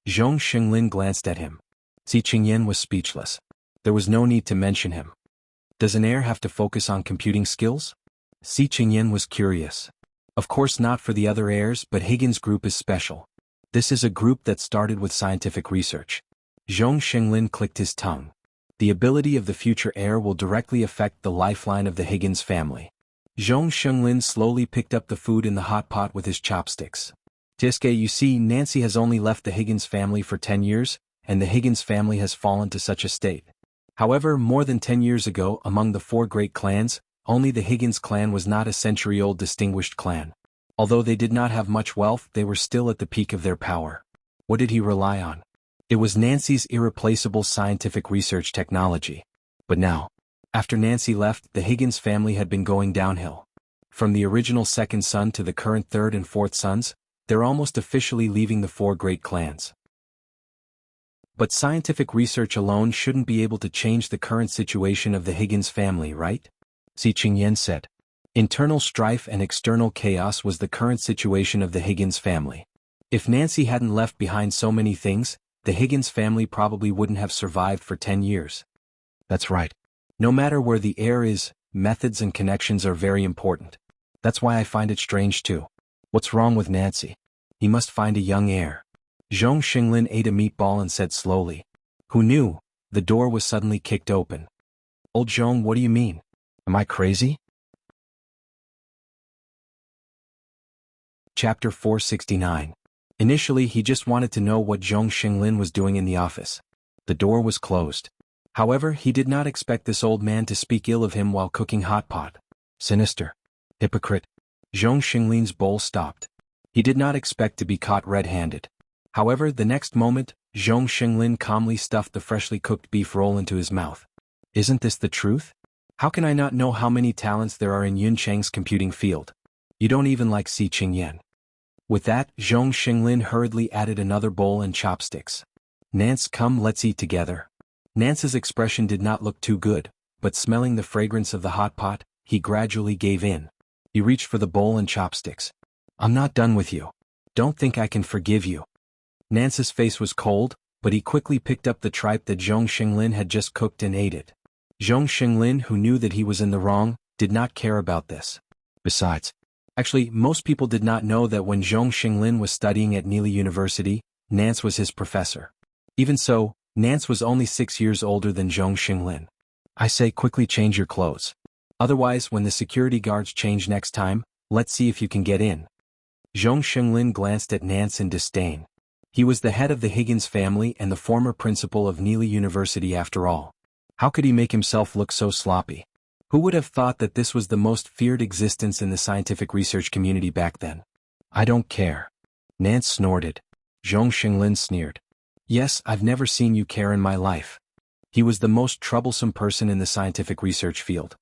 Zhong Xinglin glanced at him. Si Qingyan was speechless. There was no need to mention him. Does an heir have to focus on computing skills? Si Qingyan was curious. Of course not for the other heirs, but Higgins Group is special. This is a group that started with scientific research. Zhong Xinglin clicked his tongue. The ability of the future heir will directly affect the lifeline of the Higgins family. Zhong Xinglin slowly picked up the food in the hot pot with his chopsticks. Tiske, you see, Nancy has only left the Higgins family for 10 years, and the Higgins family has fallen to such a state. However, more than 10 years ago, among the 4 great clans, only the Higgins clan was not a century-old distinguished clan. Although they did not have much wealth, they were still at the peak of their power. What did he rely on? It was Nancy's irreplaceable scientific research technology. But now, after Nancy left, the Higgins family had been going downhill. From the original second son to the current third and fourth sons, they're almost officially leaving the 4 great clans. But scientific research alone shouldn't be able to change the current situation of the Higgins family, right? Si Qingyan said. Internal strife and external chaos was the current situation of the Higgins family. If Nancy hadn't left behind so many things, the Higgins family probably wouldn't have survived for 10 years. That's right. No matter where the heir is, methods and connections are very important. That's why I find it strange too. What's wrong with Nancy? He must find a young heir. Zhong Xinglin ate a meatball and said slowly. Who knew? The door was suddenly kicked open. Old Zhong, what do you mean? Am I crazy? Chapter 469. Initially, he just wanted to know what Zhong Xinglin was doing in the office. The door was closed. However, he did not expect this old man to speak ill of him while cooking hot pot. Sinister. Hypocrite. Zhong Xinglin's bowl stopped. He did not expect to be caught red-handed. However, the next moment, Zhong Xinglin calmly stuffed the freshly cooked beef roll into his mouth. Isn't this the truth? How can I not know how many talents there are in Yun Cheng's computing field? You don't even like Si Qingyan. With that, Zhong Xinglin hurriedly added another bowl and chopsticks. Nance, come, let's eat together. Nance's expression did not look too good, but smelling the fragrance of the hot pot, he gradually gave in. He reached for the bowl and chopsticks. I'm not done with you. Don't think I can forgive you. Nance's face was cold, but he quickly picked up the tripe that Zhong Xinglin had just cooked and ate it. Zhong Xinglin, who knew that he was in the wrong, did not care about this. Besides, actually, most people did not know that when Zhong Xinglin was studying at Neely University, Nance was his professor. Even so, Nance was only 6 years older than Zhong Xinglin. I say quickly change your clothes. Otherwise, when the security guards change next time, let's see if you can get in. Zhong Xinglin glanced at Nance in disdain. He was the head of the Higgins family and the former principal of Neely University after all. How could he make himself look so sloppy? Who would have thought that this was the most feared existence in the scientific research community back then? I don't care. Nance snorted. Zhong Xinglin sneered. Yes, I've never seen you care in my life. He was the most troublesome person in the scientific research field.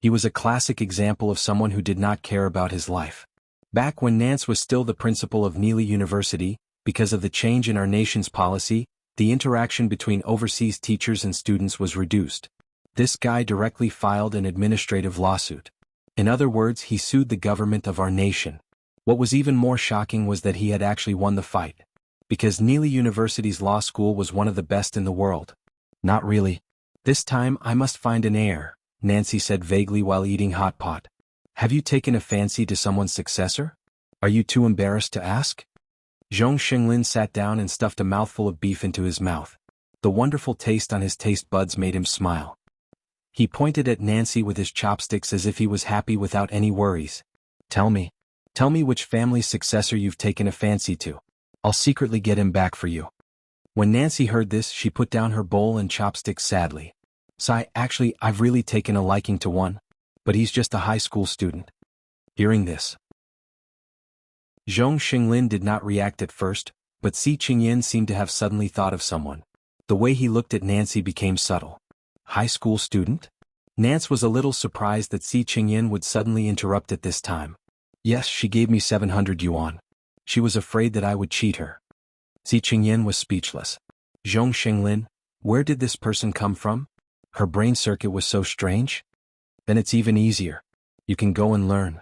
He was a classic example of someone who did not care about his life. Back when Nance was still the principal of Neely University, because of the change in our nation's policy, the interaction between overseas teachers and students was reduced. This guy directly filed an administrative lawsuit. In other words, he sued the government of our nation. What was even more shocking was that he had actually won the fight. Because Neely University's law school was one of the best in the world. Not really. This time I must find an heir, Nancy said vaguely while eating hot pot. Have you taken a fancy to someone's successor? Are you too embarrassed to ask? Zhong Xinglin sat down and stuffed a mouthful of beef into his mouth. The wonderful taste on his taste buds made him smile. He pointed at Nancy with his chopsticks as if he was happy without any worries. Tell me which family's successor you've taken a fancy to. I'll secretly get him back for you. When Nancy heard this, she put down her bowl and chopsticks sadly. Actually, I've really taken a liking to one. But he's just a high school student. Hearing this, Zhong Xinglin did not react at first, but Si Qingyan seemed to have suddenly thought of someone. The way he looked at Nancy became subtle. High school student? Nance was a little surprised that Si Qingyan would suddenly interrupt at this time. Yes, she gave me 700 yuan. She was afraid that I would cheat her. Si Qingyan was speechless. Zhong Xinglin, where did this person come from? Her brain circuit was so strange? Then it's even easier. You can go and learn.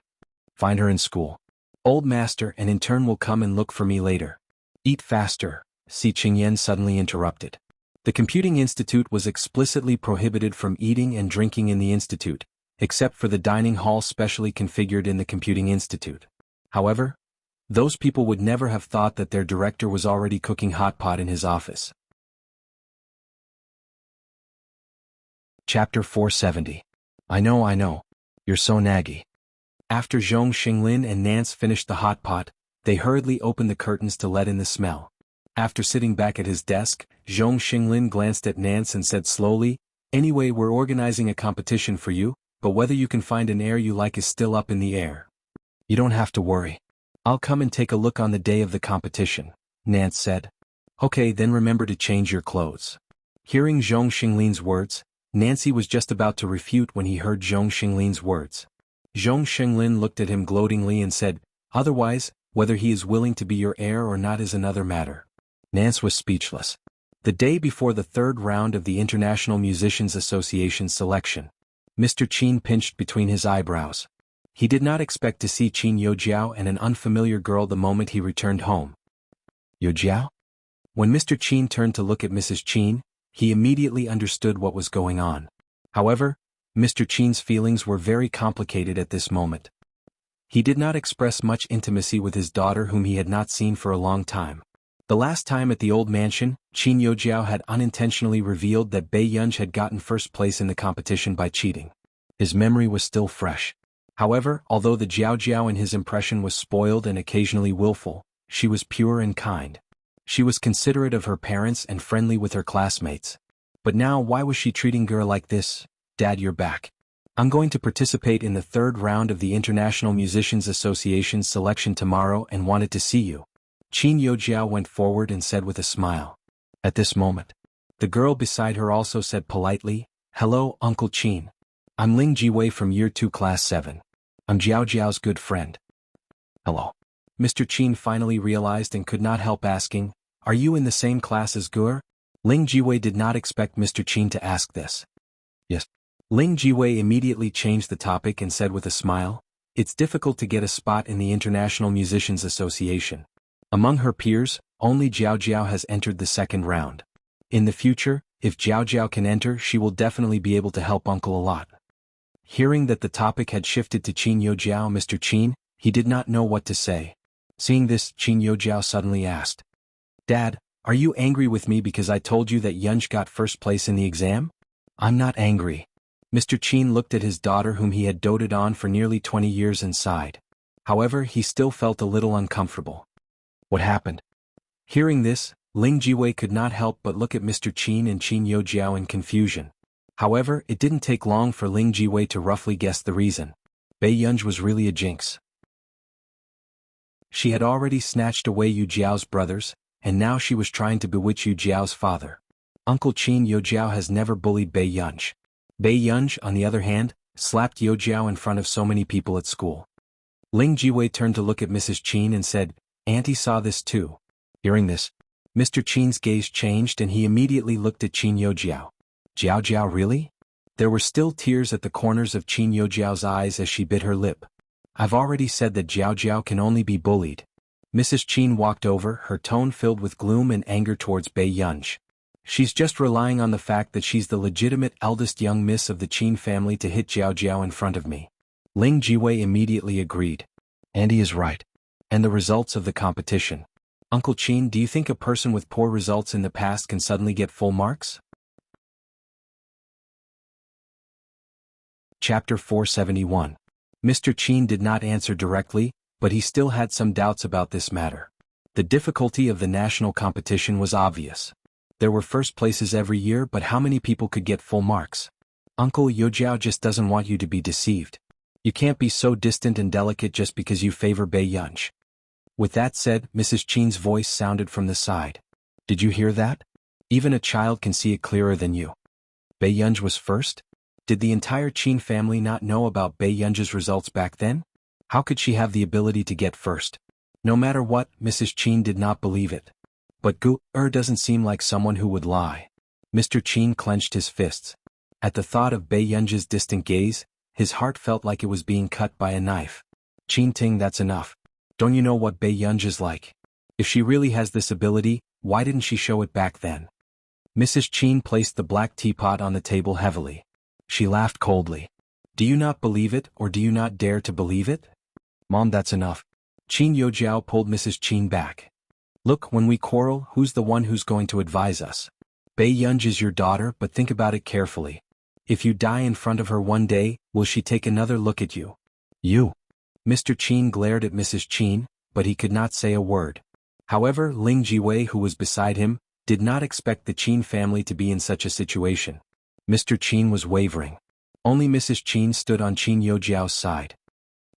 Find her in school. Old master and in turn will come and look for me later. Eat faster, Si Qingyan suddenly interrupted. The Computing Institute was explicitly prohibited from eating and drinking in the institute, except for the dining hall specially configured in the Computing Institute. However, those people would never have thought that their director was already cooking hot pot in his office. Chapter 470. I know. You're so naggy. After Zhong Xinglin and Nance finished the hot pot, they hurriedly opened the curtains to let in the smell. After sitting back at his desk, Zhong Xinglin glanced at Nance and said slowly, Anyway, we're organizing a competition for you, but whether you can find an heir you like is still up in the air. You don't have to worry. I'll come and take a look on the day of the competition, Nance said. Okay, then remember to change your clothes. Hearing Zhong Xinglin's words, Nancy was just about to refute when he heard Zhong Xinglin's words. Zhong Xinglin looked at him gloatingly and said, otherwise, whether he is willing to be your heir or not is another matter. Nance was speechless. The day before the third round of the International Musicians Association selection, Mr. Qin pinched between his eyebrows. He did not expect to see Qin Youjiao and an unfamiliar girl the moment he returned home. Youjiao? When Mr. Qin turned to look at Mrs. Qin, he immediately understood what was going on. However, Mr. Qin's feelings were very complicated at this moment. He did not express much intimacy with his daughter whom he had not seen for a long time. The last time at the old mansion, Qin Youjiao had unintentionally revealed that Bei Yunj had gotten first place in the competition by cheating. His memory was still fresh. However, although the Jiao in his impression was spoiled and occasionally willful, she was pure and kind. She was considerate of her parents and friendly with her classmates. But now why was she treating girl like this? Dad, you're back. I'm going to participate in the third round of the International Musicians Association's selection tomorrow and wanted to see you. Qin Youjiao went forward and said with a smile. At this moment, the girl beside her also said politely, hello, Uncle Qin. I'm Ling Jiwei from Year 2 Class 7. I'm Jiao's good friend. Hello. Mr. Qin finally realized and could not help asking, are you in the same class as Gur? Ling Jiwei did not expect Mr. Qin to ask this. Yes. Ling Jiwei immediately changed the topic and said with a smile, it's difficult to get a spot in the International Musicians Association. Among her peers, only Jiao has entered the second round. In the future, if Jiao can enter, she will definitely be able to help Uncle a lot. Hearing that the topic had shifted to Qin Youjiao, Mr. Qin, he did not know what to say. Seeing this, Qin Youjiao suddenly asked, Dad, are you angry with me because I told you that Yunj got first place in the exam? I'm not angry. Mr. Qin looked at his daughter whom he had doted on for nearly 20 years and sighed. However, he still felt a little uncomfortable. What happened? Hearing this, Ling Jiwei could not help but look at Mr. Qin and Qin Youjiao in confusion. However, it didn't take long for Ling Jiwei to roughly guess the reason. Bei Yunj was really a jinx. She had already snatched away Yu Jiao's brothers, and now she was trying to bewitch Yu Jiao's father. Uncle Qin Youjiao has never bullied Bei Yunj. Bei Yunj, on the other hand, slapped Youjiao in front of so many people at school. Ling Jiwei turned to look at Mrs. Qin and said, Auntie saw this too. Hearing this, Mr. Qin's gaze changed and he immediately looked at Qin Youjiao. Jiao, really? There were still tears at the corners of Qin Youjiao's eyes as she bit her lip. I've already said that Jiao can only be bullied. Mrs. Qin walked over, her tone filled with gloom and anger towards Bei Yunj. She's just relying on the fact that she's the legitimate eldest young miss of the Qin family to hit Jiao in front of me. Ling Jiwei immediately agreed. And he is right. And the results of the competition. Uncle Qin, do you think a person with poor results in the past can suddenly get full marks? Chapter 471. Mr. Qin did not answer directly, but he still had some doubts about this matter. The difficulty of the national competition was obvious. There were first places every year, but how many people could get full marks? Uncle Youjiao just doesn't want you to be deceived. You can't be so distant and delicate just because you favor Bei Yunj. With that said, Mrs. Qin's voice sounded from the side. Did you hear that? Even a child can see it clearer than you. Bei Yunj was first? Did the entire Qin family not know about Bei Yunj's results back then? How could she have the ability to get first? No matter what, Mrs. Qin did not believe it. But Gu-er doesn't seem like someone who would lie. Mr. Qin clenched his fists. At the thought of Bei Yunj's distant gaze, his heart felt like it was being cut by a knife. Qin Ting, that's enough. Don't you know what Bei Yunj is like? If she really has this ability, why didn't she show it back then? Mrs. Qin placed the black teapot on the table heavily. She laughed coldly. Do you not believe it, or do you not dare to believe it? Mom, that's enough. Qin Youjiao pulled Mrs. Qin back. Look, when we quarrel, who's the one who's going to advise us? Bei Yunj is your daughter, but think about it carefully. If you die in front of her one day, will she take another look at you? You. Mr. Qin glared at Mrs. Qin, but he could not say a word. However, Ling Jiwei, who was beside him, did not expect the Qin family to be in such a situation. Mr. Qin was wavering. Only Mrs. Qin stood on Qin Yojiao's side.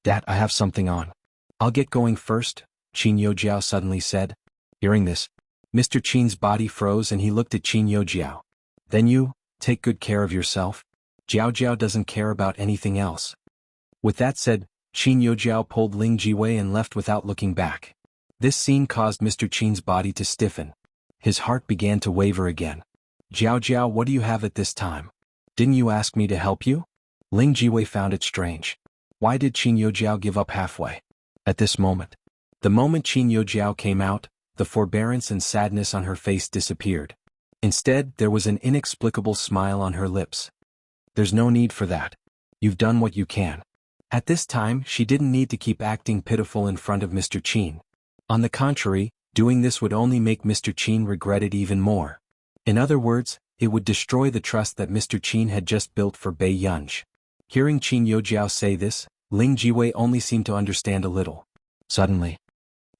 "Dad, I have something on. I'll get going first," Qin Yojiao suddenly said. Hearing this, Mr. Qin's body froze and he looked at Qin Yojiao. "Then you, take good care of yourself. Jiao Jiao doesn't care about anything else." With that said, Qin Yojiao pulled Ling Jiwei and left without looking back. This scene caused Mr. Qin's body to stiffen. His heart began to waver again. "Jiao Jiao, what do you have at this time? Didn't you ask me to help you?" Ling Jiwei found it strange. Why did Qin Yojiao give up halfway? At this moment. The moment Qin Yojiao came out, the forbearance and sadness on her face disappeared. Instead, there was an inexplicable smile on her lips. "There's no need for that. You've done what you can." At this time, she didn't need to keep acting pitiful in front of Mr. Qin. On the contrary, doing this would only make Mr. Qin regret it even more. In other words, it would destroy the trust that Mr. Qin had just built for Bei Yunji. Hearing Qin Yojiao say this, Ling Jiwei only seemed to understand a little. Suddenly,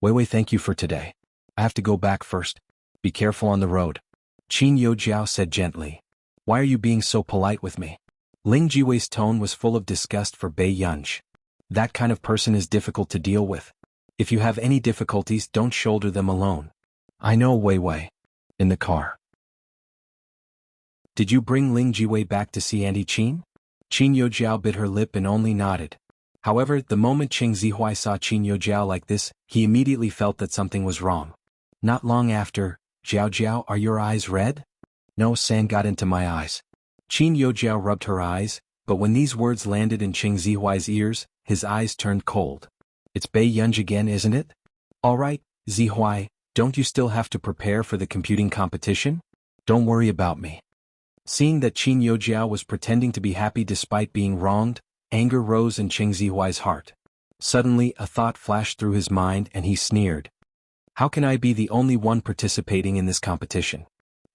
"Weiwei, thank you for today. I have to go back first. Be careful on the road," Qin Yojiao said gently. "Why are you being so polite with me?" Ling Jiwei's tone was full of disgust for Bei Yunji. That kind of person is difficult to deal with. If you have any difficulties, don't shoulder them alone. "I know, Weiwei." In the car. "Did you bring Ling Jiwei back to see Auntie Qin?" Qin Yojiao bit her lip and only nodded. However, the moment Cheng Zihuai saw Qin Yojiao like this, he immediately felt that something was wrong. Not long after, "Jiao Jiao, are your eyes red?" "No, sand got into my eyes." Qin Yojiao rubbed her eyes, but when these words landed in Cheng Zihuai's ears, his eyes turned cold. "It's Bei Yunji again, isn't it? All right, Zihuai, don't you still have to prepare for the computing competition? Don't worry about me." Seeing that Qin Yojiao was pretending to be happy despite being wronged, anger rose in Cheng Zihuai's heart. Suddenly, a thought flashed through his mind and he sneered. "How can I be the only one participating in this competition?"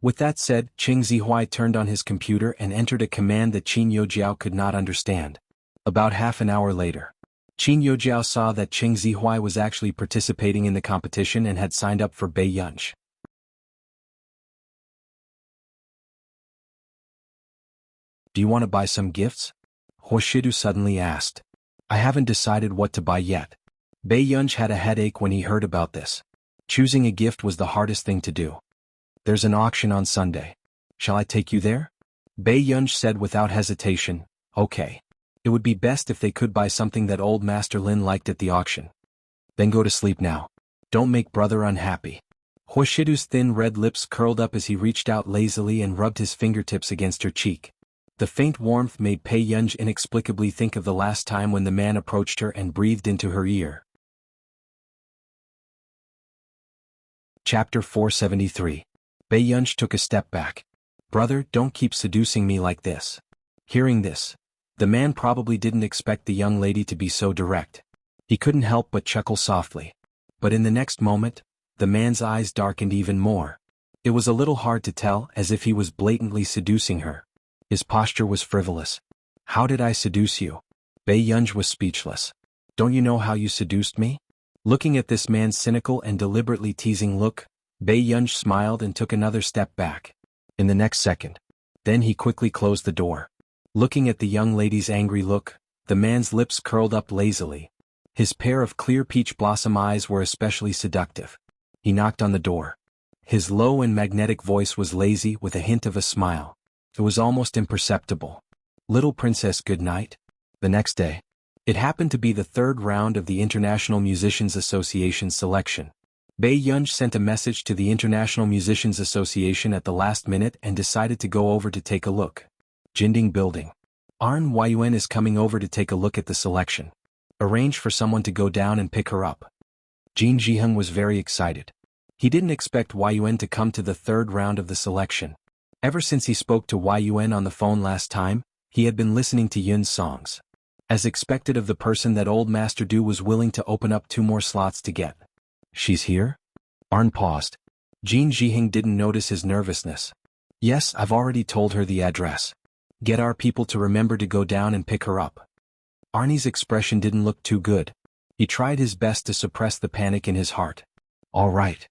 With that said, Cheng Zihuai turned on his computer and entered a command that Qin Yojiao could not understand. About half an hour later, Qin Yojiao saw that Cheng Zihuai was actually participating in the competition and had signed up for Bei Yunji. "Do you want to buy some gifts?" Hoshidu suddenly asked. "I haven't decided what to buy yet." Bei Yunji had a headache when he heard about this. Choosing a gift was the hardest thing to do. "There's an auction on Sunday. Shall I take you there?" Bei Yunji said without hesitation. "Okay. It would be best if they could buy something that old Master Lin liked at the auction." "Then go to sleep now. Don't make brother unhappy." Hoshidu's thin red lips curled up as he reached out lazily and rubbed his fingertips against her cheek. The faint warmth made Bei Yunji inexplicably think of the last time when the man approached her and breathed into her ear. Chapter 473. Bei Yunji took a step back. "Brother, don't keep seducing me like this." Hearing this, the man probably didn't expect the young lady to be so direct. He couldn't help but chuckle softly. But in the next moment, the man's eyes darkened even more. It was a little hard to tell, as if he was blatantly seducing her. His posture was frivolous. "How did I seduce you?" Bei Yunji was speechless. "Don't you know how you seduced me?" Looking at this man's cynical and deliberately teasing look, Bei Yunji smiled and took another step back. In the next second. Then he quickly closed the door. Looking at the young lady's angry look, the man's lips curled up lazily. His pair of clear peach blossom eyes were especially seductive. He knocked on the door. His low and magnetic voice was lazy with a hint of a smile. It was almost imperceptible. "Little princess, good night." The next day. It happened to be the third round of the International Musicians Association selection. Bei Yunji sent a message to the International Musicians Association at the last minute and decided to go over to take a look. Jinding Building. Arn Yuen is coming over to take a look at the selection. Arrange for someone to go down and pick her up. Jin Jiheng was very excited. He didn't expect Yuen to come to the third round of the selection. Ever since he spoke to Yuen on the phone last time, he had been listening to Yun's songs. As expected of the person that old Master Du was willing to open up 2 more slots to get. "She's here?" Arn paused. Jin Jiheng didn't notice his nervousness. "Yes, I've already told her the address. Get our people to remember to go down and pick her up." Arnie's expression didn't look too good. He tried his best to suppress the panic in his heart. "All right.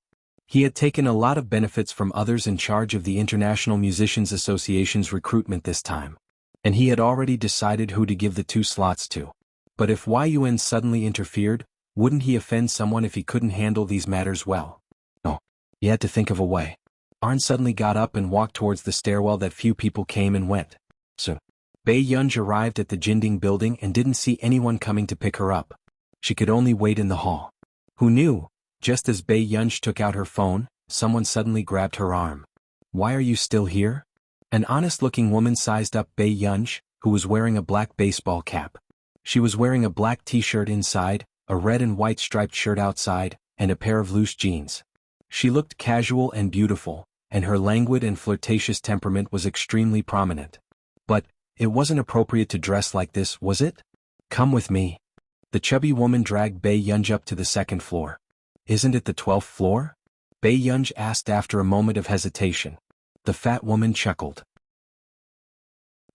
He had taken a lot of benefits from others in charge of the International Musicians Association's recruitment this time. And he had already decided who to give the 2 slots to. But if Yun suddenly interfered, wouldn't he offend someone if he couldn't handle these matters well? No. He had to think of a way. Arn suddenly got up and walked towards the stairwell that few people came and went. Soon, Bei Yunj arrived at the Jinding building and didn't see anyone coming to pick her up. She could only wait in the hall. Who knew? Just as Bei Yunj took out her phone, someone suddenly grabbed her arm. Why are you still here? An honest-looking woman sized up Bei Yunj, who was wearing a black baseball cap. She was wearing a black t-shirt inside, a red and white striped shirt outside, and a pair of loose jeans. She looked casual and beautiful, and her languid and flirtatious temperament was extremely prominent. But, it wasn't appropriate to dress like this, was it? Come with me. The chubby woman dragged Bei Yunj up to the 2nd floor. Isn't it the 12th floor? Bei Yunj asked after a moment of hesitation. The fat woman chuckled.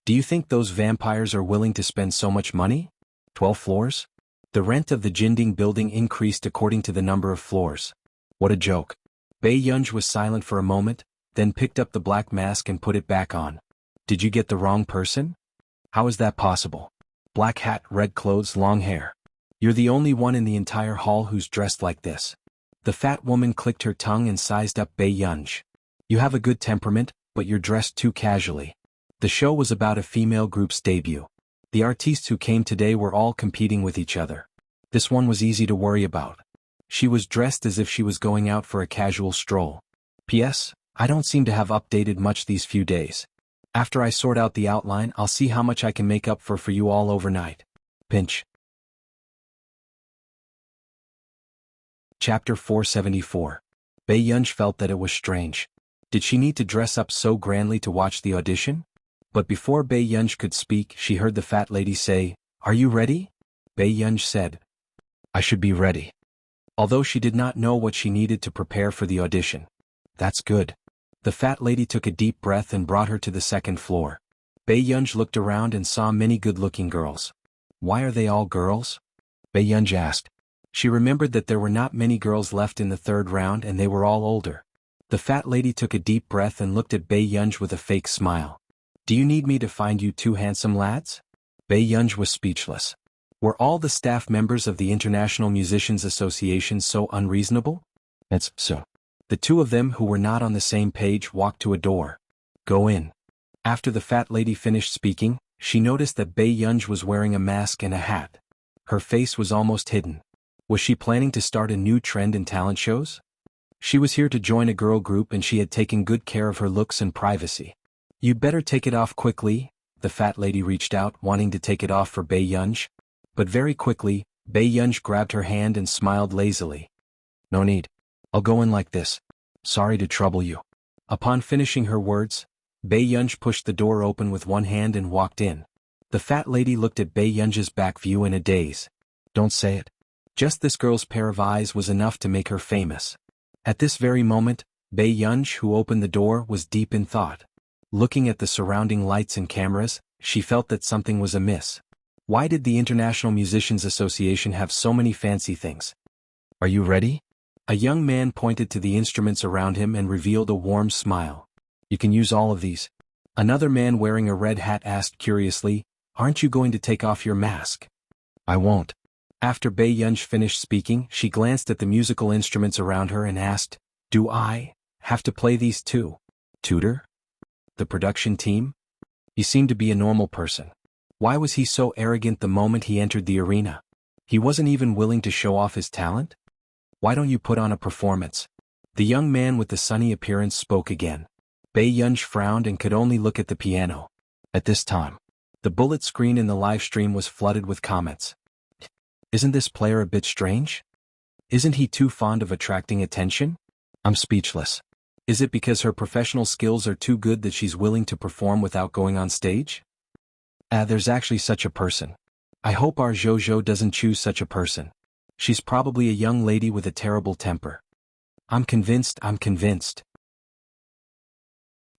Do you think those vampires are willing to spend so much money? 12 floors? The rent of the Jinding building increased according to the number of floors. What a joke. Bei Yunj was silent for a moment, then picked up the black mask and put it back on. Did you get the wrong person? How is that possible? Black hat, red clothes, long hair. You're the only one in the entire hall who's dressed like this. The fat woman clicked her tongue and sized up Bei Yunj. You have a good temperament, but you're dressed too casually. The show was about a female group's debut. The artistes who came today were all competing with each other. This one was easy to worry about. She was dressed as if she was going out for a casual stroll. P.S. I don't seem to have updated much these few days. After I sort out the outline, I'll see how much I can make up for you all overnight. Pinch. Chapter 474. Bei Yunj felt that it was strange. Did she need to dress up so grandly to watch the audition? But before Bei Yunj could speak, she heard the fat lady say, Are you ready? Bei Yunj said, I should be ready. Although she did not know what she needed to prepare for the audition. That's good. The fat lady took a deep breath and brought her to the 2nd floor. Bei Yunj looked around and saw many good-looking girls. Why are they all girls? Bei Yunj asked. She remembered that there were not many girls left in the 3rd round and they were all older. The fat lady took a deep breath and looked at Bei Yunj with a fake smile. Do you need me to find you 2 handsome lads? Bei Yunj was speechless. Were all the staff members of the International Musicians Association so unreasonable? It's so. The 2 of them who were not on the same page walked to a door. Go in. After the fat lady finished speaking, she noticed that Bei Yunj was wearing a mask and a hat. Her face was almost hidden. Was she planning to start a new trend in talent shows? She was here to join a girl group and she had taken good care of her looks and privacy. You'd better take it off quickly. The fat lady reached out, wanting to take it off for Bei Yunj. But very quickly, Bei Yunj grabbed her hand and smiled lazily. No need. I'll go in like this. Sorry to trouble you. Upon finishing her words, Bei Yunj pushed the door open with one hand and walked in. The fat lady looked at Bei Yunj's back view in a daze. Don't say it. Just this girl's pair of eyes was enough to make her famous. At this very moment, Bei Yunj, who opened the door, was deep in thought. Looking at the surrounding lights and cameras, she felt that something was amiss. Why did the International Musicians Association have so many fancy things? Are you ready? A young man pointed to the instruments around him and revealed a warm smile. You can use all of these. Another man wearing a red hat asked curiously, Aren't you going to take off your mask? I won't. After Bei Yunj finished speaking, she glanced at the musical instruments around her and asked, Do I have to play these too? Tutor? The production team? He seemed to be a normal person. Why was he so arrogant the moment he entered the arena? He wasn't even willing to show off his talent? Why don't you put on a performance? The young man with the sunny appearance spoke again. Bei Yunj frowned and could only look at the piano. At this time, the bullet screen in the live stream was flooded with comments. Isn't this player a bit strange? Isn't he too fond of attracting attention? I'm speechless. Is it because her professional skills are too good that she's willing to perform without going on stage? There's actually such a person. I hope our Jojo doesn't choose such a person. She's probably a young lady with a terrible temper. I'm convinced.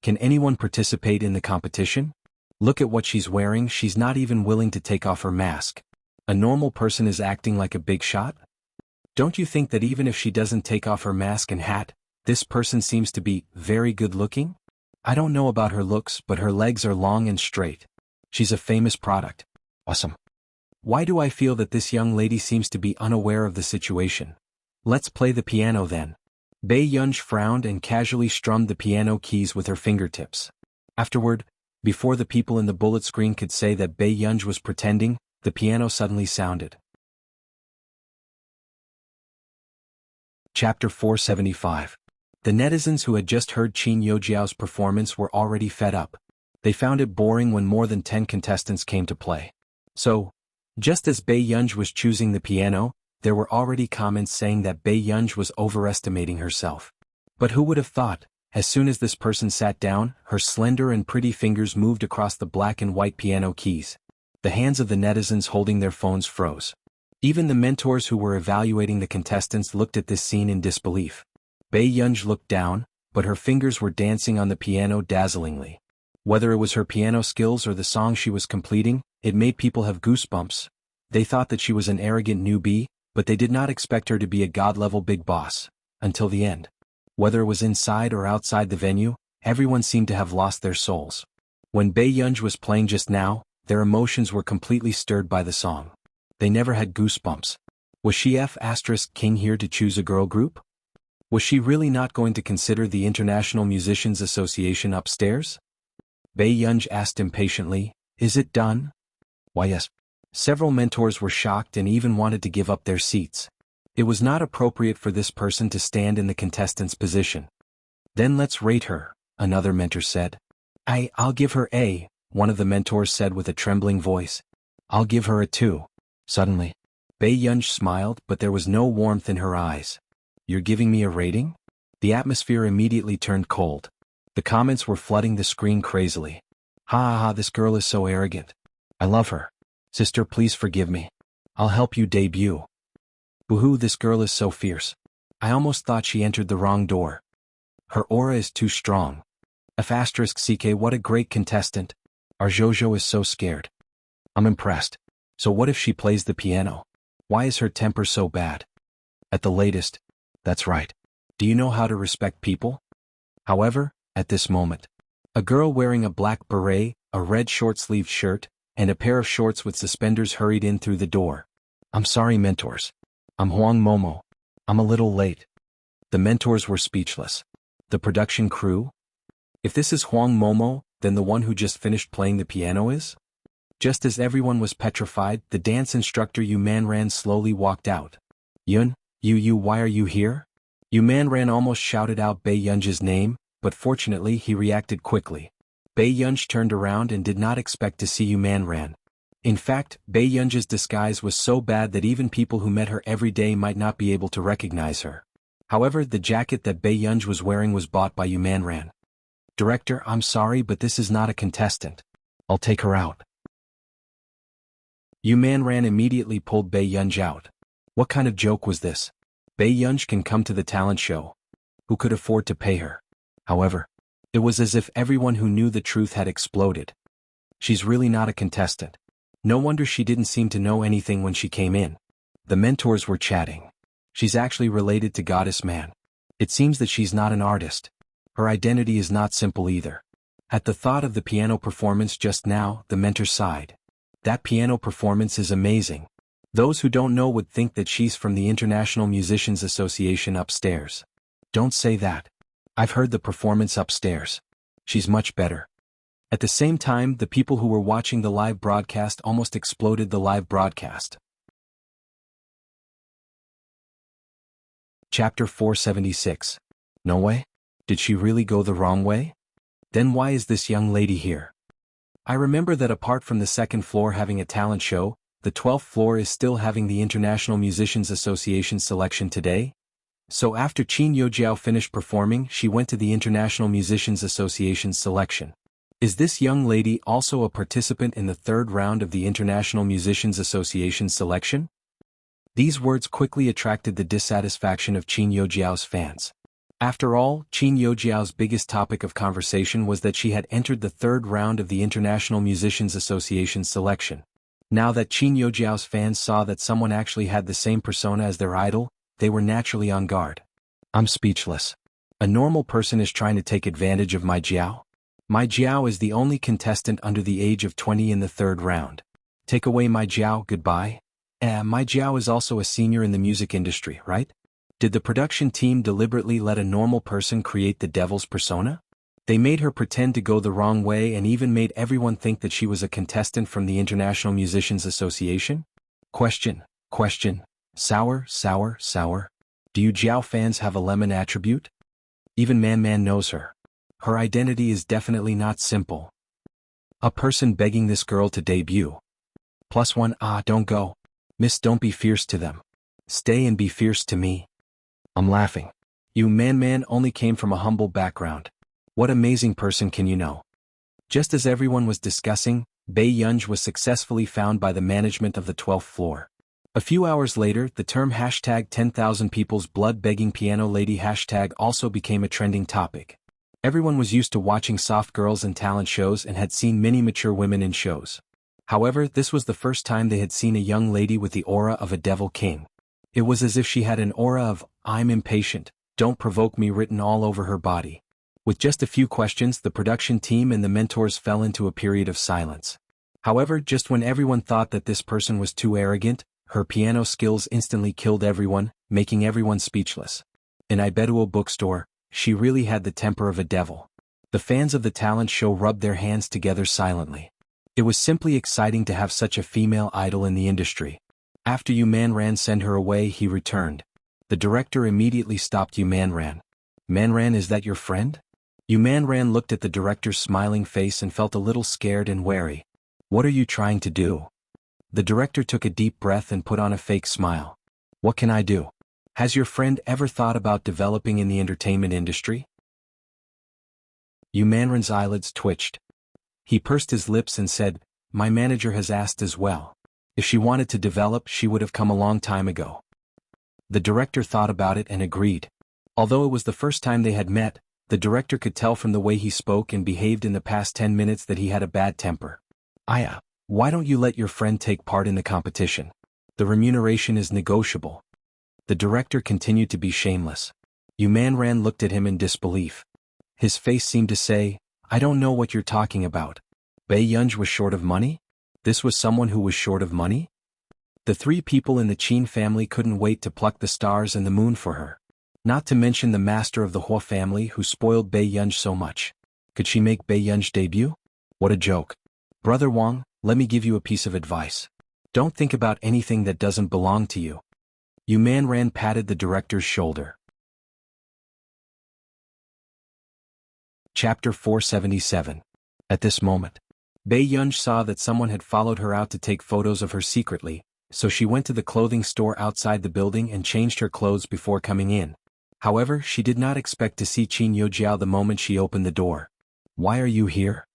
Can anyone participate in the competition? Look at what she's wearing. She's not even willing to take off her mask. A normal person is acting like a big shot? Don't you think that even if she doesn't take off her mask and hat, This person seems to be very good looking? I don't know about her looks, but her legs are long and straight. She's a famous product. Awesome. Why do I feel that this young lady seems to be unaware of the situation? Let's play the piano then. Bei Yunj frowned and casually strummed the piano keys with her fingertips. Afterward, before the people in the bullet screen could say that Bei Yunj was pretending, the piano suddenly sounded. Chapter 475. The netizens who had just heard Qin Yojiao's performance were already fed up. They found it boring when more than 10 contestants came to play. So, just as Bei Yunj was choosing the piano, there were already comments saying that Bei Yunj was overestimating herself. But who would have thought, as soon as this person sat down, her slender and pretty fingers moved across the black and white piano keys. The hands of the netizens holding their phones froze. Even the mentors who were evaluating the contestants looked at this scene in disbelief. Bei Yunj looked down, but her fingers were dancing on the piano dazzlingly. Whether it was her piano skills or the song she was completing, it made people have goosebumps. They thought that she was an arrogant newbie, but they did not expect her to be a god-level big boss, until the end. Whether it was inside or outside the venue, everyone seemed to have lost their souls. When Bei Yunj was playing just now, their emotions were completely stirred by the song. They never had goosebumps. Was she King here to choose a girl group? Was she really not going to consider the International Musicians Association upstairs? Bei Yunj asked impatiently, "Is it done?" "Why yes." Several mentors were shocked and even wanted to give up their seats. It was not appropriate for this person to stand in the contestant's position. "Then let's rate her," another mentor said. I'll give her A, one of the mentors said with a trembling voice. "I'll give her a 2. Suddenly, Bei Yunj smiled, but there was no warmth in her eyes. "You're giving me a rating?" The atmosphere immediately turned cold. The comments were flooding the screen crazily. "Ha ha ha, this girl is so arrogant. I love her. Sister, please forgive me. I'll help you debut. Boo-hoo, this girl is so fierce. I almost thought she entered the wrong door. Her aura is too strong. F***CK, what a great contestant. Our Jojo is so scared. I'm impressed. So what if she plays the piano? Why is her temper so bad? At the latest. That's right. Do you know how to respect people?" However, at this moment, a girl wearing a black beret, a red short-sleeved shirt, and a pair of shorts with suspenders hurried in through the door. "I'm sorry, mentors. I'm Huang Momo. I'm a little late." The mentors were speechless. The production crew? If this is Huang Momo, then the one who just finished playing the piano is? Just as everyone was petrified, the dance instructor Yu Manran slowly walked out. "Yun, you, why are you here?" Yu Manran almost shouted out Bei Yunj's name, but fortunately he reacted quickly. Bei Yunj turned around and did not expect to see Yu Manran. In fact, Bei Yunj's disguise was so bad that even people who met her every day might not be able to recognize her. However, the jacket that Bei Yunj was wearing was bought by Yu Manran. "Director, I'm sorry, but this is not a contestant. I'll take her out." Yu Manran immediately pulled Bei Yunj out. What kind of joke was this? Bei Yunj can come to the talent show. Who could afford to pay her? However, it was as if everyone who knew the truth had exploded. She's really not a contestant. No wonder she didn't seem to know anything when she came in. The mentors were chatting. She's actually related to Goddess Man. It seems that she's not an artist. Her identity is not simple either. At the thought of the piano performance just now, the mentor sighed. That piano performance is amazing. Those who don't know would think that she's from the International Musicians Association upstairs. Don't say that. I've heard the performance upstairs. She's much better. At the same time, the people who were watching the live broadcast almost exploded the live broadcast. Chapter 476. No way? Did she really go the wrong way? Then why is this young lady here? I remember that apart from the second floor having a talent show, the 12th floor is still having the International Musicians Association selection today. So after Qin Yojiao finished performing, she went to the International Musicians Association's selection. Is this young lady also a participant in the third round of the International Musicians Association's selection? These words quickly attracted the dissatisfaction of Qin Yojiao's fans. After all, Qin Yojiao's biggest topic of conversation was that she had entered the third round of the International Musicians Association's selection. Now that Qin Yojiao's fans saw that someone actually had the same persona as their idol, they were naturally on guard. I'm speechless. A normal person is trying to take advantage of my Jiao? My Jiao is the only contestant under the age of 20 in the third round. Take away my Jiao, goodbye? My Jiao is also a senior in the music industry, right? Did the production team deliberately let a normal person create the devil's persona? They made her pretend to go the wrong way and even made everyone think that she was a contestant from the International Musicians Association? Question. Sour. Do you Jiao fans have a lemon attribute? Even Man knows her. Her identity is definitely not simple. A person begging this girl to debut. +1. Don't go. Miss, don't be fierce to them. Stay and be fierce to me. I'm laughing. You Man only came from a humble background. What amazing person can you know? Just as everyone was discussing, Bei Yunj was successfully found by the management of the 12th floor. A few hours later, the term #10,000 people's blood begging piano lady hashtag also became a trending topic. Everyone was used to watching soft girls and talent shows and had seen many mature women in shows. However, this was the first time they had seen a young lady with the aura of a devil king. It was as if she had an aura of, "I'm impatient, don't provoke me" written all over her body. With just a few questions, the production team and the mentors fell into a period of silence. However, just when everyone thought that this person was too arrogant, her piano skills instantly killed everyone, making everyone speechless. In Audiobook store, she really had the temper of a devil. The fans of the talent show rubbed their hands together silently. It was simply exciting to have such a female idol in the industry. After Manran sent her away, he returned. The director immediately stopped Manran. "Manran, is that your friend?" Manran looked at the director's smiling face and felt a little scared and wary. "What are you trying to do?" The director took a deep breath and put on a fake smile. "What can I do? Has your friend ever thought about developing in the entertainment industry?" Manran's eyelids twitched. He pursed his lips and said, "My manager has asked as well. If she wanted to develop, she would have come a long time ago." The director thought about it and agreed. Although it was the first time they had met, the director could tell from the way he spoke and behaved in the past 10 minutes that he had a bad temper. "Aya, why don't you let your friend take part in the competition? The remuneration is negotiable." The director continued to be shameless. Manran looked at him in disbelief. His face seemed to say, "I don't know what you're talking about. Bei Yunj was short of money? This was someone who was short of money?" The three people in the Qin family couldn't wait to pluck the stars and the moon for her. Not to mention the master of the Hua family who spoiled Bei Yunj so much. Could she make Bei Yunj debut? What a joke. "Brother Wang, let me give you a piece of advice. Don't think about anything that doesn't belong to you." Manran patted the director's shoulder. Chapter 477. At this moment, Bei Yunj saw that someone had followed her out to take photos of her secretly, so she went to the clothing store outside the building and changed her clothes before coming in. However, she did not expect to see Qin Yojiao the moment she opened the door. "Why are you here?"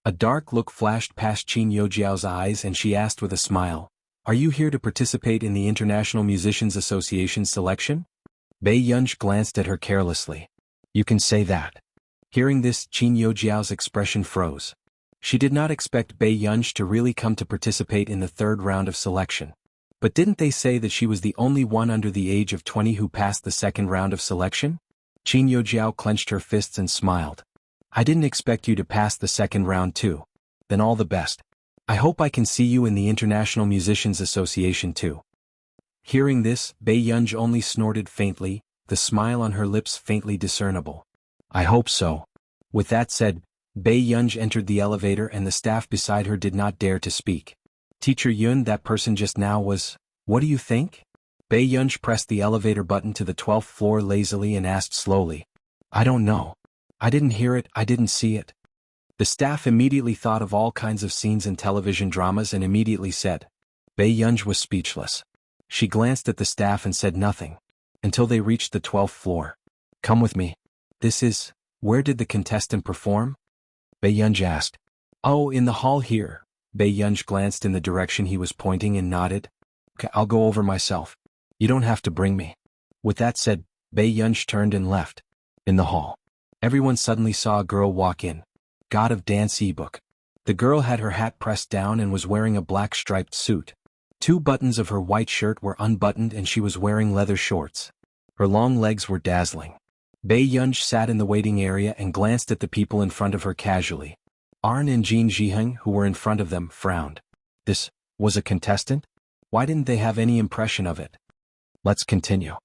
A dark look flashed past Qin Yojiao's eyes and she asked with a smile, "Are you here to participate in the International Musicians Association selection?" Bei Yunj glanced at her carelessly. "You can say that." Hearing this, Qin Yojiao's expression froze. She did not expect Bei Yunj to really come to participate in the third round of selection. But didn't they say that she was the only one under the age of 20 who passed the second round of selection? Qin Yojiao clenched her fists and smiled. "I didn't expect you to pass the second round too. Then all the best. I hope I can see you in the International Musicians Association too." Hearing this, Bei Yunj only snorted faintly, the smile on her lips faintly discernible. "I hope so." With that said, Bei Yunj entered the elevator and the staff beside her did not dare to speak. "Teacher Yun, that person just now was... What do you think?" Bei Yunj pressed the elevator button to the 12th floor lazily and asked slowly. "I don't know. I didn't hear it, I didn't see it." The staff immediately thought of all kinds of scenes in television dramas and immediately said. Bei Yunj was speechless. She glanced at the staff and said nothing. Until they reached the 12th floor. "Come with me. This is... Where did the contestant perform?" Bei Yunj asked. "Oh, in the hall here." Bei Yunj glanced in the direction he was pointing and nodded. "Okay, I'll go over myself. You don't have to bring me." With that said, Bei Yunj turned and left. In the hall, everyone suddenly saw a girl walk in. God of Dance ebook. The girl had her hat pressed down and was wearing a black striped suit. 2 buttons of her white shirt were unbuttoned and she was wearing leather shorts. Her long legs were dazzling. Bei Yunj sat in the waiting area and glanced at the people in front of her casually. Arn and Jin Jiheng, who were in front of them, frowned. This was a contestant? Why didn't they have any impression of it? Let's continue,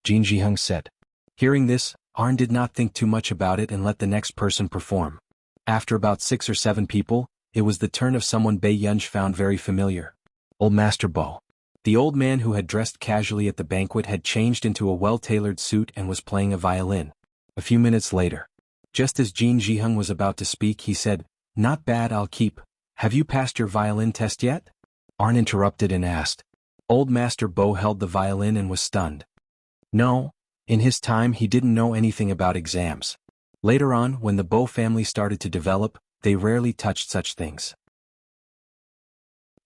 Jin Jiheng said. Hearing this, Arn did not think too much about it and let the next person perform. After about 6 or 7 people, it was the turn of someone Bei Yunj found very familiar. Old Master Bo. The old man who had dressed casually at the banquet had changed into a well-tailored suit and was playing a violin. A few minutes later, just as Jin Jiheng was about to speak, he said, "Not bad, I'll keep. Have you passed your violin test yet?" Arn interrupted and asked. Old Master Bo held the violin and was stunned. No, in his time he didn't know anything about exams. Later on, when the Bo family started to develop, they rarely touched such things.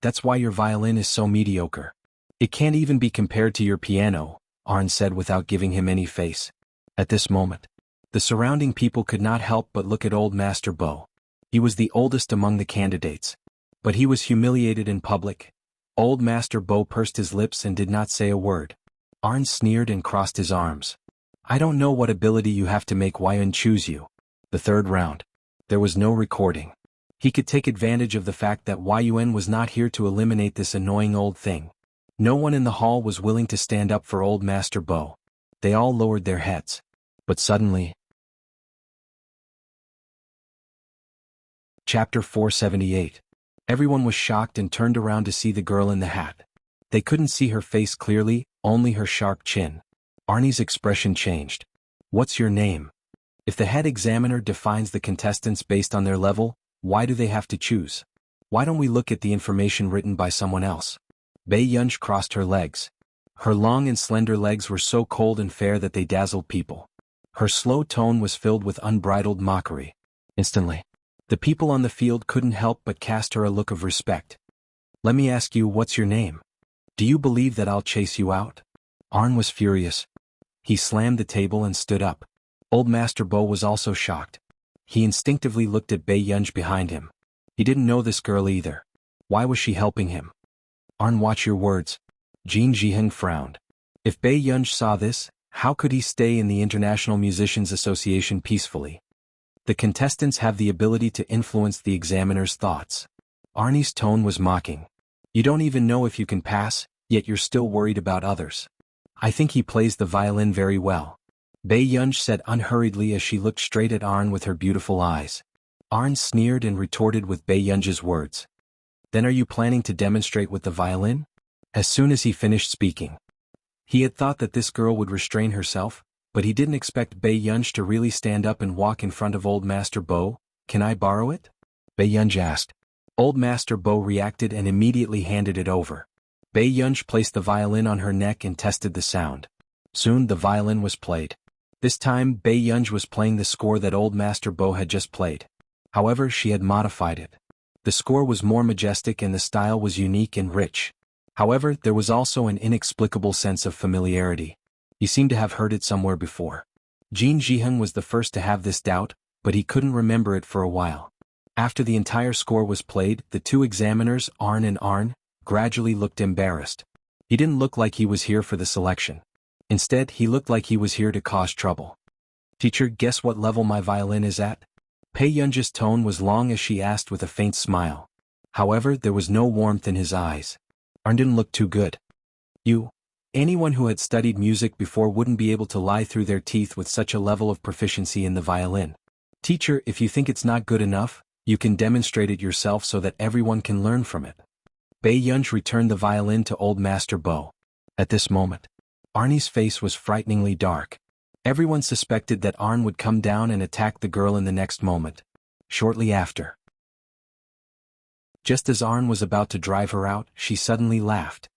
That's why your violin is so mediocre. It can't even be compared to your piano, Arn said without giving him any face. At this moment, the surrounding people could not help but look at Old Master Bo. He was the oldest among the candidates. But he was humiliated in public. Old Master Bo pursed his lips and did not say a word. Arn sneered and crossed his arms. I don't know what ability you have to make Yuan choose you. The third round. There was no recording. He could take advantage of the fact that Yuan was not here to eliminate this annoying old thing. No one in the hall was willing to stand up for Old Master Bo. They all lowered their heads. But suddenly... Chapter 478. Everyone was shocked and turned around to see the girl in the hat. They couldn't see her face clearly, only her sharp chin. Arnie's expression changed. What's your name? If the head examiner defines the contestants based on their level, why do they have to choose? Why don't we look at the information written by someone else? Bei Yunj crossed her legs. Her long and slender legs were so cold and fair that they dazzled people. Her slow tone was filled with unbridled mockery. Instantly, the people on the field couldn't help but cast her a look of respect. Let me ask you, what's your name? Do you believe that I'll chase you out? Arn was furious. He slammed the table and stood up. Old Master Bo was also shocked. He instinctively looked at Bei Yunj behind him. He didn't know this girl either. Why was she helping him? Arn, watch your words. Jin Jiheng frowned. If Bei Yunj saw this, how could he stay in the International Musicians Association peacefully? The contestants have the ability to influence the examiner's thoughts. Arnie's tone was mocking. You don't even know if you can pass, yet you're still worried about others. I think he plays the violin very well. Bei Yunj said unhurriedly as she looked straight at Arn with her beautiful eyes. Arn sneered and retorted with Bei Yunj's words. Then are you planning to demonstrate with the violin? As soon as he finished speaking. He had thought that this girl would restrain herself, but he didn't expect Bei Yunj to really stand up and walk in front of Old Master Bo. Can I borrow it? Bei Yunj asked. Old Master Bo reacted and immediately handed it over. Bei Yunj placed the violin on her neck and tested the sound. Soon the violin was played. This time Bei Yunj was playing the score that Old Master Bo had just played. However, she had modified it. The score was more majestic and the style was unique and rich. However, there was also an inexplicable sense of familiarity. He seemed to have heard it somewhere before. Jin Jiheng was the first to have this doubt, but he couldn't remember it for a while. After the entire score was played, the two examiners, Arn and Arn, gradually looked embarrassed. He didn't look like he was here for the selection. Instead, he looked like he was here to cause trouble. Teacher, guess what level my violin is at? Bei Yunj's tone was long as she asked with a faint smile. However, there was no warmth in his eyes. Arn didn't look too good. Anyone who had studied music before wouldn't be able to lie through their teeth with such a level of proficiency in the violin. Teacher, if you think it's not good enough, you can demonstrate it yourself so that everyone can learn from it. Bei Yunj returned the violin to Old Master Bo. At this moment, Arnie's face was frighteningly dark. Everyone suspected that Arn would come down and attack the girl in the next moment. Shortly after, just as Arn was about to drive her out, she suddenly laughed.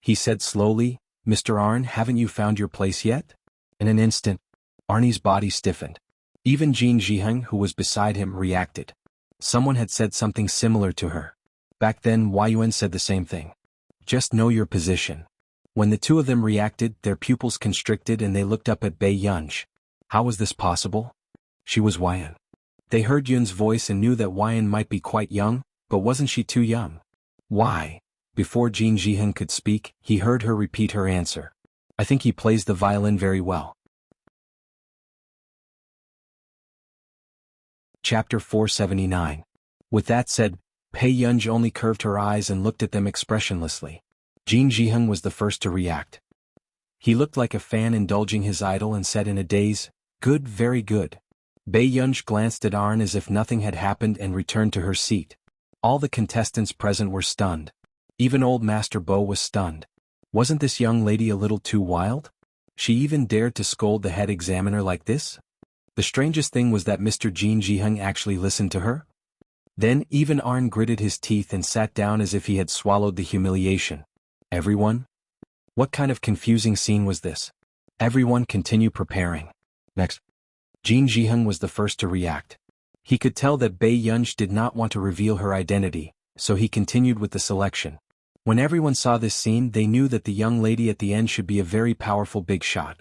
He said slowly, Mr. Arn, haven't you found your place yet? In an instant, Arnie's body stiffened. Even Jin Jiheng, who was beside him, reacted. Someone had said something similar to her. Back then, Yuan said the same thing. Just know your position. When the two of them reacted, their pupils constricted and they looked up at Bei Yunj. How was this possible? She was Yuan. They heard Yun's voice and knew that Yuan might be quite young, but wasn't she too young? Why? Before Jin Jiheng could speak, he heard her repeat her answer. I think he plays the violin very well. Chapter 479. With that said, Pei Yunj only curved her eyes and looked at them expressionlessly. Jin Jiheng was the first to react. He looked like a fan indulging his idol and said in a daze, "Good, very good." Bei Yunj glanced at Arn as if nothing had happened and returned to her seat. All the contestants present were stunned. Even old Master Bo was stunned. Wasn't this young lady a little too wild? She even dared to scold the head examiner like this? The strangest thing was that Mr. Jin Jiheng actually listened to her. Then even Arn gritted his teeth and sat down as if he had swallowed the humiliation. Everyone? What kind of confusing scene was this? Everyone continue preparing. Next. Jin Jiheng was the first to react. He could tell that Bei Yunj did not want to reveal her identity, so he continued with the selection. When everyone saw this scene, they knew that the young lady at the end should be a very powerful big shot.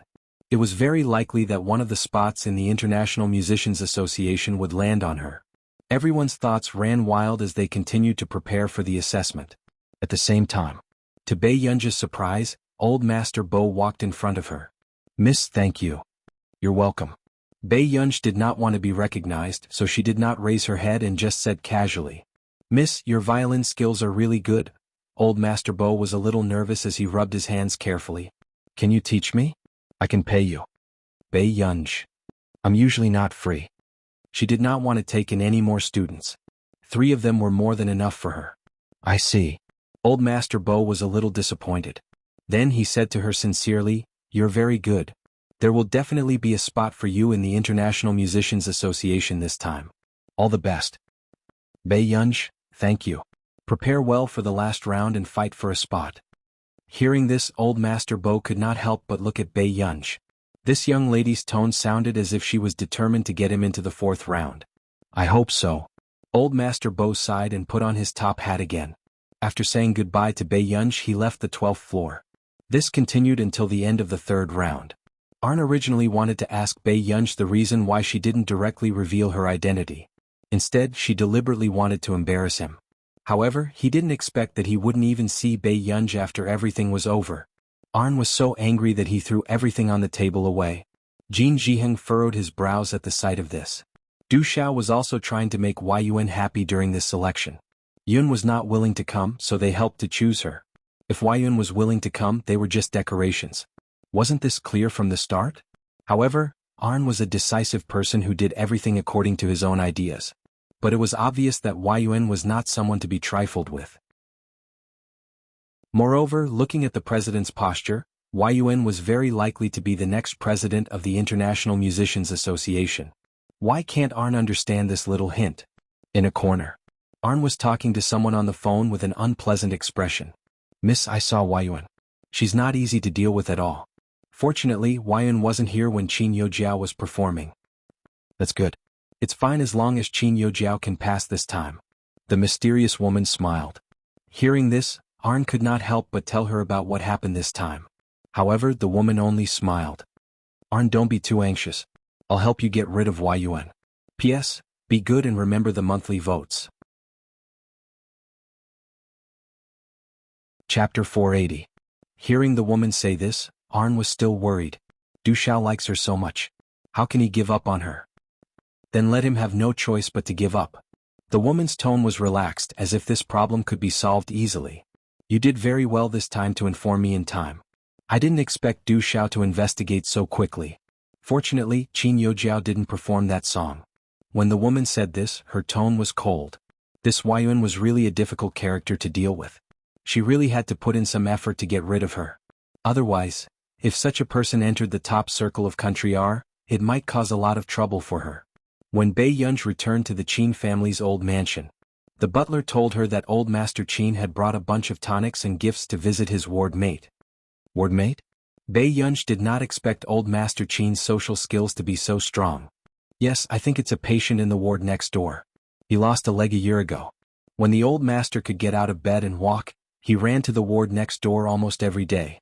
It was very likely that one of the spots in the International Musicians Association would land on her. Everyone's thoughts ran wild as they continued to prepare for the assessment. At the same time, to Bei Yunj's surprise, old Master Bo walked in front of her. "Miss, thank you. You're welcome." Bei Yunj did not want to be recognized, so she did not raise her head and just said casually, "Miss, your violin skills are really good." Old Master Bo was a little nervous as he rubbed his hands carefully. "Can you teach me? I can pay you." Bei Yunj. "I'm usually not free." She did not want to take in any more students. 3 of them were more than enough for her. "I see." Old Master Bo was a little disappointed. Then he said to her sincerely, "You're very good. There will definitely be a spot for you in the International Musicians Association this time. All the best." Bei Yunj, "Thank you. Prepare well for the last round and fight for a spot." Hearing this, old Master Bo could not help but look at Bei Yunj. This young lady's tone sounded as if she was determined to get him into the 4th round. "I hope so." Old Master Bo sighed and put on his top hat again. After saying goodbye to Bei Yunj, he left the 12th floor. This continued until the end of the 3rd round. Arn originally wanted to ask Bei Yunj the reason why she didn't directly reveal her identity. Instead, she deliberately wanted to embarrass him. However, he didn't expect that he wouldn't even see Bei Yunj after everything was over. Arn was so angry that he threw everything on the table away. Jin Jiheng furrowed his brows at the sight of this. Du Xiao was also trying to make Yun happy during this selection. Yun was not willing to come, so they helped to choose her. If Yun was willing to come, they were just decorations. Wasn't this clear from the start? However, Arn was a decisive person who did everything according to his own ideas. But it was obvious that Yun was not someone to be trifled with. Moreover, looking at the president's posture, Yun was very likely to be the next president of the International Musicians Association. Why can't Arn understand this little hint? In a corner, Arn was talking to someone on the phone with an unpleasant expression. "Miss, I saw Yun. She's not easy to deal with at all. Fortunately, Yun wasn't here when Qin Yojiao was performing." "That's good. It's fine as long as Qin Yojiao can pass this time." The mysterious woman smiled. Hearing this, Arn could not help but tell her about what happened this time. However, the woman only smiled. "Arn, don't be too anxious. I'll help you get rid of Yun. P.S. Be good and remember the monthly votes." Chapter 480. Hearing the woman say this, Arn was still worried. Du Xiao likes her so much. How can he give up on her? Then let him have no choice but to give up. The woman's tone was relaxed, as if this problem could be solved easily. "You did very well this time to inform me in time. I didn't expect Du Xiao to investigate so quickly. Fortunately, Qin Yojiao didn't perform that song." When the woman said this, her tone was cold. This Yun was really a difficult character to deal with. She really had to put in some effort to get rid of her. Otherwise, if such a person entered the top circle of Country R, it might cause a lot of trouble for her. When Bei Yunj returned to the Qin family's old mansion, the butler told her that old Master Qin had brought a bunch of tonics and gifts to visit his ward mate. Ward mate? Bei Yunj did not expect old Master Qin's social skills to be so strong. "Yes, I think it's a patient in the ward next door. He lost a leg a year ago." When the old master could get out of bed and walk, he ran to the ward next door almost every day.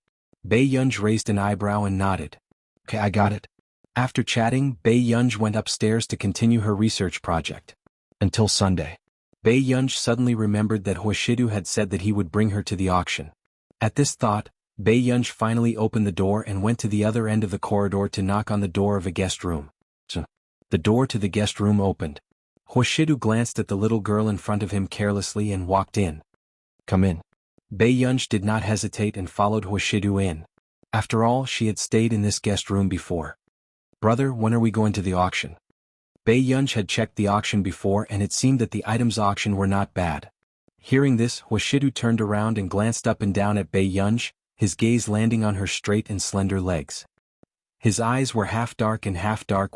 Bei Yunj raised an eyebrow and nodded. "Okay, I got it." After chatting, Bei Yunj went upstairs to continue her research project. Until Sunday. Bei Yunj suddenly remembered that Huashidu had said that he would bring her to the auction. At this thought, Bei Yunj finally opened the door and went to the other end of the corridor to knock on the door of a guest room. So, the door to the guest room opened. Huashidu glanced at the little girl in front of him carelessly and walked in. Come in. Bei Yunj did not hesitate and followed Huashidu in. After all, she had stayed in this guest room before. Brother, when are we going to the auction? Bei Yunj had checked the auction before and it seemed that the items auctioned were not bad. Hearing this, Huashidu turned around and glanced up and down at Bei Yunj, his gaze landing on her straight and slender legs. His eyes were half dark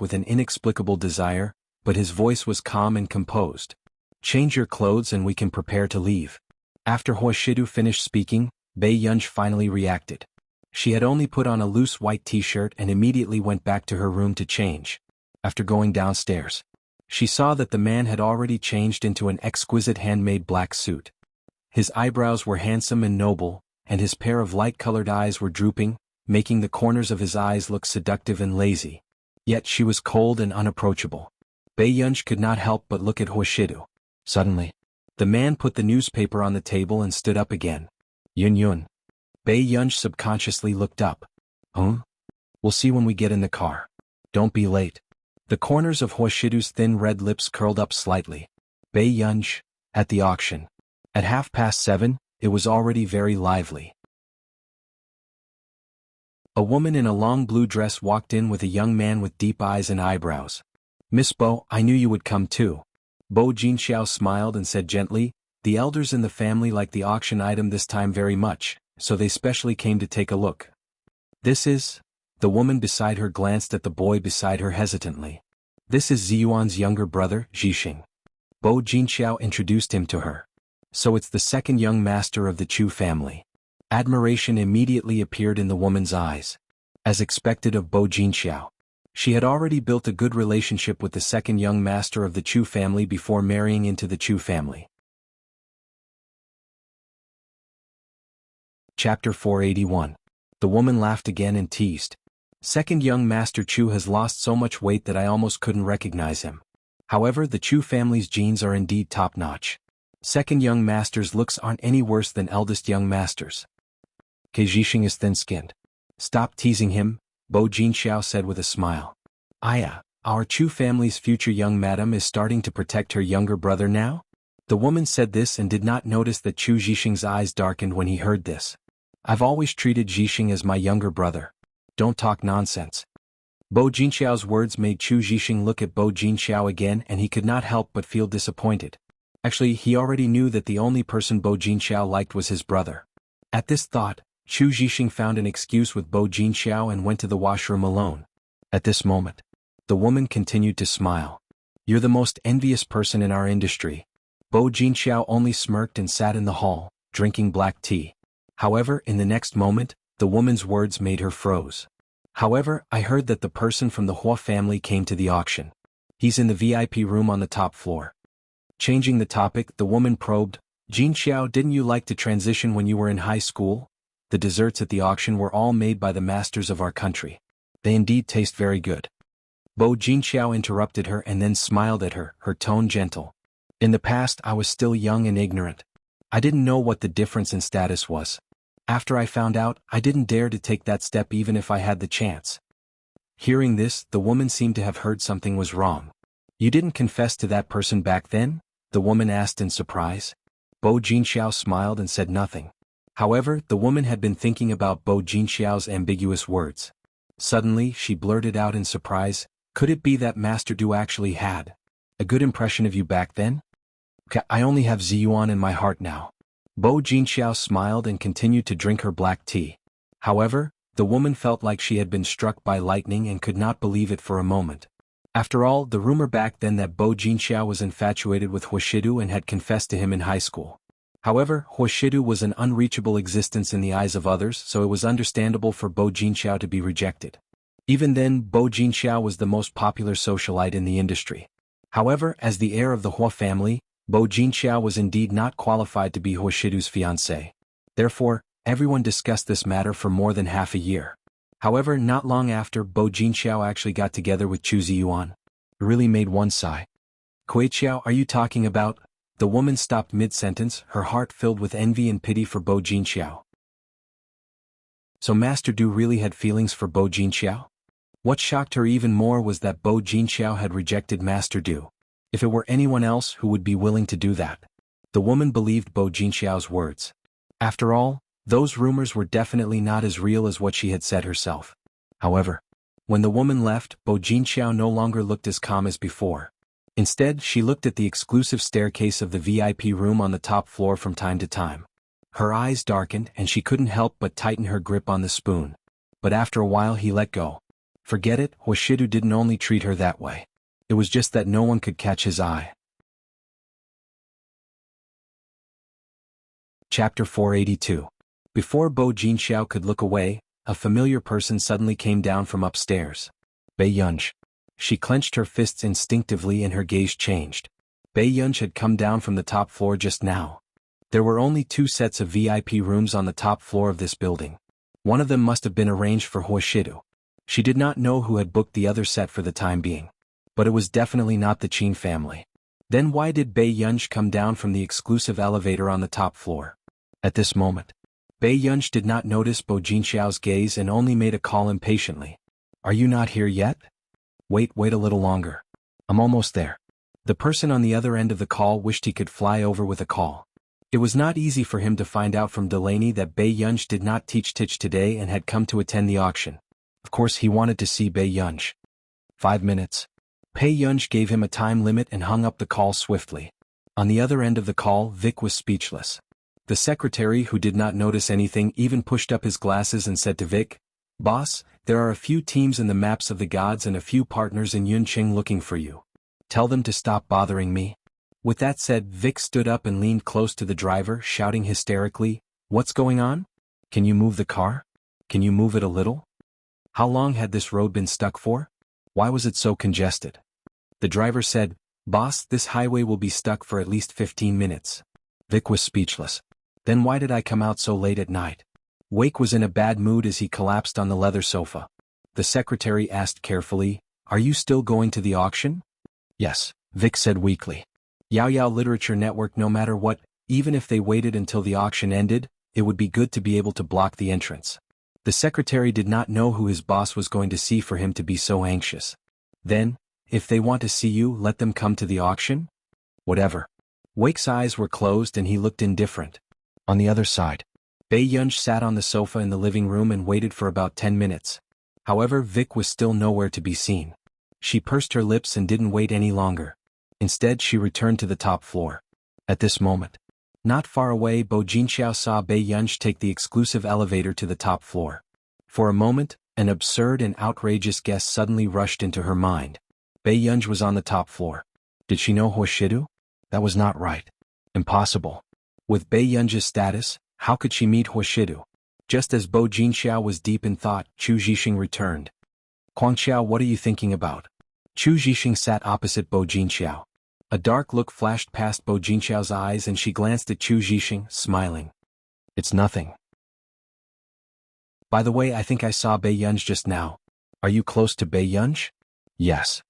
with an inexplicable desire, but his voice was calm and composed. Change your clothes and we can prepare to leave. After Huashidu finished speaking, Bei Yunj finally reacted. She had only put on a loose white t-shirt and immediately went back to her room to change. After going downstairs, she saw that the man had already changed into an exquisite handmade black suit. His eyebrows were handsome and noble, and his pair of light-colored eyes were drooping, making the corners of his eyes look seductive and lazy. Yet she was cold and unapproachable. Bei Yunj could not help but look at Huashidu. Suddenly, the man put the newspaper on the table and stood up again. Yun. Bei Yunj subconsciously looked up. We'll see when we get in the car. Don't be late. The corners of Huashidu's thin red lips curled up slightly. Bei Yunj, at the auction. At 7:30, it was already very lively. A woman in a long blue dress walked in with a young man with deep eyes and eyebrows. Miss Bo, I knew you would come too. Bo Jinxiao smiled and said gently, the elders in the family like the auction item this time very much, so they specially came to take a look. This is... The woman beside her glanced at the boy beside her hesitantly. This is Ziyuan's younger brother, Zhixing. Bo Jinxiao introduced him to her. So it's the second young master of the Chu family. Admiration immediately appeared in the woman's eyes. As expected of Bo Jinxiao, she had already built a good relationship with the second young master of the Chu family before marrying into the Chu family. Chapter 481. The woman laughed again and teased. Second young master Chu has lost so much weight that I almost couldn't recognize him. However, the Chu family's genes are indeed top-notch. Second young master's looks aren't any worse than eldest young master's. Zhixing is thin-skinned. Stop teasing him, Bo Jinxiao said with a smile. Aya, our Chu family's future young madam is starting to protect her younger brother now? The woman said this and did not notice that Chu Zhixing's eyes darkened when he heard this. I've always treated Zhixing as my younger brother. Don't talk nonsense. Bo Jinxiao's words made Chu Zhixing look at Bo Jinxiao again and he could not help but feel disappointed. Actually, he already knew that the only person Bo Jinxiao liked was his brother. At this thought, Chu Zhixing found an excuse with Bo Jinxiao and went to the washroom alone. At this moment, the woman continued to smile. You're the most envious person in our industry. Bo Jinxiao only smirked and sat in the hall, drinking black tea. However, in the next moment, the woman's words made her froze. However, I heard that the person from the Hua family came to the auction. He's in the VIP room on the top floor. Changing the topic, the woman probed, Jinxiao, didn't you like to transition when you were in high school? The desserts at the auction were all made by the masters of our country. They indeed taste very good. Bo Jinxiao interrupted her and then smiled at her, her tone gentle. In the past I was still young and ignorant. I didn't know what the difference in status was. After I found out, I didn't dare to take that step even if I had the chance. Hearing this, the woman seemed to have heard something was wrong. You didn't confess to that person back then? The woman asked in surprise. Bo Jinxiao smiled and said nothing. However, the woman had been thinking about Bo Jinxiao's ambiguous words. Suddenly, she blurted out in surprise, could it be that Master Du actually had a good impression of you back then? I only have Ziyuan in my heart now. Bo Jinxiao smiled and continued to drink her black tea. However, the woman felt like she had been struck by lightning and could not believe it for a moment. After all, the rumor back then that Bo Jinxiao was infatuated with Huashidu and had confessed to him in high school. However, Huashidu was an unreachable existence in the eyes of others, so it was understandable for Bo Jinxiao to be rejected. Even then, Bo Jinxiao was the most popular socialite in the industry. However, as the heir of the Hua family, Bo Jinxiao was indeed not qualified to be Huashidu's fiancé. Therefore, everyone discussed this matter for more than half a year. However, not long after, Bo Jinxiao actually got together with Chu Ziyuan. It really made one sigh. Kuiqiao, are you talking about? The woman stopped mid-sentence, her heart filled with envy and pity for Bo Jinxiao. So Master Du really had feelings for Bo Jinxiao? What shocked her even more was that Bo Jinxiao had rejected Master Du. If it were anyone else who would be willing to do that. The woman believed Bo Jinxiao's words. After all, those rumors were definitely not as real as what she had said herself. However, when the woman left, Bo Jinxiao no longer looked as calm as before. Instead, she looked at the exclusive staircase of the VIP room on the top floor from time to time. Her eyes darkened and she couldn't help but tighten her grip on the spoon. But after a while he let go. Forget it, Huashidu didn't only treat her that way. It was just that no one could catch his eye. Chapter 482. Before Bo Jinxiao could look away, a familiar person suddenly came down from upstairs. Bei Yunj. She clenched her fists instinctively and her gaze changed. Bei Yunj had come down from the top floor just now. There were only 2 sets of VIP rooms on the top floor of this building. One of them must have been arranged for Huashidu. She did not know who had booked the other set for the time being. But it was definitely not the Qin family. Then why did Bei Yunj come down from the exclusive elevator on the top floor? At this moment, Bei Yunj did not notice Bo Jinxiao's gaze and only made a call impatiently. Are you not here yet? Wait a little longer. I'm almost there. The person on the other end of the call wished he could fly over with a call. It was not easy for him to find out from Delaney that Bei Yunj did not teach today and had come to attend the auction. Of course he wanted to see Bei Yunj. 5 minutes. Bei Yunj gave him a time limit and hung up the call swiftly. On the other end of the call, Vic was speechless. The secretary, who did not notice anything, even pushed up his glasses and said to Vic, "Boss, there are a few teams in the maps of the gods and a few partners in Yunqing looking for you. Tell them to stop bothering me." With that said, Vic stood up and leaned close to the driver, shouting hysterically, "What's going on? Can you move the car? Can you move it a little? How long had this road been stuck for? Why was it so congested?" The driver said, "Boss, this highway will be stuck for at least 15 minutes. Vic was speechless. Then why did I come out so late at night? Wake was in a bad mood as he collapsed on the leather sofa. The secretary asked carefully, "Are you still going to the auction?" "Yes," Vic said weakly. Yao Yao Literature Network, no matter what, even if they waited until the auction ended, it would be good to be able to block the entrance. The secretary did not know who his boss was going to see for him to be so anxious. Then, if they want to see you, let them come to the auction? Whatever. Wake's eyes were closed and he looked indifferent. On the other side, Bei Yunj sat on the sofa in the living room and waited for about 10 minutes. However, Vic was still nowhere to be seen. She pursed her lips and didn't wait any longer. Instead, she returned to the top floor. At this moment, not far away, Bo Jinxiao saw Bei Yunj take the exclusive elevator to the top floor. For a moment, an absurd and outrageous guess suddenly rushed into her mind. Bei Yunj was on the top floor. Did she know Huashidu? That was not right. Impossible. With Bei Yunj's status, how could she meet Huashidu? Just as Bo Jinxiao was deep in thought, Chu Zhixing returned. "Guangxiao, what are you thinking about?" Chu Zhixing sat opposite Bo Jinxiao. A dark look flashed past Bo Jinxiao's eyes and she glanced at Chu Zhixing, smiling. "It's nothing. By the way, I think I saw Bei Yunj just now. Are you close to Bei Yunj?" "Yes."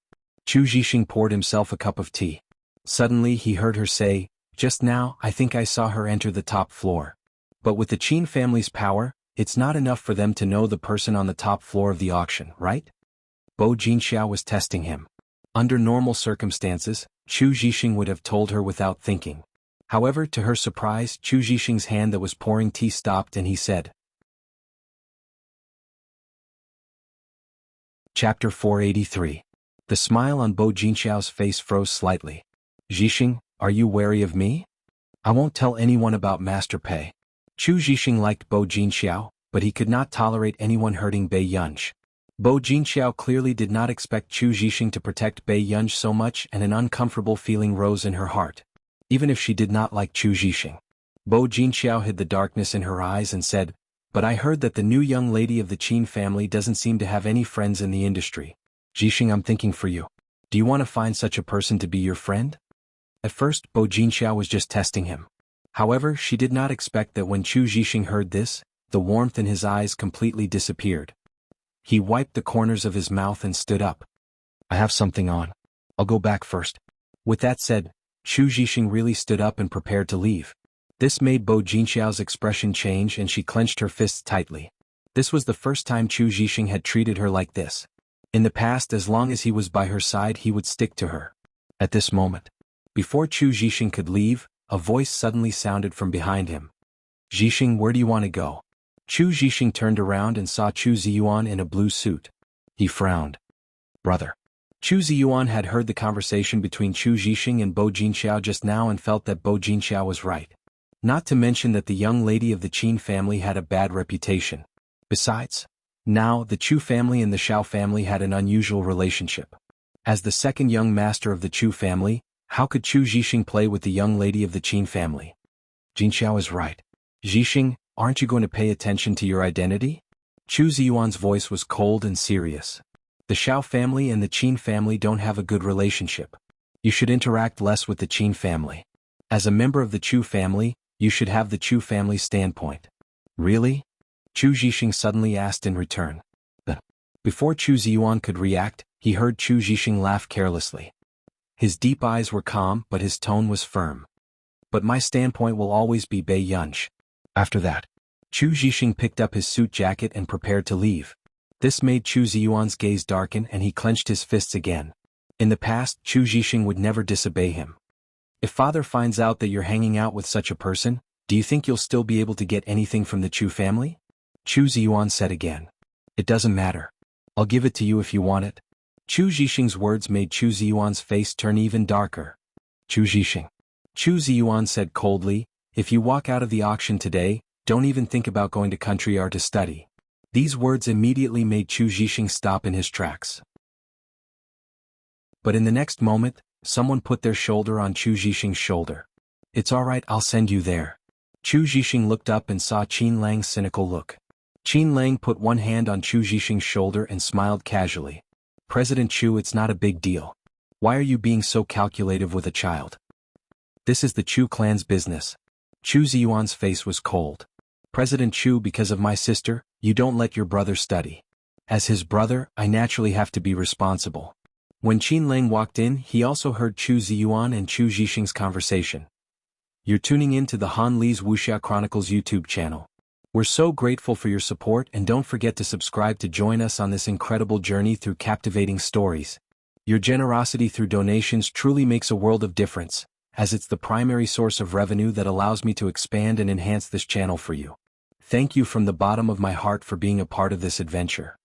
Chu Zhixing poured himself a cup of tea. Suddenly he heard her say, "Just now, I think I saw her enter the top floor." But with the Qin family's power, it's not enough for them to know the person on the top floor of the auction, right? Bo Jinxiao was testing him. Under normal circumstances, Chu Zhixing would have told her without thinking. However, to her surprise, Chu Zhixing's hand that was pouring tea stopped and he said. Chapter 483. The smile on Bo Jinxiao's face froze slightly. "Zhixing, are you wary of me? I won't tell anyone about Master Pei." Chu Zhixing liked Bo Jinxiao, but he could not tolerate anyone hurting Bei Yunj. Bo Jinxiao clearly did not expect Chu Zhixing to protect Bei Yunj so much, and an uncomfortable feeling rose in her heart. Even if she did not like Chu Zhixing. Bo Jinxiao hid the darkness in her eyes and said, "But I heard that the new young lady of the Qin family doesn't seem to have any friends in the industry. Zhixing, I'm thinking for you. Do you want to find such a person to be your friend?" At first, Bo Jinxiao was just testing him. However, she did not expect that when Chu Zhixing heard this, the warmth in his eyes completely disappeared. He wiped the corners of his mouth and stood up. "I have something on. I'll go back first." With that said, Chu Zhixing really stood up and prepared to leave. This made Bo Jinxiao's expression change and she clenched her fists tightly. This was the first time Chu Zhixing had treated her like this. In the past, as long as he was by her side, he would stick to her. At this moment, before Chu Zhixing could leave, a voice suddenly sounded from behind him. Zhixing, where do you want to go? Chu Zhixing turned around and saw Chu Ziyuan in a blue suit. He frowned. Brother. Chu Ziyuan had heard the conversation between Chu Zhixing and Bo Jinxiao just now and felt that Bo Jinxiao was right. Not to mention that the young lady of the Qin family had a bad reputation. Besides, now the Chu family and the Xiao family had an unusual relationship. As the second young master of the Chu family, how could Chu Zhixing play with the young lady of the Qin family? Jinxiao is right. Zhixing, aren't you going to pay attention to your identity? Chu Ziyuan's voice was cold and serious. The Xiao family and the Qin family don't have a good relationship. You should interact less with the Qin family. As a member of the Chu family, you should have the Chu family's standpoint. Really? Chu Zhixing suddenly asked in return. Before Chu Ziyuan could react, he heard Chu Zhixing laugh carelessly. His deep eyes were calm, but his tone was firm. But my standpoint will always be Bei Yunsh. After that, Chu Zhixing picked up his suit jacket and prepared to leave. This made Chu Ziyuan's gaze darken and he clenched his fists again. In the past, Chu Zhixing would never disobey him. If father finds out that you're hanging out with such a person, do you think you'll still be able to get anything from the Chu family? Chu Ziyuan said again. It doesn't matter. I'll give it to you if you want it. Chu Zhixing's words made Chu Ziyuan's face turn even darker. Chu Zhixing. Chu Ziyuan said coldly, if you walk out of the auction today, don't even think about going to country or to study. These words immediately made Chu Zhixing stop in his tracks. But in the next moment, someone put their shoulder on Chu Zhixing's shoulder. It's all right, I'll send you there. Chu Zhixing looked up and saw Qin Lang's cynical look. Qin Lang put one hand on Chu Zhixing's shoulder and smiled casually. President Chu, it's not a big deal. Why are you being so calculative with a child? This is the Chu clan's business. Chu Ziyuan's face was cold. President Chu, because of my sister, you don't let your brother study. As his brother, I naturally have to be responsible. When Qin Lang walked in, he also heard Chu Ziyuan and Chu Zhixing's conversation. You're tuning in to the Han Li's Wuxia Chronicles YouTube channel. We're so grateful for your support and don't forget to subscribe to join us on this incredible journey through captivating stories. Your generosity through donations truly makes a world of difference, as it's the primary source of revenue that allows me to expand and enhance this channel for you. Thank you from the bottom of my heart for being a part of this adventure.